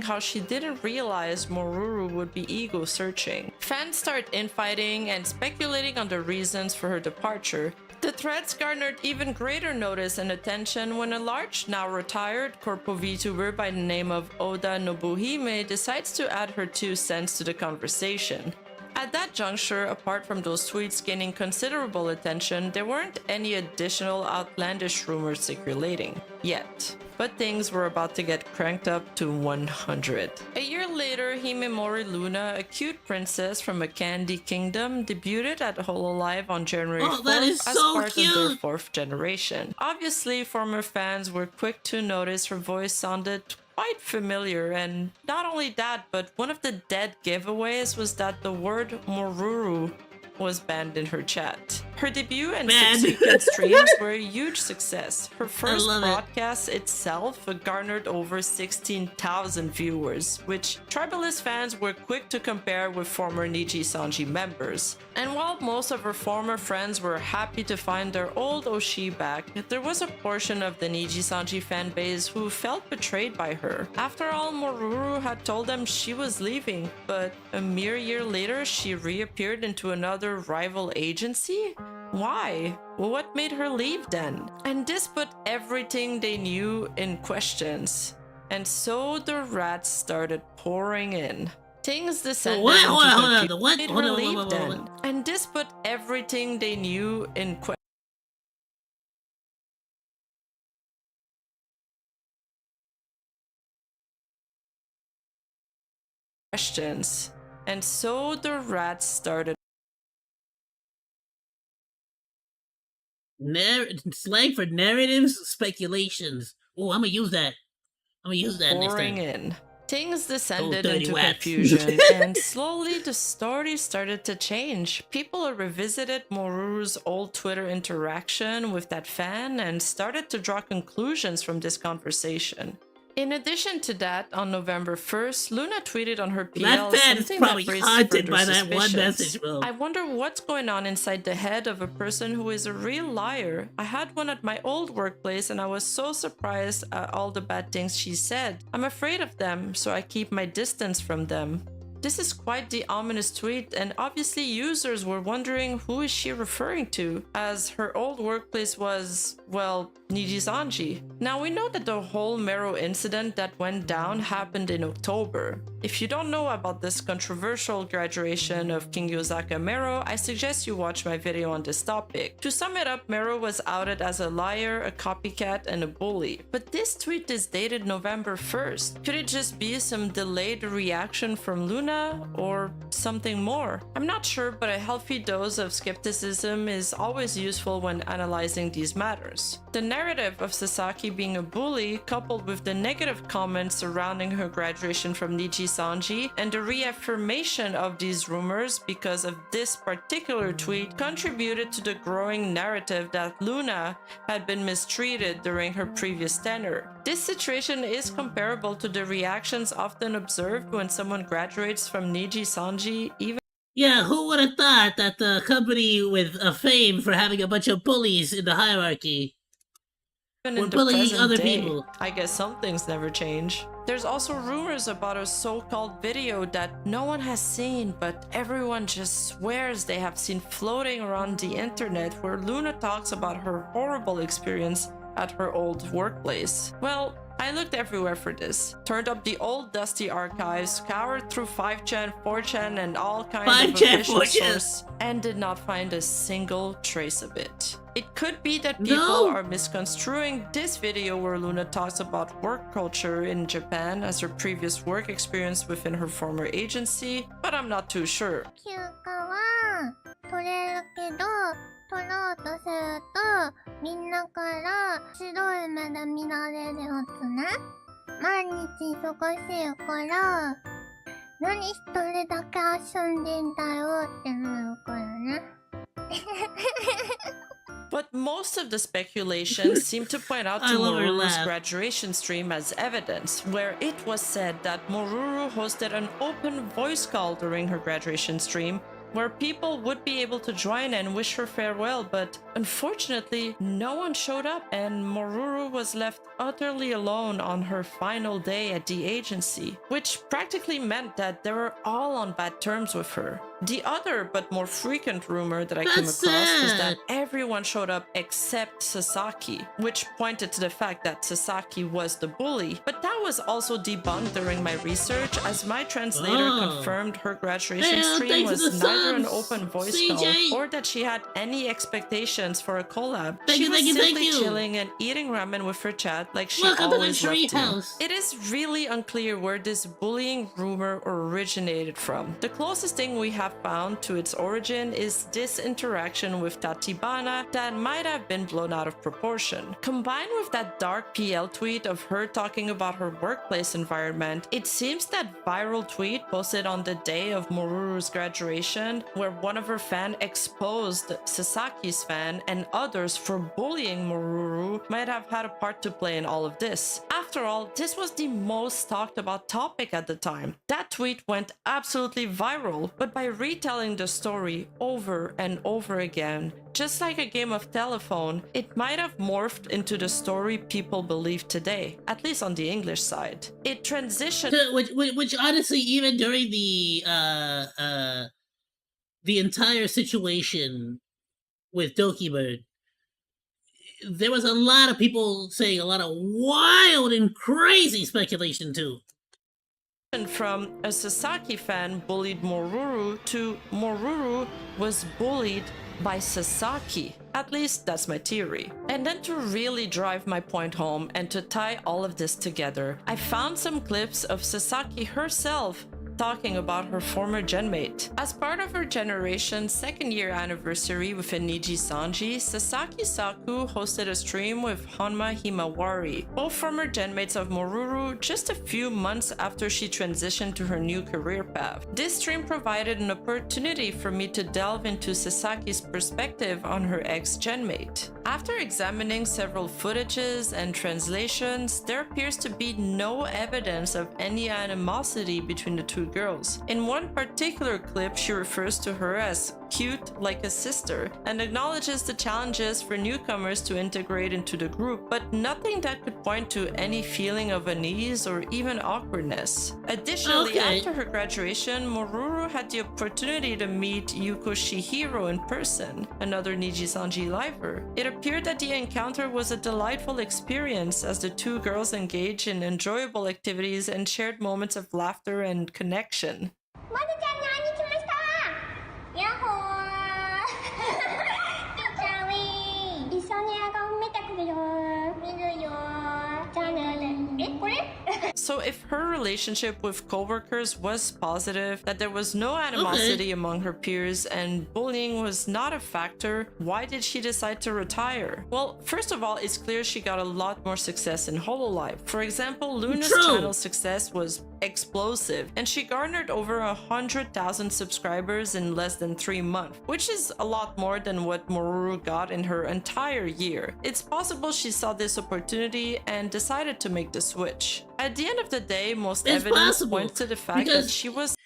How she didn't realize Moruru would be ego searching. Fans start infighting and speculating on the reasons for her departure. The threats garnered even greater notice and attention when a large, now retired, corpo VTuber by the name of Oda Nobuhime decides to add her 2 cents to the conversation. At that juncture, apart from those tweets gaining considerable attention, there weren't any additional outlandish rumors circulating yet. But things were about to get cranked up to 100. A year later, Himemori Luna, a cute princess from a candy kingdom, debuted at Hololive on January 4th that is as so part of their cute. 4th generation. Obviously, former fans were quick to notice her voice sounded quite familiar, and not only that, but one of the dead giveaways was that the word Moruru was banned in her chat. Her debut and Banned. subsequent streams were a huge success. Her first love it. broadcast itself garnered over 16,000 viewers, which Tribalist fans were quick to compare with former Niji Sanji members. And while most of her former friends were happy to find their old Oshi back, there was a portion of the Niji Sanji fanbase who felt betrayed by her. After all, Moruru had told them she was leaving, but a mere year later she reappeared into another rival agency? Why? What made her leave then? And this put everything they knew in questions. And so the rats started pouring in. Things descended What? into Hold on. confusion. The what? Made Hold her on, leave hold on, then. hold on. And this put everything they knew in questions. And so the rats started. Slang for narratives, speculations. Oh, I'm gonna use that. Next Pouring time. in. Things descended dirty into rats. confusion, and slowly the story started to change. People revisited Moruru's old Twitter interaction with that fan and started to draw conclusions from this conversation. In addition to that, on November 1st, Luna tweeted on her PL That fan is something probably that raised haunted further by that one suspicions. message, bro. I wonder what's going on inside the head of a person who is a real liar. I had one at my old workplace and I was so surprised at all the bad things she said. I'm afraid of them, so I keep my distance from them. This is quite the ominous tweet, and obviously users were wondering who is she referring to, as her old workplace was, well, Nijizanji. Now we know that the whole Mero incident that went down happened in October. If you don't know about this controversial graduation of King Yozaka Mero, I suggest you watch my video on this topic. To sum it up, Mero was outed as a liar, a copycat, and a bully. But this tweet is dated November 1st. Could it just be some delayed reaction from Luna, or something more? I'm not sure, but a healthy dose of skepticism is always useful when analyzing these matters. The narrative of Sasaki being a bully, coupled with the negative comments surrounding her graduation from Niji Sanji, and the reaffirmation of these rumors because of this particular tweet, contributed to the growing narrative that Luna had been mistreated during her previous tenure. This situation is comparable to the reactions often observed when someone graduates from Niji Sanji, even Yeah, who would have thought that the company with a fame for having a bunch of bullies in the hierarchy in We're the bullying present other day. people. I guess some things never change. There's also rumors about a so-called video that no one has seen, but everyone just swears they have seen floating around the internet, where Luna talks about her horrible experience at her old workplace. Well, I looked everywhere for this. Turned up the old dusty archives, scoured through 5chan, 4chan, and all kinds of 5chan, official 4chan. sources, and did not find a single trace of it. It could be that people No. are misconstruing this video where Luna talks about work culture in Japan as her previous work experience within her former agency, but I'm not too sure. 休暇は取れるけど、取ろうとするとみんなから白い目で見られるやつね。毎日忙しいから何一人だけ遊んでんだよってなるからね。But most of the speculations seem to point out I to love her Moruru's laugh. graduation stream as evidence, where it was said that Moruru hosted an open voice call during her graduation stream, where people would be able to join and wish her farewell, but unfortunately, no one showed up, and Moruru was left utterly alone on her final day at the agency, which practically meant that they were all on bad terms with her. The other but more frequent rumor that I came That's across was sad. that everyone everyone showed up except Sasaki, which pointed to the fact that Sasaki was the bully. But that was also debunked during my research, as my translator confirmed her graduation stream was neither an open voice call or that she had any expectations for a collab. She was simply chilling and eating ramen with her chat like she always loved to. It is really unclear where this bullying rumor originated from. The closest thing we have found to its origin is this interaction with Tatibana that might have been blown out of proportion. Combined with that dark PL tweet of her talking about her workplace environment, it seems that viral tweet posted on the day of Moruru's graduation, where one of her fans exposed Sasaki's fan and others for bullying Moruru, might have had a part to play in all of this. After all, this was the most talked about topic at the time. That tweet went absolutely viral, but by retelling the story over and over again, just like a game of telephone, it might have morphed into the story people believe today, at least on the English side. It transitioned, which honestly, even during the entire situation with Dokibird, there was a lot of people saying a lot of wild and crazy speculation too. from a Sasaki fan bullied Moruru to Moruru was bullied by Sasaki. At least that's my theory. And then to really drive my point home and to tie all of this together, I found some clips of Sasaki herself talking about her former genmate. As part of her generation's second-year anniversary with Niji Sanji, Sasaki Saku hosted a stream with Honma Himawari, both former genmates of Moruru, just a few months after she transitioned to her new career path. This stream provided an opportunity for me to delve into Sasaki's perspective on her ex-genmate. After examining several footages and translations, there appears to be no evidence of any animosity between the two girls. In one particular clip, she refers to her as cute like a sister and acknowledges the challenges for newcomers to integrate into the group, but nothing that could point to any feeling of unease or even awkwardness. Additionally, after her graduation, Moruru had the opportunity to meet Yuko Shihiro in person, another Niji Sanji lifer. It appeared that the encounter was a delightful experience as the two girls engaged in enjoyable activities and shared moments of laughter and connection. So if her relationship with coworkers was positive, that there was no animosity among her peers, and bullying was not a factor, why did she decide to retire? Well, first of all, it's clear she got a lot more success in Hololive. For example, Luna's channel success was explosive, and she garnered over 100,000 subscribers in less than 3 months, which is a lot more than what Moruru got in her entire year. It's possible she saw this opportunity and decided to make the switch. At the end of the day, most evidence points to the fact that she was...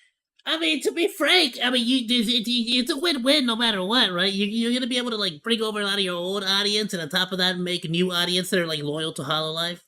I mean, to be frank, I mean, it's a win-win no matter what, right? You're gonna be able to like bring over a lot of your old audience, and on top of that, make a new audience that are like loyal to Hololive.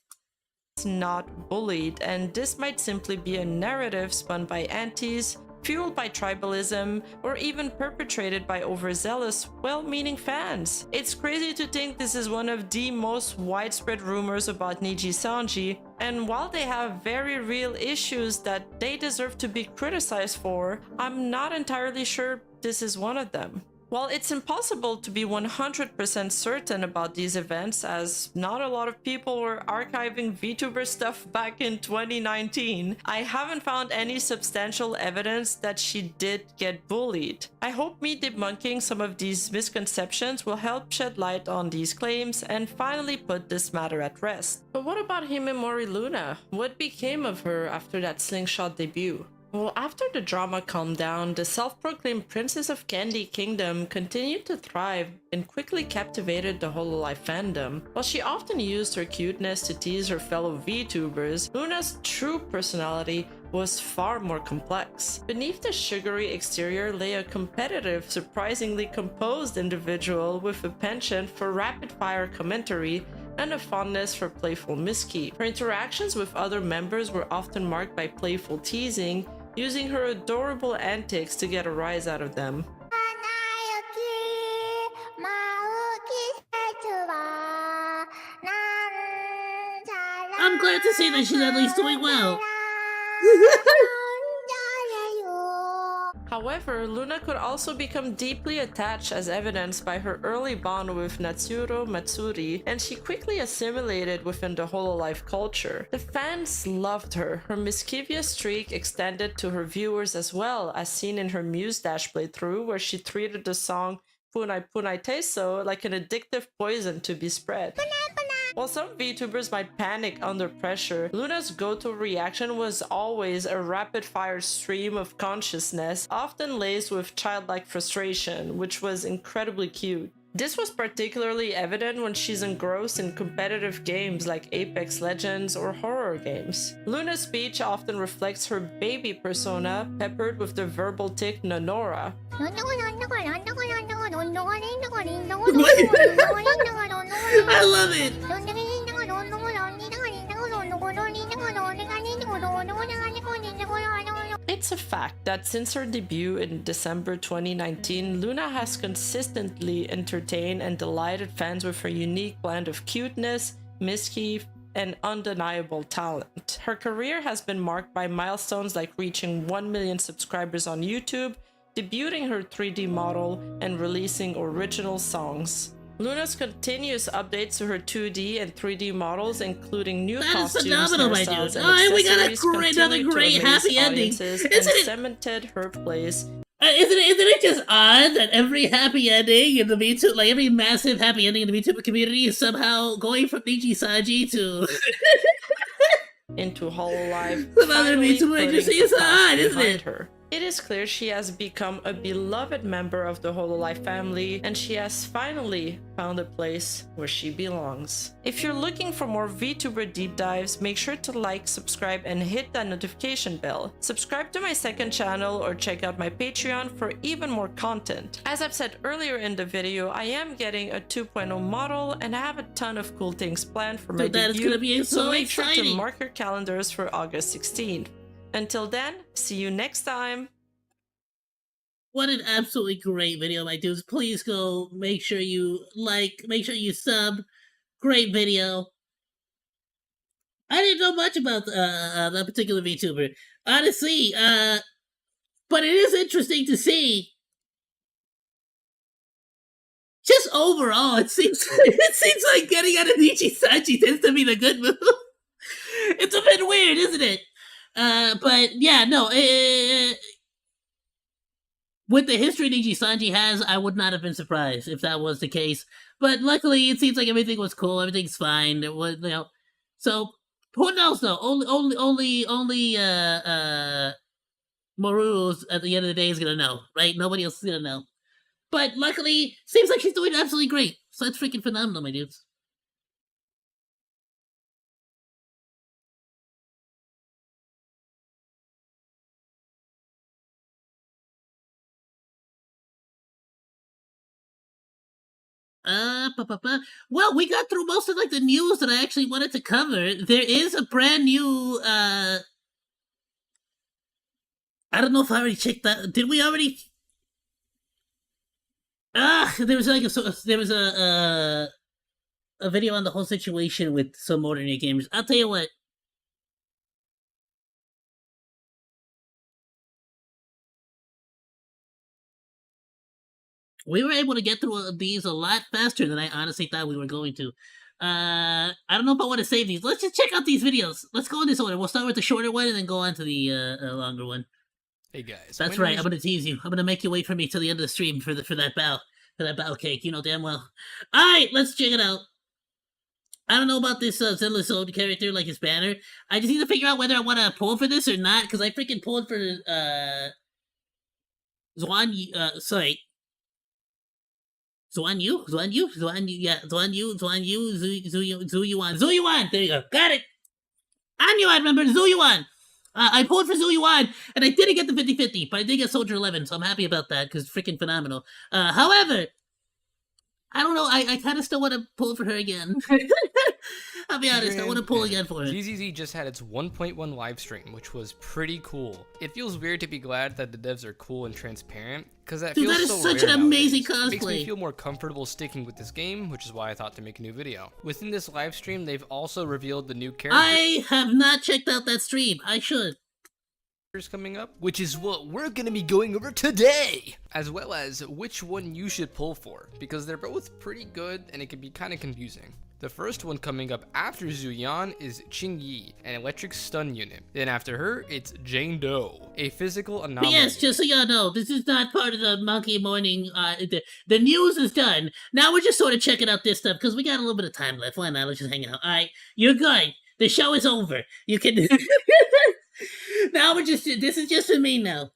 Not bullied, and this might simply be a narrative spun by aunties, fueled by tribalism, or even perpetrated by overzealous, well-meaning fans. It's crazy to think this is one of the most widespread rumors about Niji Sanji, and while they have very real issues that they deserve to be criticized for, I'm not entirely sure this is one of them. While it's impossible to be 100% certain about these events, as not a lot of people were archiving VTuber stuff back in 2019, I haven't found any substantial evidence that she did get bullied. I hope me debunking some of these misconceptions will help shed light on these claims and finally put this matter at rest. But what about Himemori Luna? What became of her after that slingshot debut? Well, after the drama calmed down, the self-proclaimed Princess of Candy Kingdom continued to thrive and quickly captivated the Hololive fandom. While she often used her cuteness to tease her fellow VTubers, Luna's true personality was far more complex. Beneath the sugary exterior lay a competitive, surprisingly composed individual with a penchant for rapid-fire commentary and a fondness for playful mischief. Her interactions with other members were often marked by playful teasing, using her adorable antics to get a rise out of them. I'm glad to see that she's at least doing well. However, Luna could also become deeply attached as evidenced by her early bond with Natsuro Matsuri, and she quickly assimilated within the hololive culture. The fans loved her. Her mischievous streak extended to her viewers as well, as seen in her Muse Dash playthrough, where she treated the song Punai Punai Teso like an addictive poison to be spread. While some VTubers might panic under pressure, Luna's go-to reaction was always a rapid-fire stream of consciousness, often laced with childlike frustration, which was incredibly cute. This was particularly evident when she's engrossed in competitive games like Apex Legends or horror games. Luna's speech often reflects her baby persona, peppered with the verbal tick Nonora. I love it! It's a fact that since her debut in December 2019, Luna has consistently entertained and delighted fans with her unique blend of cuteness, mischief, and undeniable talent. Her career has been marked by milestones like reaching 1 million subscribers on YouTube, debuting her 3D model, and releasing original songs. Luna's continuous updates to her 2D and 3D models, including new That is costumes, phenomenal, my hairstyles, dude. and Alright, we got a accessories great, another continued to great amaze happy ending. audiences and Isn't it? cemented her place. Isn't it just odd that every happy ending in the VTuber, like every massive happy ending in the VTuber community is somehow going from Niji Saji to Into hololive, some other finally VTuber putting agency? the It's past odd, isn't behind it? her. It is clear she has become a beloved member of the hololive family, and she has finally found a place where she belongs. If you're looking for more VTuber deep dives, make sure to like, subscribe, and hit that notification bell. Subscribe to my second channel or check out my Patreon for even more content. As I've said earlier in the video, I am getting a 2.0 model and I have a ton of cool things planned for my Dude, that is debut, gonna be so make sure to exciting. mark your calendars for August 16th. Until then, see you next time! What an absolutely great video, my dudes. Please go make sure you like, make sure you sub. Great video. I didn't know much about that particular VTuber. Honestly, but it is interesting to see. Just overall, it seems like getting out of Nichi Sachi tends to be the good move. It's a bit weird, isn't it? But yeah, no. With the history Niji Sanji has, I would not have been surprised if that was the case. But luckily, it seems like everything was cool. Everything's fine. It was, you know. So who knows though? Only Maru's at the end of the day is gonna know, right? Nobody else is gonna know. But luckily, seems like she's doing absolutely great. So that's freaking phenomenal, my dudes. Well, we got through most of like the news that I actually wanted to cover. There is a brand new I don't know if I already checked that. Did we already? There was like a video on the whole situation with some modern gamers. I'll tell you what. We were able to get through these a lot faster than I honestly thought we were going to. I don't know if I want to save these. Let's just check out these videos. Let's go in this order. We'll start with the shorter one and then go on to the longer one. Hey guys. That's right. I'm gonna tease you. I'm gonna make you wait for me till the end of the stream for that bow cake. You know damn well. All right, let's check it out. I don't know about this Zenless Old character, like his banner. I just need to figure out whether I want to pull for this or not, because I freaking pulled for sorry. Zhuan Zuyuan. There you go. Got it. I knew I remember Zuyuan. I pulled for Zuyuan, and I didn't get the 50-50, but I did get Soldier 11, so I'm happy about that, because freaking phenomenal. However, I don't know, I kind of still want to pull for her again. I'll be honest, I want to pull again for it. GZZ just had its 1.1 live stream, which was pretty cool. It feels weird to be glad that the devs are cool and transparent, because that Dude, feels that is so such rare an amazing nowadays. It makes me cosplay. feel more comfortable sticking with this game, which is why I thought to make a new video. Within this live stream, they've also revealed the new character. I have not checked out that stream. I should. Coming up, which is what we're gonna be going over today, as well as which one you should pull for, because they're both pretty good and it can be kind of confusing. The first one coming up after Zuyan is Qingyi, an electric stun unit. Then after her, it's Jane Doe, a physical But anomaly. yes, just so y'all know, this is not part of the Monkey Morning. The news is done. Now we're just sort of checking out this stuff because we got a little bit of time left. Why not? Let's just hang out. All right, you're good. The show is over. You can. Now we're just. This is just for me now.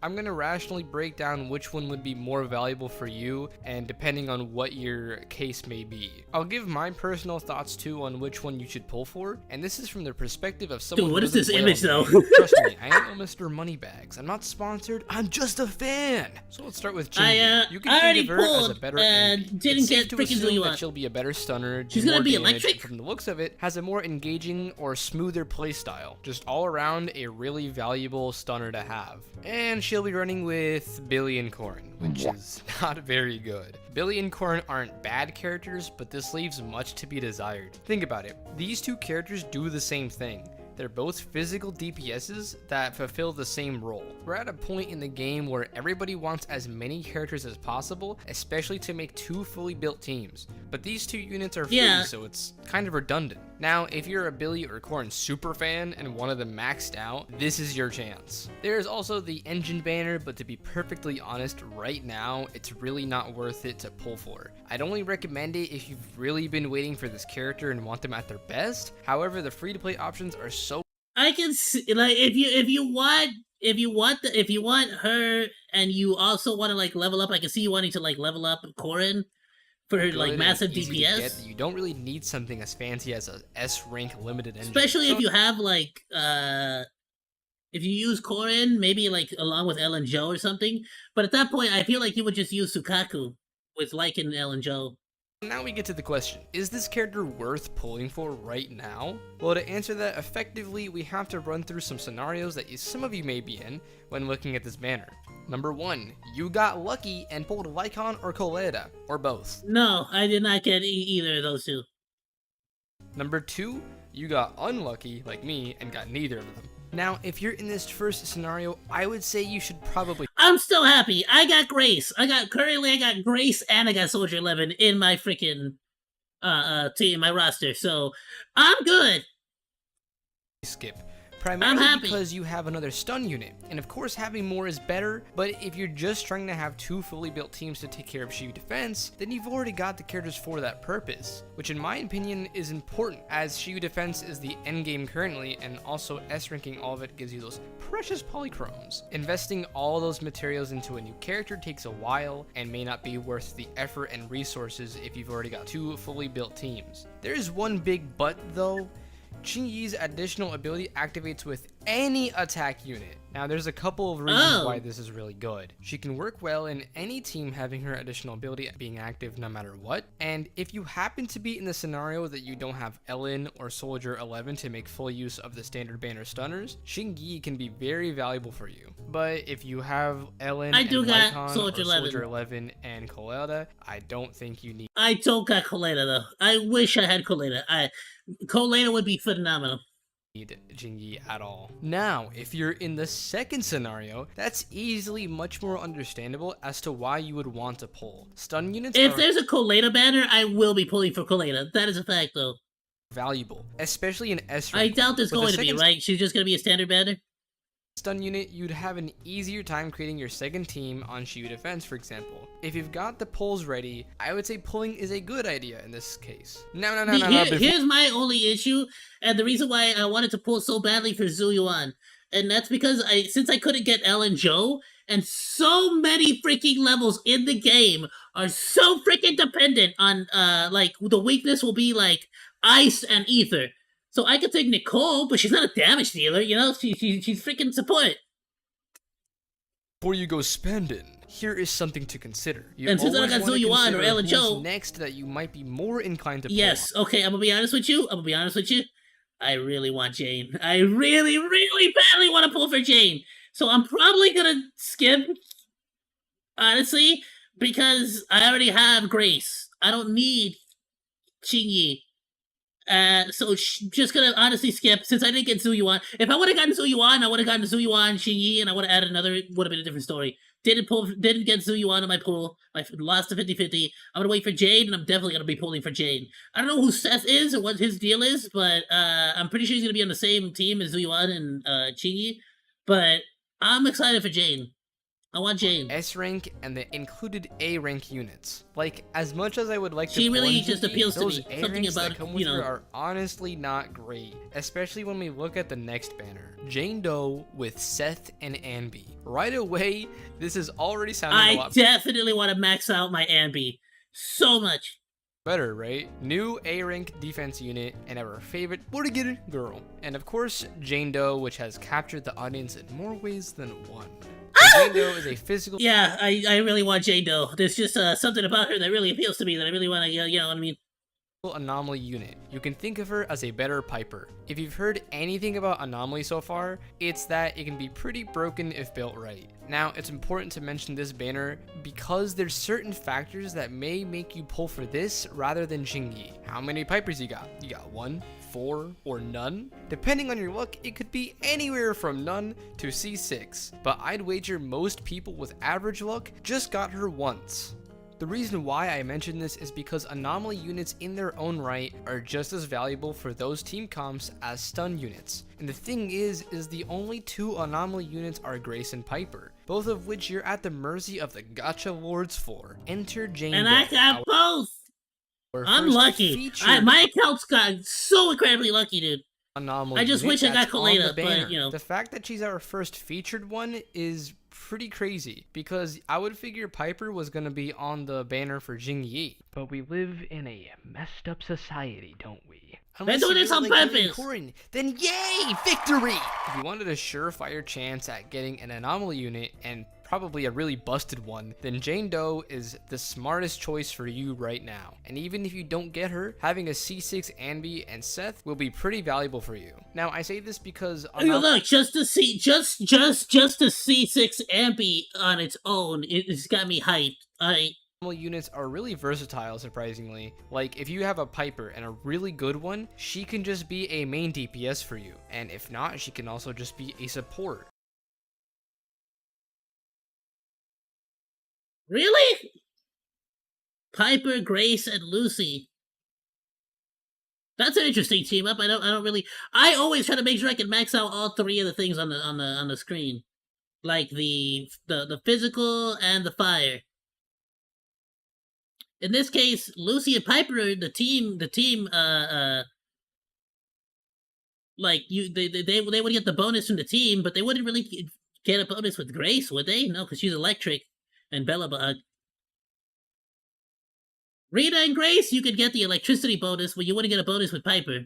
I'm going to rationally break down which one would be more valuable for you, and depending on what your case may be. I'll give my personal thoughts too on which one you should pull for, and this is from the perspective of someone Dude, what who is this doesn't image play on though? the game. Trust me, I ain't no Mr. Moneybags. I'm not sponsored, I'm just a fan. So let's start with Qingyi. You can I already think of her as a pulled better and enemy. didn't It's get safe to freaking assume Zuyan. that she'll be a better stunner, do She's gonna more be damage, electric? and from the looks of it, has a more engaging or smoother playstyle. Just all around a really valuable stunner to have. And she'll be running with Billy and Corrin, which is not very good. Billy and Corrin aren't bad characters, but this leaves much to be desired. Think about it. These two characters do the same thing. They're both physical DPSs that fulfill the same role. We're at a point in the game where everybody wants as many characters as possible, especially to make two fully built teams. But these two units are free, Yeah. so it's kind of redundant. Now, if you're a Billy or Corrin super fan and one of them maxed out, this is your chance. There's also the engine banner, but to be perfectly honest, right now, it's really not worth it to pull for. I'd only recommend it if you've really been waiting for this character and want them at their best. However, the free-to-play options are so I can see, like, if you want her and you also want to like level up. I can see you wanting to like level up Corrin for her good like and massive easy to get DPS. that you don't really need something as fancy as a S rank limited engine. Especially if So- you have like if you use Corrin, maybe like along with Ellen Joe or something. But at that point, I feel like you would just use Sukaku with Lycan and Ellen Joe. Now we get to the question, is this character worth pulling for right now? Well, to answer that effectively, we have to run through some scenarios that some of you may be in when looking at this banner. Number 1, you got lucky and pulled Lycan or Coletta, or both. No, I did not get either of those two. Number 2, you got unlucky, like me, and got neither of them. Now, if you're in this first scenario, I would say you should probably I'm still happy. I got Grace. I got Grace and I got Soldier 11 in my freaking team, my roster. So I'm good. skip. Primarily happy. because you have another stun unit, and of course having more is better, but if you're just trying to have two fully built teams to take care of Shiyu defense, then you've already got the characters for that purpose, which in my opinion is important, as Shiyu defense is the endgame currently, and also S-ranking all of it gives you those precious polychromes. Investing all those materials into a new character takes a while, and may not be worth the effort and resources if you've already got two fully built teams. There is one big but though. Qingyi's additional ability activates with any attack unit. Now there's a couple of reasons why this is really good. She can work well in any team having her additional ability being active no matter what, and if you happen to be in the scenario that you don't have Ellen or Soldier 11 to make full use of the standard banner stunners, Qingyi can be very valuable for you. But if you have Ellen I and do got Lycan Soldier or 11. Soldier 11 and Coletta, I don't think you need I don't got Coletta though. I wish I had Coletta. Coletta would be phenomenal. Qingyi at all. Now, if you're in the second scenario, that's easily much more understandable as to why you would want to pull. Stun units If are there's a Coletta banner, I will be pulling for Coletta. That is a fact though. valuable, especially in S I rank. doubt there's With going the to be, second right? She's just going to be a standard banner? stun unit, you'd have an easier time creating your second team on Shiyu defense, for example. If you've got the pulls ready, I would say pulling is a good idea in this case. No, Here's my only issue, and the reason why I wanted to pull so badly for Zuyuan, and that's because since I couldn't get Ellen Joe, and so many freaking levels in the game are so freaking dependent on, like, the weakness will be, like, ice and ether. So I could take Nicole, but she's not a damage dealer, you know? She's freaking support. Before you go spending, here is something to consider. You And since I always got wanna Zuyuan or consider Ella who's Joe- next that you might be more inclined to pull Yes, on. okay, I'm gonna be honest with you. I really want Jane. I really, really badly want to pull for Jane. So I'm probably gonna skip, honestly, because I already have Grace. I don't need Qingyi. So just gonna honestly skip since I didn't get Zuyuan. If I would have gotten Zuyuan, I would have gotten Zuyuan, Qingyi, and I would have added another. Would have been a different story. Didn't get Zuyuan in my pool. I lost to 50-50. I'm gonna wait for Jade, and I'm definitely gonna be pulling for Jade. I don't know who Seth is or what his deal is, but I'm pretty sure he's gonna be on the same team as Zuyuan and Qingyi. But I'm excited for Jane. I want Jane. S rank and the included A rank units. Like, as much as I would like to She pull really in just Jinky, appeals to those me. A Something ranks about that come it, with you know. her are honestly not great, especially when we look at the next banner. Jane Doe with Seth and Anby. Right away, this is already sounding a I lot definitely want to max out my Ambi so much. better, right? New A rank defense unit and our favorite Bordigir girl. And of course, Jane Doe, which has captured the audience in more ways than one. So Jane Doe is a physical Yeah, I really want Jane Doe. There's just something about her that really appeals to me that I really want to, you know what I mean? anomaly unit. You can think of her as a better Piper. If you've heard anything about Anomaly so far, it's that it can be pretty broken if built right. Now, it's important to mention this banner because there's certain factors that may make you pull for this rather than Jingy. How many Pipers you got? You got 1, 4, or none? Depending on your luck, it could be anywhere from none to C6, but I'd wager most people with average luck just got her once. The reason why I mention this is because anomaly units in their own right are just as valuable for those team comps as stun units. And the thing is the only 2 anomaly units are Grace and Piper, both of which you're at the mercy of the gacha lords for. Enter Jane And Doe, I got both. our I'm first lucky. featured My account's got so incredibly lucky, dude. anomaly I just unit wish I got that's on the Kalena, but, banner. you know. The fact that she's our first featured one is pretty crazy, because I would figure Piper was gonna be on the banner for Jingyi. But we live in a messed up society, don't we? Unless doing you're this on like Lily purpose. Corin, then yay, victory! If you wanted a surefire chance at getting an anomaly unit, and probably a really busted one, then Jane Doe is the smartest choice for you right now. And even if you don't get her, having a C6 Anby and Seth will be pretty valuable for you. Now, I say this because Hey, look, just to see C6 Ampy on its own, it's got me hyped. anomaly units are really versatile, surprisingly. Like, if you have a Piper and a really good one, she can just be a main DPS for you. And if not, she can also just be a support. Really? Piper, Grace, and Lucy. That's an interesting team up. I always try to make sure I can max out all 3 of the things on the screen. Like the physical and the fire. In this case, Lucy and Piper, the team like they would get the bonus from the team, but they wouldn't really get a bonus with Grace, would they? No, because she's electric. And Bella Rita and Grace, you could get the electricity bonus, but you wouldn't get a bonus with Piper.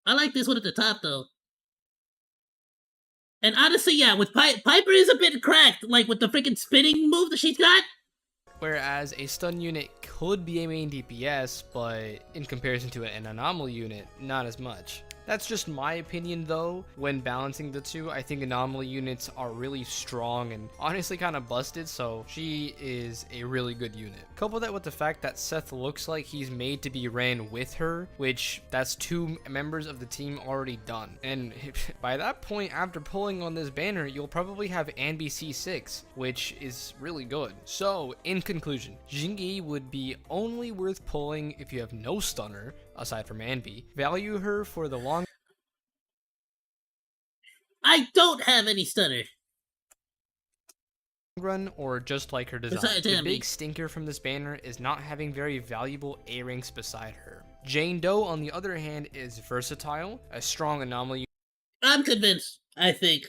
I like this one at the top, though. And honestly, yeah, with Piper is a bit cracked, like with the freaking spinning move that she's got. Whereas a stun unit could be a main DPS, but in comparison to an anomaly unit, not as much. That's just my opinion though. When balancing the two, I think anomaly units are really strong and honestly kind of busted, so she is a really good unit. Couple that with the fact that Seth looks like he's made to be ran with her, which that's 2 members of the team already done. And by that point, after pulling on this banner, you'll probably have Anby C6, which is really good. So in conclusion, Jingy would be only worth pulling if you have no stunner, aside from Anby. Value her for the long I don't have any stunner. run, or just like her design. Besides The Anby. big stinker from this banner is not having very valuable A ranks beside her. Jane Doe, on the other hand, is versatile, a strong anomaly I'm convinced, I think.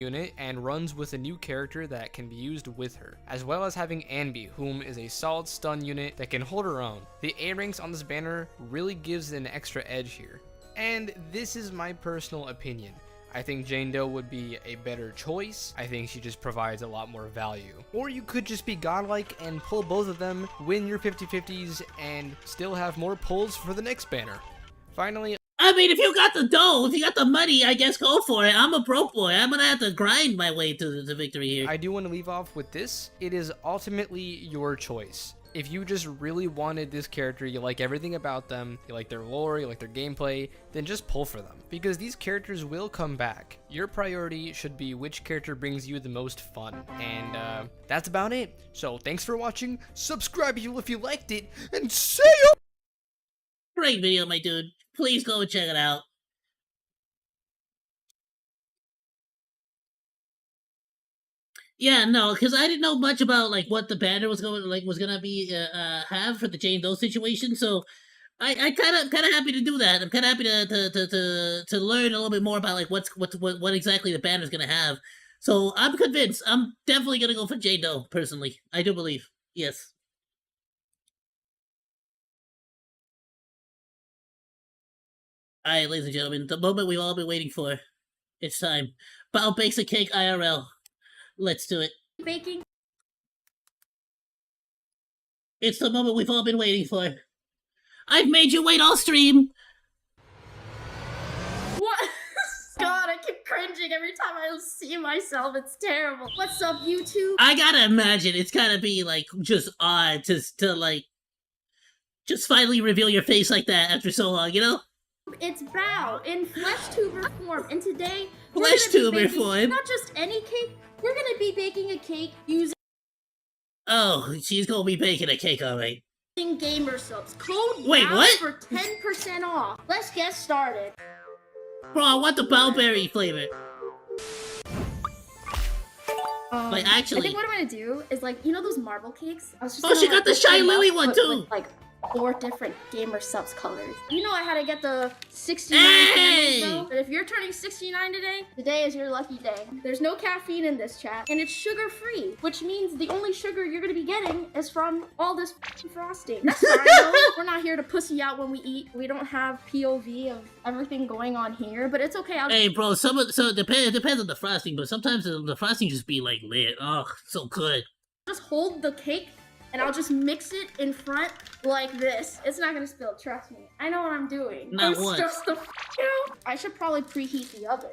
unit, and runs with a new character that can be used with her, as well as having Anby, whom is a solid stun unit that can hold her own. The A ranks on this banner really gives an extra edge here. And this is my personal opinion. I think Jane Doe would be a better choice. I think she just provides a lot more value. Or you could just be godlike and pull both of them, win your 50-50s, and still have more pulls for the next banner. Finally, I mean, if you got the dough, if you got the money, I guess go for it. I'm a broke boy. I'm gonna have to grind my way to victory here. I do want to leave off with this. It is ultimately your choice. If you just really wanted this character, you like everything about them, you like their lore, you like their gameplay, then just pull for them. Because these characters will come back. Your priority should be which character brings you the most fun. And that's about it. So thanks for watching, subscribe if you liked it, and see you! Great video, my dude. Please go and check it out. Yeah, no, because I didn't know much about like what the banner was gonna be have for the Jane Doe situation. So I kind of happy to do that. I'm kind of happy to learn a little bit more about like what exactly the banner's gonna have. So I'm convinced. I'm definitely gonna go for Jane Doe personally. I do believe. Yes. Alright, ladies and gentlemen, the moment we've all been waiting for. It's time. Bao bakes a cake IRL. Let's do it. Baking. It's the moment we've all been waiting for. I've made you wait all stream! What? God, I keep cringing every time I see myself. It's terrible. What's up, YouTube? I gotta imagine it's gotta be, like, just odd to like, just finally reveal your face like that after so long, you know? It's Bao in FleshTuber form, and today FleshTuber form? Not just any cake, we're gonna be baking a cake using Oh, she's gonna be baking a cake, alright. gamer subs. Code Wait, BAO what? for 10% off. Let's get started. Bro, I want the Bowberry flavor. Like, I actually. think what I'm gonna do is, like, you know those marble cakes? I was just Oh, gonna, she got like, the whip Shy them Lily up, one, but too! with, like, 4 different gamer subs colors. You know I had to get the 69 Hey! candles, though. But if you're turning 69 today is your lucky day. There's no caffeine in this chat, and it's sugar-free, which means the only sugar you're gonna be getting is from all this frosting. That's fine, though. We're not here to pussy out when we eat. We don't have POV of everything going on here, but it's okay. Hey, bro, it depends on the frosting, but sometimes the frosting just be, like, lit. Oh, so good. Just hold the cake and I'll just mix it in front like this. It's not gonna spill, trust me. I know what I'm doing. Not I'm once. just the I should probably preheat the oven.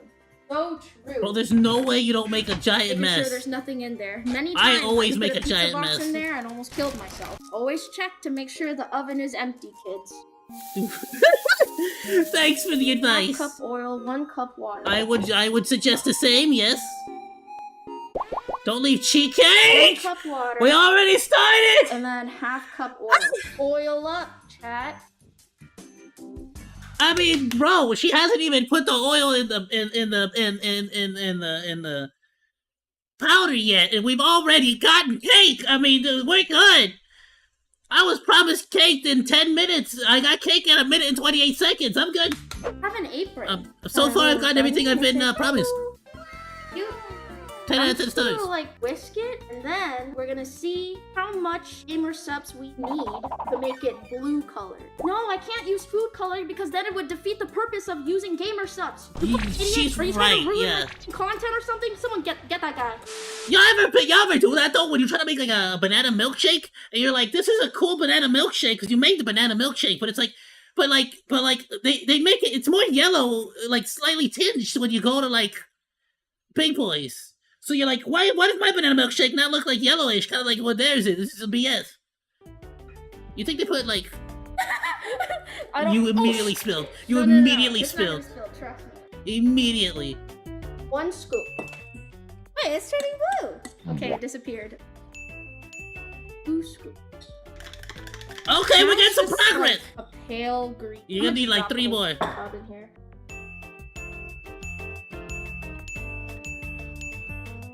So true. Bro, there's no way you don't make a giant Making mess. sure there's nothing in there. Many I times always put make a pizza giant box mess. in there and almost killed myself. Always check to make sure the oven is empty, kids. Thanks for the advice. 1 cup oil, 1 cup water. I would suggest the same, yes. Don't leave cheat 1 cake! cup water. We already started! And then 1/2 cup oil. Oil up, chat. I mean, bro, she hasn't even put the oil in the powder yet, and we've already gotten cake. I mean, we're good. I was promised cake in 10 minutes. I got cake in 1 minute and 28 seconds. I'm good. Have an apron. So far, I've gotten everything I've been promised. You 10 out of 10 I'm stars. gonna like whisk it, and then we're gonna see how much gamer subs we need to make it blue colored. No, I can't use food coloring because then it would defeat the purpose of using gamer subs. You fucking idiot. She's Are you trying to right, ruin yeah. my content or something? Someone get that guy. Y'all ever do that though? When you try to make like a banana milkshake, and you're like, "This is a cool banana milkshake," because you made the banana milkshake, but it's like, but they make it. It's more yellow, like slightly tinged when you go to like Big Boys. So you're like, why does my banana milkshake not look like yellowish? Kind of like what theirs is. This is a BS. You think they put like? You immediately spilled. You immediately It's not gonna spilled. spill, trust me. Immediately. 1 scoop. Wait, it's turning blue. Okay, it disappeared. 2 scoops. Okay, we're getting some Now it's just, progress. like, a pale green. You're gonna need like Drop 3 a more. cloud in here.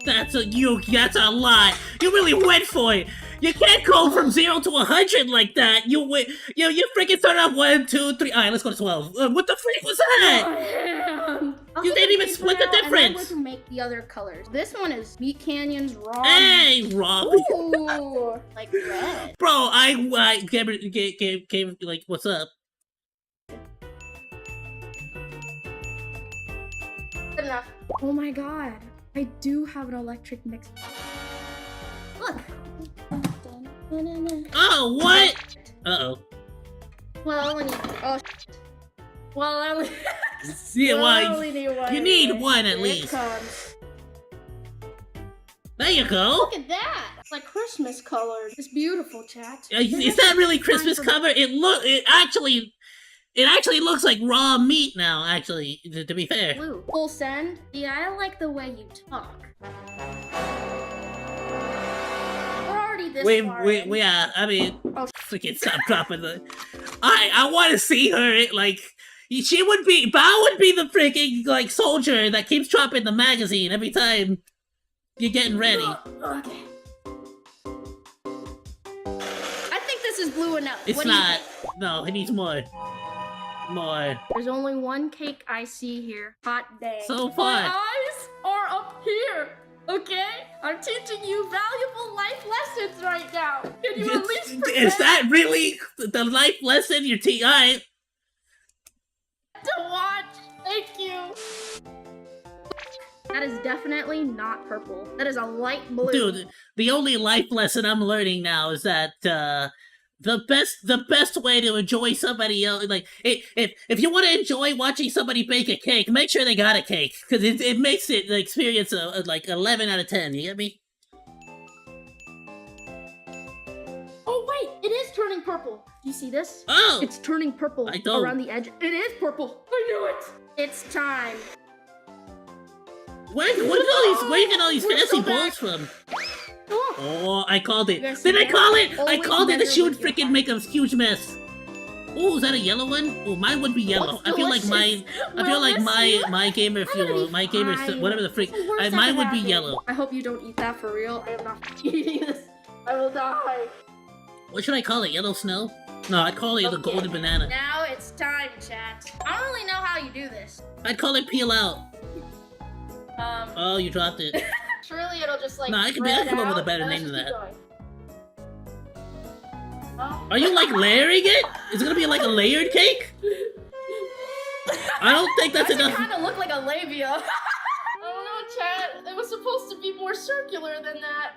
That's a lot. You really went for it. You can't go from 0 to 100 like that. You freaking started off 1, 2, 3. All right, let's go to 12. What the freak was that? I'll You take didn't the even paper split the out, and then difference. we can make the other colors. This one is Meat Canyon's raw. Hey, Rob. Ooh, like red. Bro, I gave like, what's up? Good enough. Oh my god. I do have an electric mix. Look. Oh, what? Uh-oh. Well, I only need. Oh, well, I only. Yeah, well, I well, only need one. you need anyway. one at Here it least. comes. There you go. Look at that. It's like Christmas colored. It's beautiful, chat. Is that really Christmas cover? It actually looks like raw meat now, actually, to be fair. Blue. Full send. Yeah, I like the way you talk. We're already this far in. Yeah, I mean, Oh, freaking stop dropping the... I want to see her, like... She would be... Bao would be the freaking, like, soldier that keeps dropping the magazine every time you're getting ready. Okay. I think this is blue enough. It's What do you not. think? No, it needs more. More. There's only one cake I see here. Hot dang. So My far. eyes are up here. Okay? I'm teaching you valuable life lessons right now. Can you at least Is pretend that really the life lesson you're teaching? Alright. to watch? Thank you. That is definitely not purple. That is a light blue. Dude, the only life lesson I'm learning now is that the best way to enjoy somebody else, like if you want to enjoy watching somebody bake a cake, make sure they got a cake, because it makes it the experience like 11 out of 10. You get me? Oh wait, it is turning purple. Do you see this? Oh, It's turning purple I don't. around the edge. It is purple. I knew it. It's time. where you getting all these We're fancy so balls back. from? Oh. Oh, I called it. You guys Did see I that? call it? I Always called it. That she would measure with your freaking make a huge mess. Oh, is that a yellow one? Oh, mine would be yellow. What's I feel like delicious? I feel Will like this you? my gamer fuel, my gamer, fine. whatever the freak. What's the worst that Mine could would be happen? yellow. I hope you don't eat that for real. I am not eating this. I will die. What should I call it? Yellow snow? No, I'd call it the Okay. golden banana. Now it's time, chat. I don't really know how you do this. I'd call it peel out. Oh, you dropped it. Surely it'll just like. Nah, I could spread come up with a out. better Let's name than just that. keep going. Are you like layering it? Is it gonna be like a layered cake? I don't think that's Why does enough. it kind of look like a labia? I don't know, chat. It was supposed to be more circular than that.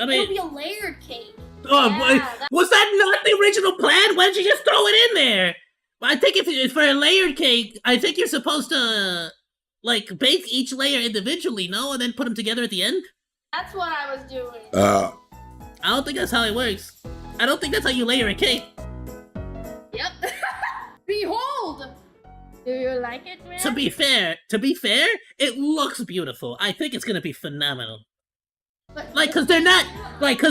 I mean- It'll be a layered cake. Oh, Yeah, boy. Was that not the original plan? Why did you just throw it in there? I think if for a layered cake, I think you're supposed to like bake each layer individually, no, and then put them together at the end. That's what I was doing. I don't think that's how it works. I don't think that's how you layer a cake. Yep. Behold! Do you like it, man? To be fair, it looks beautiful. I think it's gonna be phenomenal. But- Like, cause they're not like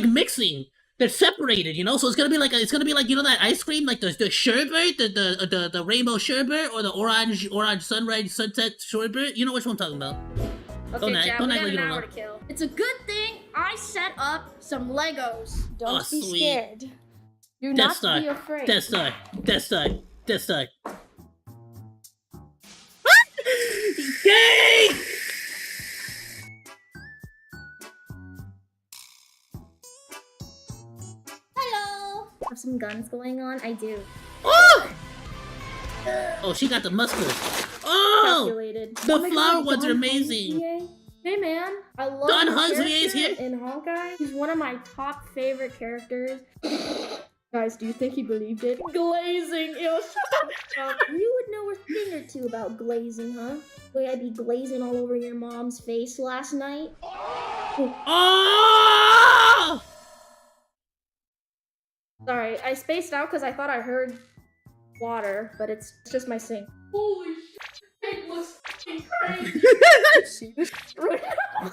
mixing. They're separated, you know. So it's gonna be like you know that ice cream, like the sherbet, the rainbow sherbet, or the orange sunrise sunset sherbet. You know which one I'm talking about. Okay, Don't act- Chad, don't we act got like you an don't hour know. to kill. It's a good thing I set up some Legos. Don't Oh, be sweet. scared. Do Death not Star. be afraid. Death Star. Death Star. Death Star. Yay! Hello! Have some guns going on? I do. Oh! Oh, she got the muscles. Oh! Calculated. The Oh my flower God, ones are Don amazing. Hugs VA? Hey man, I love Don the Hugs VA is character here? in Honkai. He's one of my top favorite characters. Guys, do you think he believed it? Glazing! Ew, shut up. You would know a thing or two about glazing, huh? The way I'd be glazing all over your mom's face last night. Oh! Sorry, I spaced out because I thought I heard water, but it's just my sink. Holy shit, it looks fucking crazy. See this right now?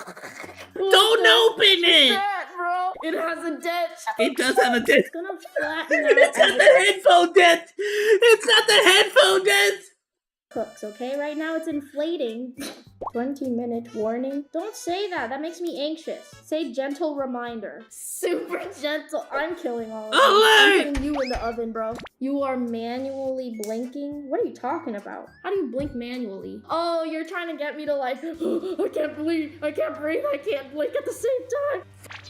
Don't open it! That, bro. It has a dent. It does have a dent. It's gonna flatten out. It's got as the it headphone dent! It's got the headphone dent! cooks, okay? Right now it's inflating. 20-minute warning. Don't say that. That makes me anxious. Say gentle reminder. Super gentle. I'm killing all of you. Alert! I'm putting you in the oven, bro. You are manually blinking? What are you talking about? How do you blink manually? Oh, you're trying to get me to like, I can't breathe, I can't blink at the same time.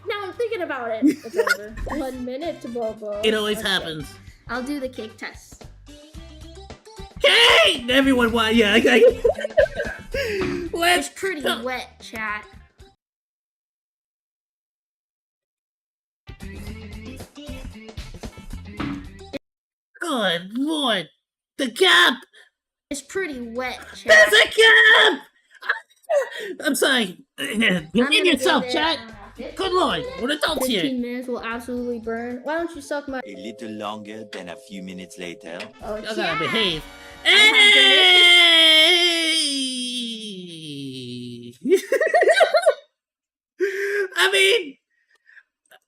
Now I'm thinking about it. It's over. 1 minute, Bobo. It always Okay. happens. I'll do the cake test. Cake! right! Everyone, why? Yeah, let's. It's pretty wet, chat. Good lord, the gap. It's pretty wet, chat. There's a gap. I'm sorry. You're I'm in gonna yourself, give it, chat. Good lord, we're adults 15 here. minutes will absolutely burn. Why don't you suck my... A little longer than a few minutes later. Oh, You gotta behave. I have Hey! I mean,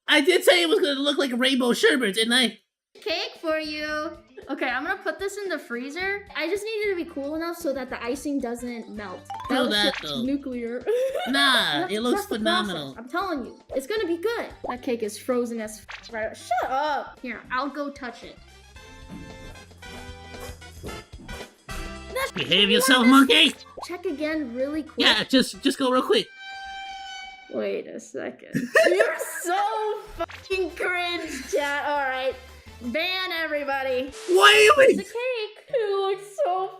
I did say it was gonna look like a rainbow sherbet, didn't I? cake for you. Okay, I'm gonna put this in the freezer. I just need it to be cool enough so that the icing doesn't melt. Feel was that, just though. nuclear. Nah, Let's it looks trust the phenomenal. process. I'm telling you, it's gonna be good. That cake is frozen as right. Shut up. Here, I'll go touch it. Behave yourself, monkey. Check again really quick. Yeah, just go real quick. Wait a second. You're so fucking cringe, chat. All right, ban everybody. Why are you? It's a cake. It looks so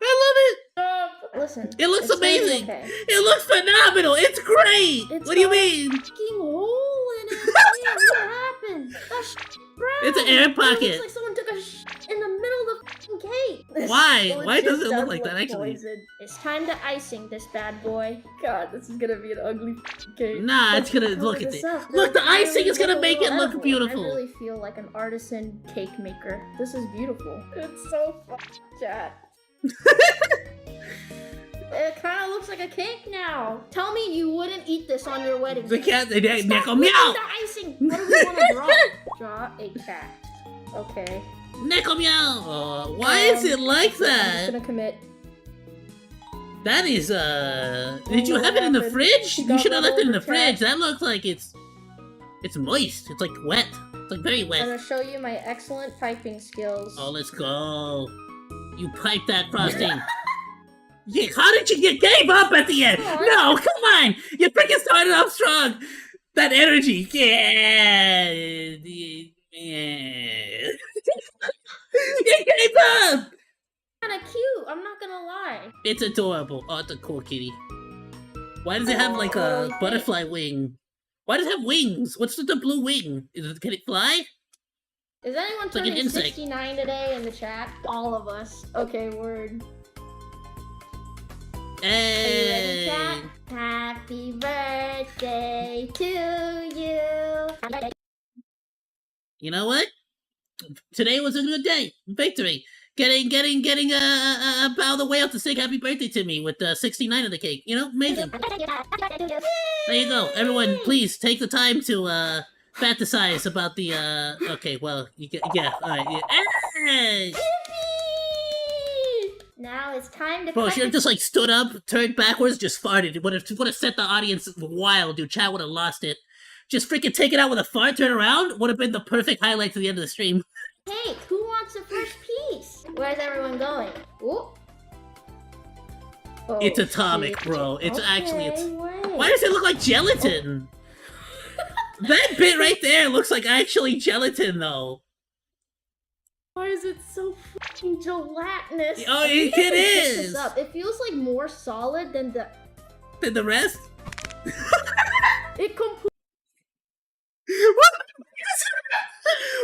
I love it. up. Listen. It looks it's gonna be amazing. okay. It looks phenomenal. It's great. It's What do you got a mean? fucking hole in it. Man, what happened? That brown. It's an air It pocket. looks like someone took a in the middle of the fucking cake. This Why? Why legit does it look like that, actually? poison. It's time to icing this bad boy. God, this is gonna be an ugly cake. Nah, it's gonna Cover look at this it. up. Look, the Really icing is gonna make it edible. look beautiful. I really feel like an artisan cake maker. This is beautiful. It's so fucking chat. It kind of looks like a cake now. Tell me you wouldn't eat this on your wedding The day. cat, they Stop Neko licking meow. the icing. What do we want to draw? Draw a cat. Okay. Neko meow. Why is it like I'm just that? gonna commit. That is Did you have it in the happened? fridge? You You got should have my left it in the older cat. fridge. That looks like it's moist. It's like wet. It's like very I'm wet. gonna show you my excellent piping skills. Oh, let's go. You pipe that frosting. Yeah, how did you gave up at the end? No, come on. You freaking started off strong. That energy. Yeah. Yeah. You gave up. Kinda cute, I'm not gonna lie. It's adorable. Oh, it's a cool kitty. Why does it have like a butterfly wing? Why does it have wings? What's with the blue wing? Can it fly? Is anyone It's like an turning insect. 69 today in the chat? All of us. Okay, word. Are you ready, Hey. chat? Happy birthday to you. You know what? Today was a good day. Victory. Getting out of the way out to sing happy birthday to me with 69 of the cake. You know, amazing. There you go. Everyone, please take the time to fantasize about the okay, well, you get, yeah, alright. Yeah. Hey! Now it's time to Bro, cut should have just like stood up, turned backwards, just farted. It would have set the audience wild, dude. Chat would have lost it. Just freaking take it out with a fart, turn around, would have been the perfect highlight to the end of the stream. Hey, who wants the first piece? Where's everyone going? Ooh. Oh, It's atomic, shit. bro. It's actually wait. Why does it look like gelatin? That bit right there looks like actually gelatin, though. Why is it so fucking gelatinous? Oh, I think I it can pick is. this up. It feels like more solid than the. Than the rest? It completely.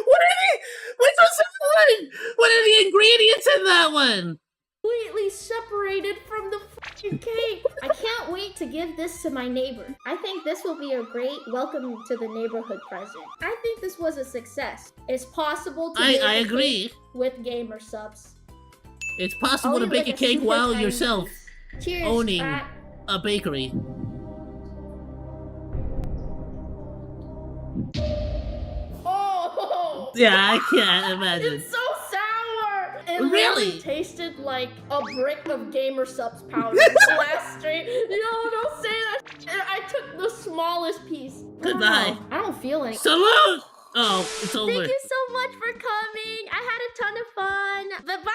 What are the? What's so fun? What are the ingredients in that one? Completely separated from the fucking cake. I can't wait to give this to my neighbor. I think this will be a great welcome to the neighborhood present. I think this was a success. It's possible to make I a agree. cake with gamer subs. It's possible I'll to leave, bake like, a cake super while tiny yourself piece. Cheers, owning chat. a bakery. Oh! Yeah, I can't imagine. It's so sour! It Really? literally tasted like a brick of gamer subs powder last stream. Yo, don't say that. I took the smallest piece. Goodbye. I don't feel any. Salute! Oh, it's over. Thank you so much for coming. I had a ton of fun. Bye-bye.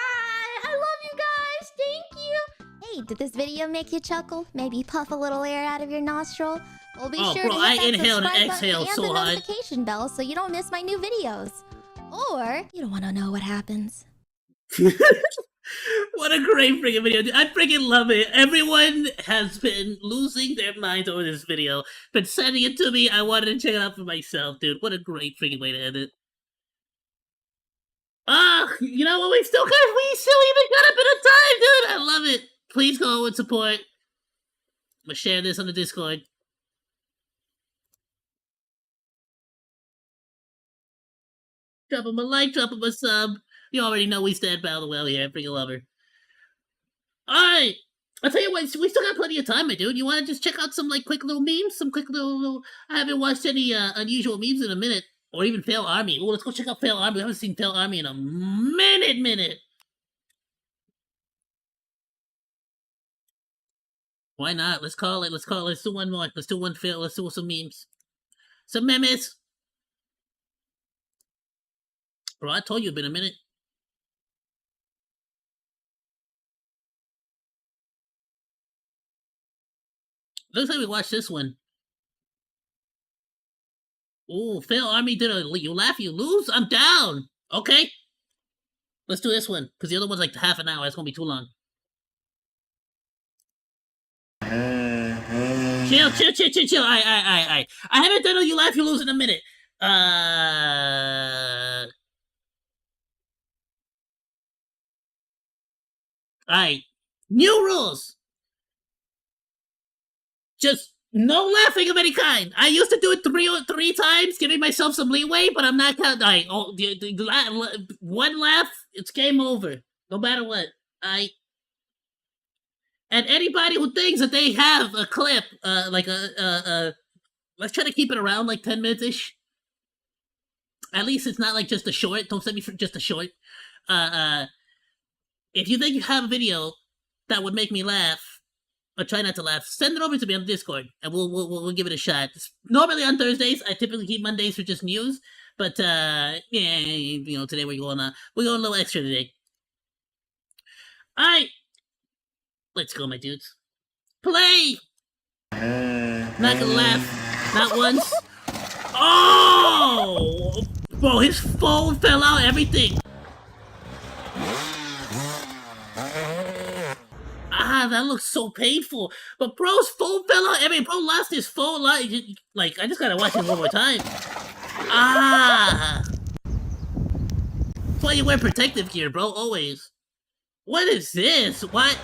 I love you guys. Thank you. Hey, did this video make you chuckle? Maybe puff a little air out of your nostril? Well, be Oh, sure bro, to I hit that inhaled and subscribe button exhaled and so the hard. notification bell so you don't miss my new videos. Or you don't want to know what happens. What a great freaking video, dude. I freaking love it. Everyone has been losing their minds over this video. Been sending it to me. I wanted to check it out for myself, dude. What a great freaking way to end it. You know what? We still even got a bit of time, dude. I love it. Please go and support. I'm gonna share this on the Discord. Drop him a like, drop him a sub. You already know we stand by the well here. Freaking love her. Alright. I'll tell you what, we still got plenty of time, my dude. You want to just check out some, like, quick little memes? Some quick little... I haven't watched any unusual memes in a minute. Or even Fail Army. Oh, let's go check out Fail Army. We haven't seen Fail Army in a minute. Why not? Let's call it. Let's do one more. Let's do one fail. Let's do some memes. Some memes. Bro, I told you it's been a minute. Looks like we watched this one. Ooh, Fail Army did a you laugh, you lose? I'm down. Okay. Let's do this one, because the other one's like half an hour. It's going to be too long. Chill. I haven't done a you laugh, you lose in a minute. Alright. New rules. Just no laughing of any kind. I used to do it three times, giving myself some leeway, but I'm not counting. Alright, one laugh, it's game over. No matter what. Alright. And anybody who thinks that they have a clip, let's try to keep it around like 10 minutes-ish. At least it's not like just a short. Don't send me for just a short. If you think you have a video that would make me laugh, or try not to laugh, send it over to me on the Discord, and we'll give it a shot. Normally on Thursdays, I typically keep Mondays for just news, but yeah, you know, today we're going a little extra today. Alright, let's go, my dudes. Play! Not gonna laugh, not once. Oh! Bro, his phone fell out, everything. That looks so painful. But bro's phone fell out. I mean, bro lost his phone. Like, I just gotta watch it one more time. That's why you wear protective gear, bro, always. What is this? What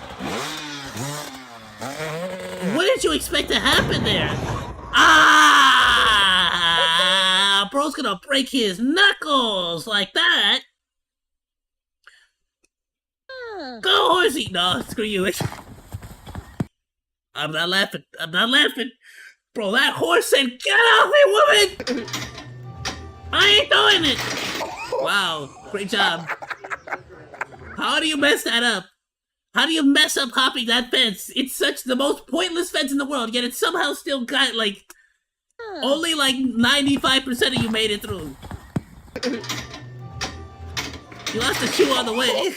did you expect to happen there? Bro's gonna break his knuckles like that. Go, horsey! No, screw you. I'm not laughing. Bro, that horse said, get off me, woman! I ain't doing it! Wow, great job. How do you mess that up? How do you mess up hopping that fence? It's the most pointless fence in the world, yet it somehow still got, like, only, like, 95% of you made it through. You lost a shoe on the way.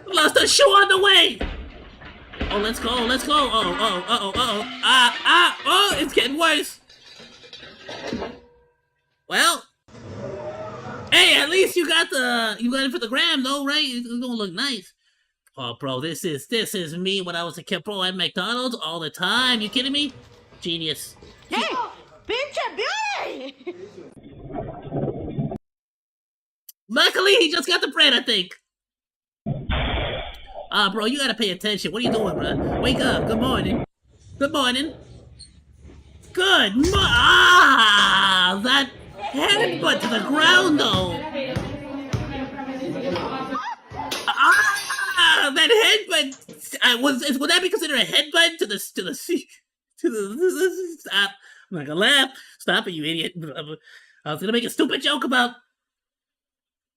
Lost a shoe on the way! Oh, let's go. Oh, it's getting worse. Well, hey, at least you got it for the gram, though, right? It's gonna look nice. Oh, bro, this is me when I was a kid, bro. At McDonald's all the time. You kidding me? Genius. Hey, pinche beauty! Luckily, he just got the bread, I think. Bro, you gotta pay attention. What are you doing, bro? Wake up. Good morning. Good morning. That headbutt to the ground, though. That headbutt. Would that be considered a headbutt to the stop? I'm not gonna laugh. Stop it, you idiot. I was gonna make a stupid joke about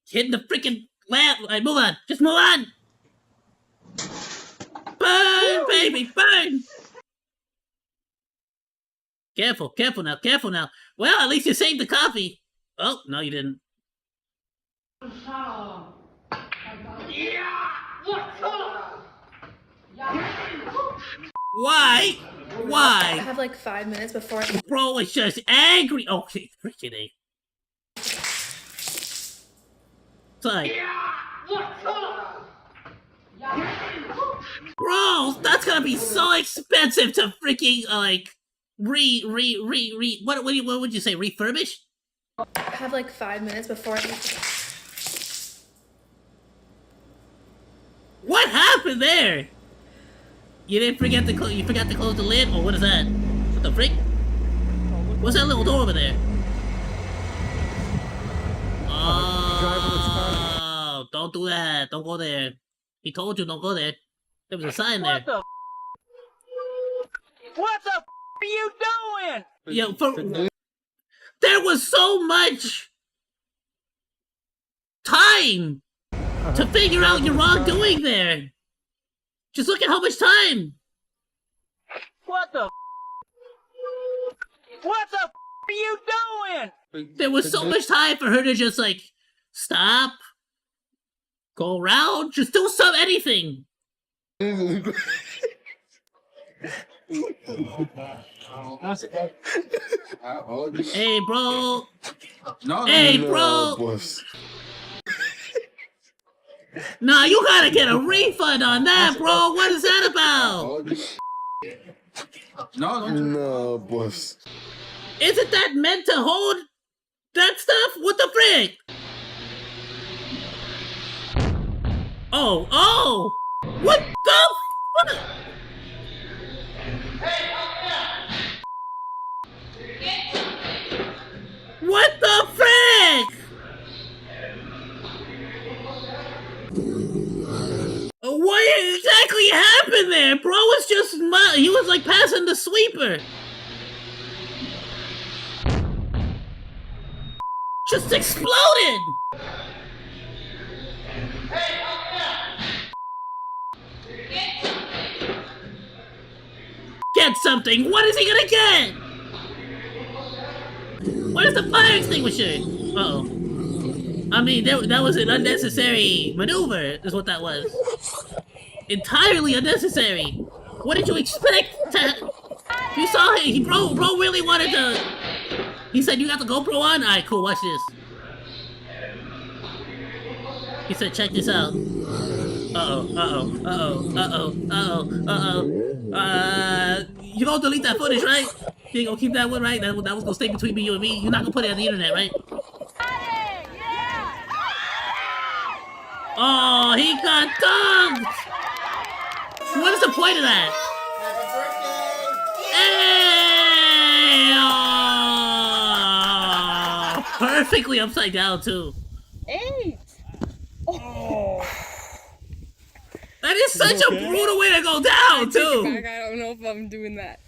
hitting the freaking lamp. All right, move on. Just move on. Burn, baby, burn! Careful now. Well, at least you saved the coffee. Oh, no, you didn't. Why? I have like 5 minutes before I... Bro is just angry. Okay, freaking A. outside. Bro, that's gonna be so expensive to freaking like what would you say, refurbish? I have like 5 minutes before I need to go. What happened there? You didn't forget to you forgot to close the lid, or what is that? What the frick? What's that little door over there? Oh, don't do that. Don't go there. He told you don't go there. There was a sign there. What the are you doing? Yo, there was so much time to figure out your wrongdoing there. Just look at how much time. What the are you doing? There was so much time for her to just like stop, go around, just do anything. Hey, bro. Hey, bro. Nah, you gotta get a refund on that, bro. What is that about? No, boss. Isn't that meant to hold that stuff? What the frick? Oh. What the fuck? What the frick? What exactly happened there? Bro was just, he was like passing the sweeper. Just exploded! Get something! What is he gonna get? What is the fire extinguisher? Uh-oh. I mean, that was an unnecessary maneuver, is what that was. Entirely unnecessary. What did you expect to... You saw it, bro really wanted to... He said, you got the GoPro on? Alright, cool, watch this. He said, check this out. You gonna delete that footage, right? You ain't gonna keep that one, right? That was gonna stay between you and me. You're not gonna put it on the internet, right? Oh, he got dunked! What is the point of that? Hey! Oh, perfectly upside down, too. 8! Oh. That is such a brutal way to go down, too! I don't know if I'm doing that.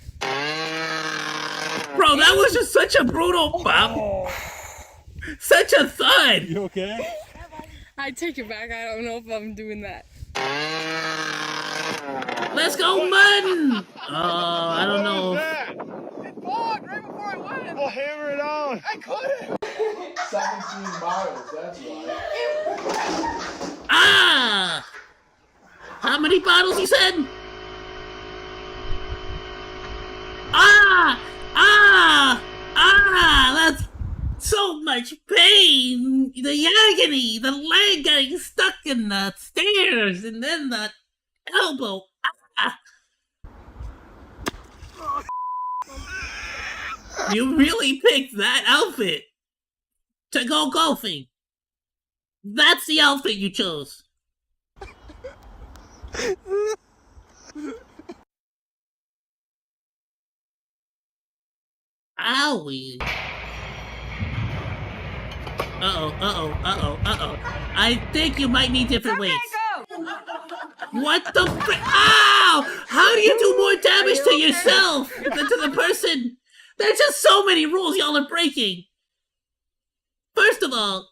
Bro, that was just such a brutal bop. Such a thud! You okay? I take it back, I don't know if I'm doing that. Let's go, Monken! Oh, I don't know. It blocked right before I went. We'll hammer it on. I couldn't. 17 miles, that's why. Ah! How many bottles you said? That's so much pain. The agony, the leg getting stuck in the stairs, and then the elbow. You really picked that outfit to go golfing. That's the outfit you chose. Owie. Uh-oh. I think you might need different weights. What the frick? Ow! How do you do more damage to yourself than to the person? There's just so many rules y'all are breaking. First of all,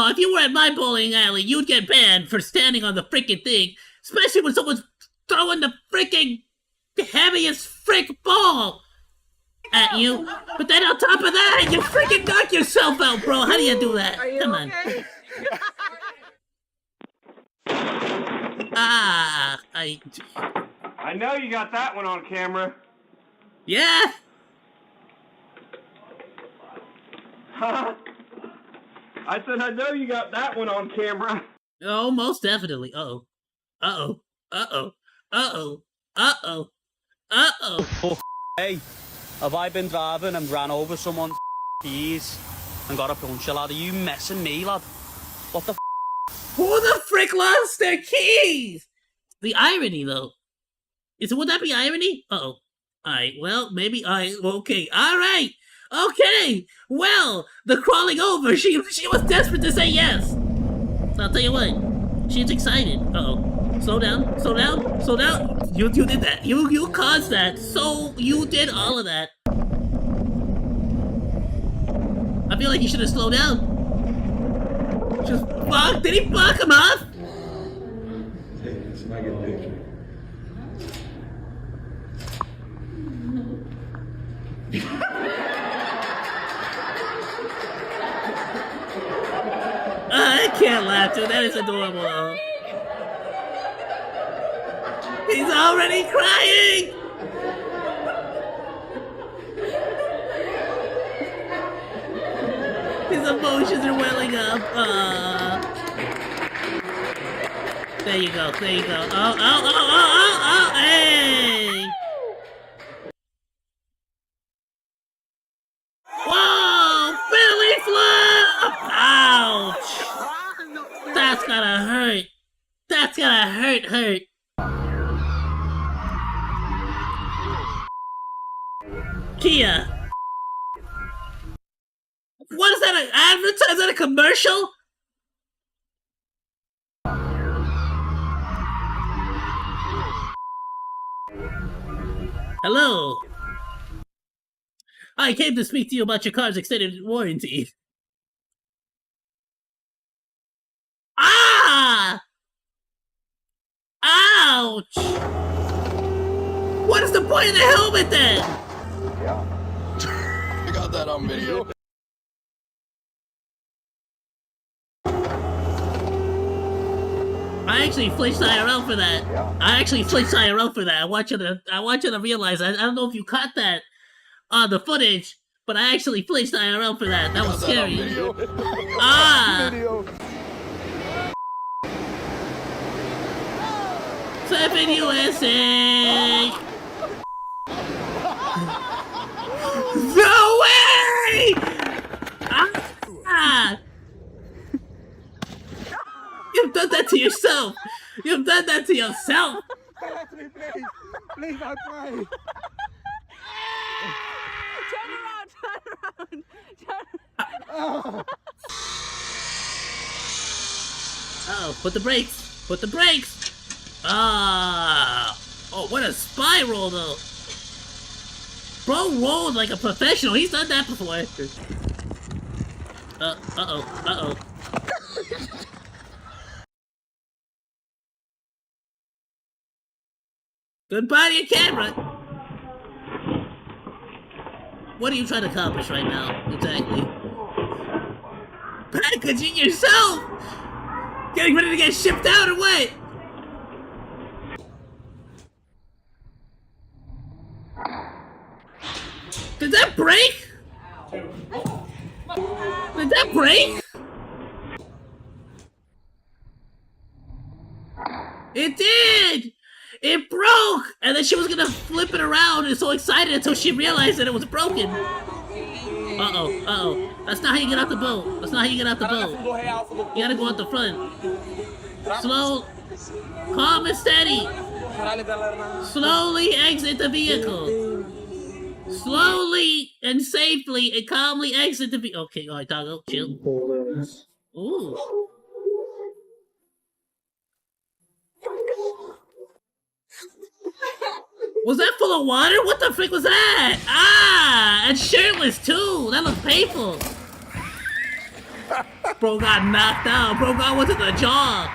if you were at my bowling alley, you'd get banned for standing on the frickin' thing, especially when someone's throwing the frickin' heaviest frick ball at you. But then on top of that, you freaking knock yourself out, bro. How do you do that? Come on. I know you got that one on camera. Yeah. I said I know you got that one on camera. Oh, most definitely. Uh-oh. Uh-oh. Uh-oh. Uh-oh. Uh-oh. Uh-oh. Hey, have I been driving and ran over someone's keys and got a puncture, lad? Are you messing me, lad? What the Who the frick lost their keys? The irony, though. Would that be irony? Uh-oh. Alright, well, maybe okay. Alright! Okay! Well, the crawling over, she was desperate to say yes! So I'll tell you what, she's excited. Uh-oh. Slow down, slow down, slow down. You did that. You caused that. So you did all of that. I feel like you should have slowed down. Just fuck. Did he fuck him off? I can't laugh, dude. That is adorable, though. He's already crying! His emotions are welling up. There you go, there you go. Oh, hey! Whoa! Belly flop! Ouch! That's gotta hurt. That's gotta hurt. Kia. What is that, an advertisement? Is that a commercial? Hello. I came to speak to you about your car's extended warranty. Ah! Ouch! What is the point of the helmet then? I got that on video. I actually flinched IRL for that. I want you to realize that. I don't know if you caught that on the footage, but I actually flinched IRL for that. That was scary. Ah! 7 USA! No way! Ah! You've done that to yourself! You've done that to yourself! Please, I pray. Turn around. Uh-oh, put the brakes! Ah! Oh, what a spiral, though! Bro rolled like a professional, he's done that before. Uh-oh. Goodbye to your camera! What are you trying to accomplish right now, exactly? Packaging yourself! Getting ready to get shipped out or what? Did that break? Did that break? It did! It broke! And then she was gonna flip it around and so excited until she realized that it was broken. Uh-oh. That's not how you get out the boat. You gotta go out the front. Slow, calm and steady. Slowly exit the vehicle. Slowly and safely and calmly exit the vehicle. Okay, alright, doggo, chill. Ooh. Was that full of water? What the frick was that? Ah! And shirtless too! That looks painful! Bro got knocked out. Bro got went to the jaw.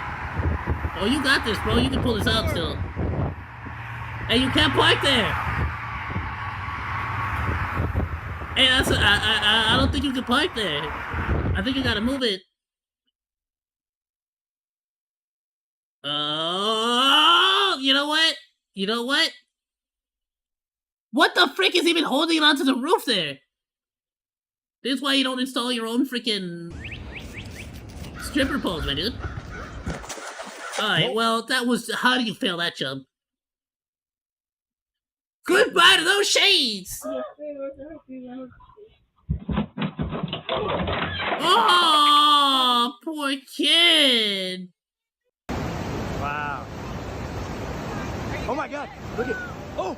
Oh, you got this, bro. You can pull this out still. Hey, you can't park there! Hey, I don't think you can park there. I think you gotta move it. Oh, you know what? What the frick is even holding it onto the roof there? This is why you don't install your own freaking stripper pose, my dude. Alright, well, that was... How do you fail that jump? Goodbye to those shades! Oh, poor kid! Wow. Oh my god, look at... Oh!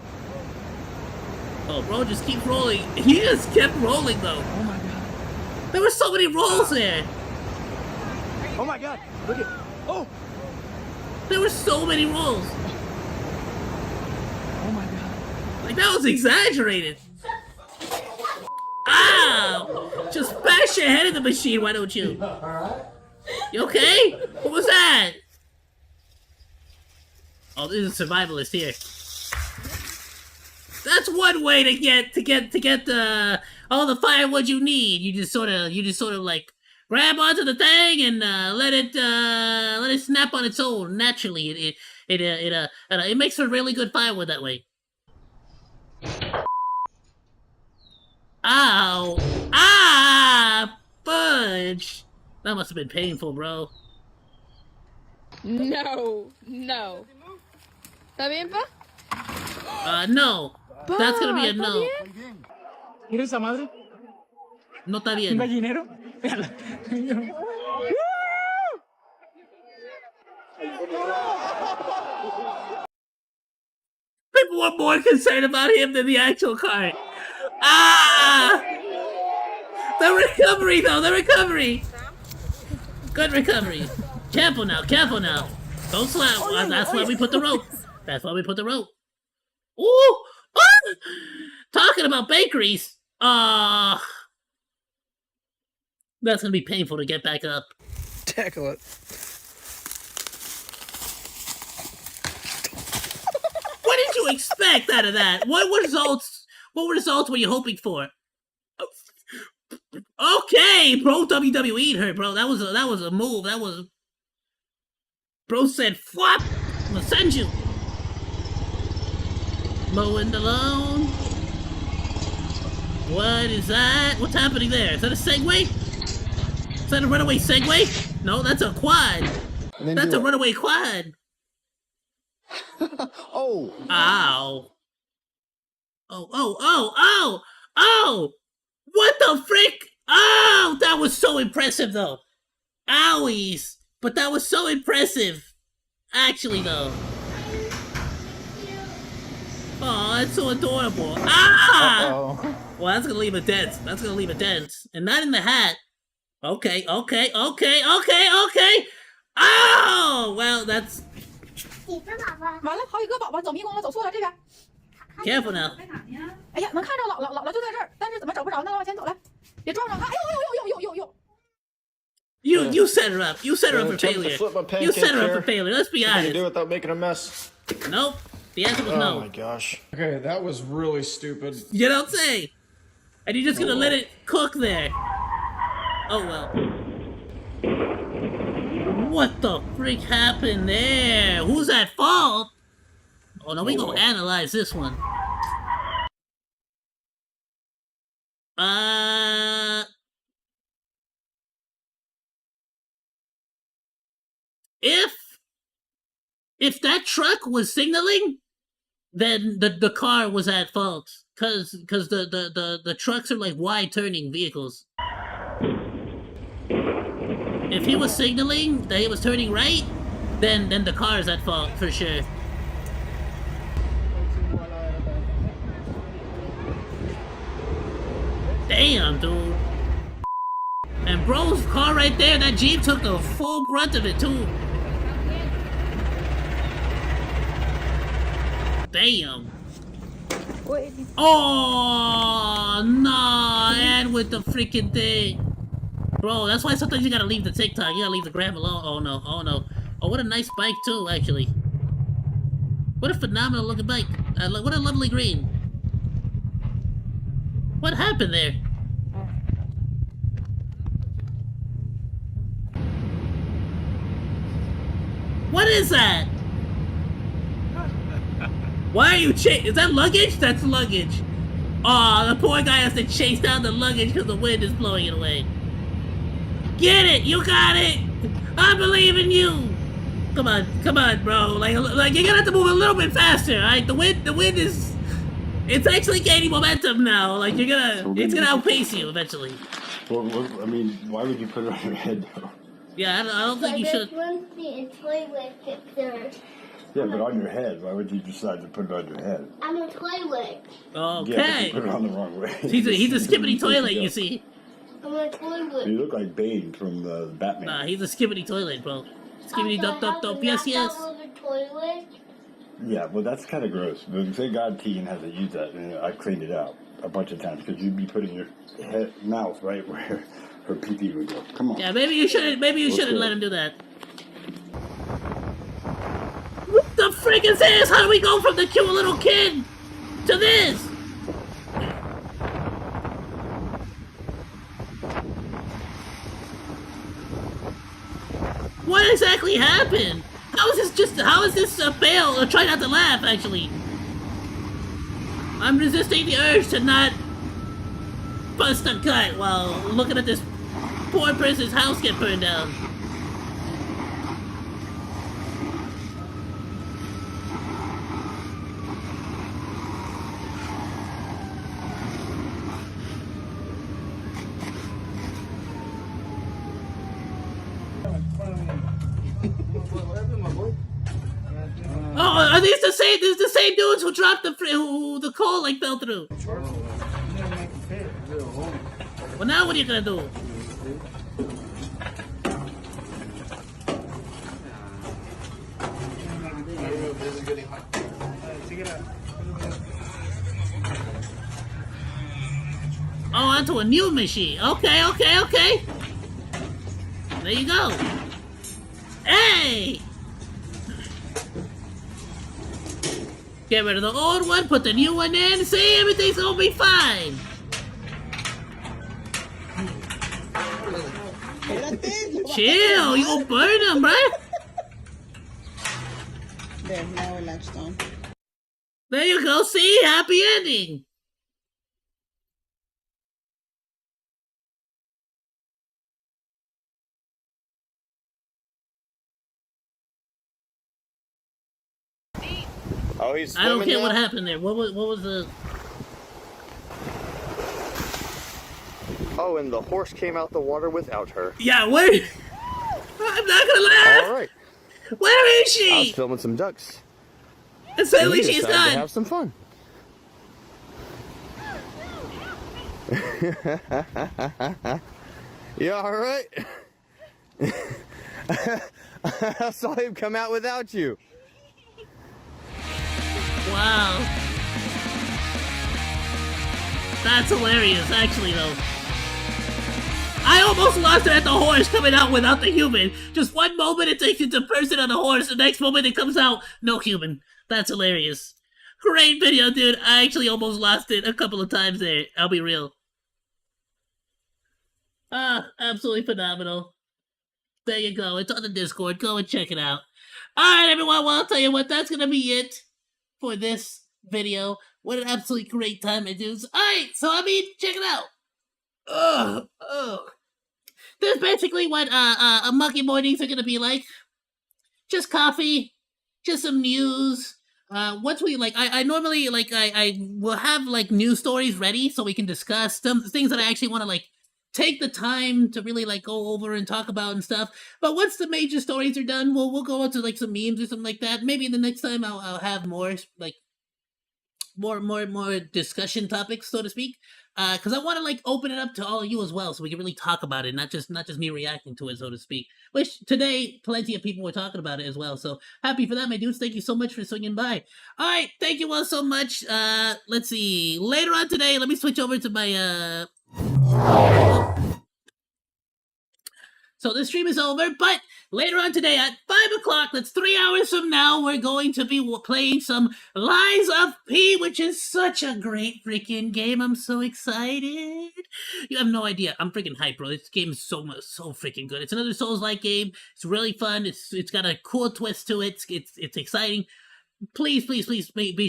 Oh, bro, just keep rolling. He just kept rolling, though. Oh my god. There were so many rolls there. Oh my god, look at... Oh! There were so many rolls. Oh my god. Like, that was exaggerated. Ow! Just bash your head in the machine, why don't you? You okay? What was that? Oh, there's a survivalist here. That's one way to get all the firewood you need. You just sort of like grab onto the thing and let it snap on its own naturally. It makes for really good firewood that way. Ow! Ah! Fudge! That must have been painful, bro. No, no. ¿Está bien, pa? No. That's gonna be a ¿Está no. bien? ¿Mira esa madre? No está ¿Un bien. gallinero? People were more concerned about him than the actual card. Ah! The recovery, though, the recovery! Good recovery. Careful now, careful now. Don't slap. That's why we put the rope. That's why we put the rope. Ooh! Ah! Talking about bakeries. That's gonna be painful to get back up. Tackle it. What did you expect out of that? What results were you hoping for? Okay, bro, WWE'd her, bro. That was a move. That was... Bro said, "Flop! I'm gonna send you." Mowing the lawn. What is that? What's happening there? Is that a Segway? Is that a runaway Segway? No, that's a quad. That's a runaway quad. Oh. Ow. Oh! What the frick? Oh, that was so impressive, though. Owies. But that was so impressive. Actually, though. Oh, that's so adorable. Ah! Uh-oh. Well, that's gonna leave a dent. That's gonna leave a dent. And not in the hat. Okay. Oh! Well, that's... Careful now. You set her up. You set her up for failure. You set her up for failure. Let's be honest. What do you do without making a mess? Nope. The answer was no. Oh my gosh. Okay, that was really stupid. You don't say. And you're just gonna let it cook there. Oh well. What the freak happened there? Who's at fault? Oh no, we gonna analyze this one. If that truck was signaling, then the car was at fault. Cause the trucks are like wide turning vehicles. If he was signaling that he was turning right, then the car is at fault for sure. Damn, dude. And bro's car right there, that Jeep took the full brunt of it too. Damn. Oh, nah, and with the freaking thing. Bro, that's why sometimes you gotta leave the TikTok. You gotta leave the gram alone. Oh no, oh no. Oh, what a nice bike too, actually. What a phenomenal looking bike. What a lovely green. What happened there? What is that? Why are you is that luggage? That's luggage. Aw, the poor guy has to chase down the luggage because the wind is blowing it away. Get it! You got it! I believe in you. Come on, bro. Like you're gonna have to move a little bit faster. All right, the wind is. It's actually gaining momentum now. Like it's gonna outpace you eventually. Well, I mean, why would you put it on your head though? Yeah, I don't think you should. Yeah, but on your head. Why would you decide to put it on your head? I'm a toilet. Okay. Yeah, but you put it on the wrong way. He's a skippity toilet, you see. I'm a toilet. You look like Bane from Batman. Nah, he's a skippity toilet, bro. Skippity dop. Yes. Toilet. Yeah, well, that's kind of gross. But thank God Tegan hasn't used that, and I cleaned it out a bunch of times because you'd be putting your mouth right where her pee-pee would go. Come on. Yeah, maybe you shouldn't. Maybe you shouldn't let him do that. What the frick is this? How do we go from the cute little kid to this? What exactly happened? How is this a fail? Or try not to laugh, actually. I'm resisting the urge to not bust a gut while looking at this poor person's house get burned down. Oh, are these the same? These the same dudes who dropped who the coal like fell through. Well, now what are you gonna do? Oh, onto a new machine. Okay. There you go. Hey! Get rid of the old one, put the new one in, see, everything's gonna be fine. Chill, you gonna burn them, right? There, now we're latched on. There you go, see, happy ending. Oh, he's I don't care now? what happened there. What was the... Oh, and the horse came out the water without her. Yeah, where... I'm not gonna laugh! All right. Where is I was she? filming some ducks. And suddenly And we she's decided to gone. have some fun. You all right? I saw him come out without you. Wow. That's hilarious, actually, though. I almost lost it at the horse coming out without the human. Just one moment it takes you to person on the horse, the next moment it comes out, no human. That's hilarious. Great video, dude. I actually almost lost it a couple of times there. I'll be real. Ah, absolutely phenomenal. There you go. It's on the Discord. Go and check it out. Alright, everyone. Well, I'll tell you what. That's going to be it for this video. What an absolutely great time, my dudes. Alright, so I mean, check it out. Ugh. This is basically what a monkey mornings are gonna be like. Just coffee, just some news. Once we like, I normally like I will have like news stories ready so we can discuss some things that I actually want to like take the time to really like go over and talk about and stuff. But once the major stories are done, we'll go into like some memes or something like that. Maybe the next time I'll have more like more discussion topics, so to speak. Because I want to like open it up to all of you as well, so we can really talk about it, not just me reacting to it, so to speak. Which today, plenty of people were talking about it as well. So happy for that, my dudes. Thank you so much for swinging by. All right, thank you all so much. Let's see. Later on today, let me switch over to my So the stream is over, but later on today at 5 o'clock, that's 3 hours from now, we're going to be playing some Lies of P, which is such a great freaking game. I'm so excited. You have no idea. I'm freaking hyped, bro. This game is so freaking good. It's another Souls-like game. It's really fun. It's got a cool twist to it. It's exciting. Please be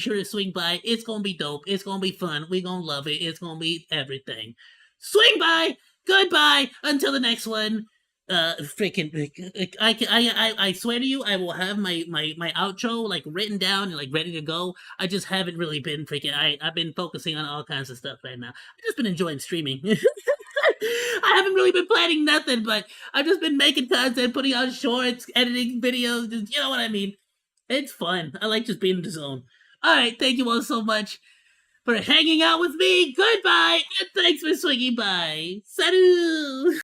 sure to swing by. It's gonna be dope. It's gonna be fun. We're gonna love it. It's gonna be everything. Swing by. Goodbye. Until the next one. freaking, I swear to you, I will have my outro like written down and like ready to go. I just haven't really been freaking. I've been focusing on all kinds of stuff right now. I've just been enjoying streaming. I haven't really been planning nothing, but I've just been making content, putting out shorts, editing videos. You know what I mean? It's fun. I like just being in the zone. All right, thank you all so much for hanging out with me. Goodbye, and thanks for swinging by. Salut!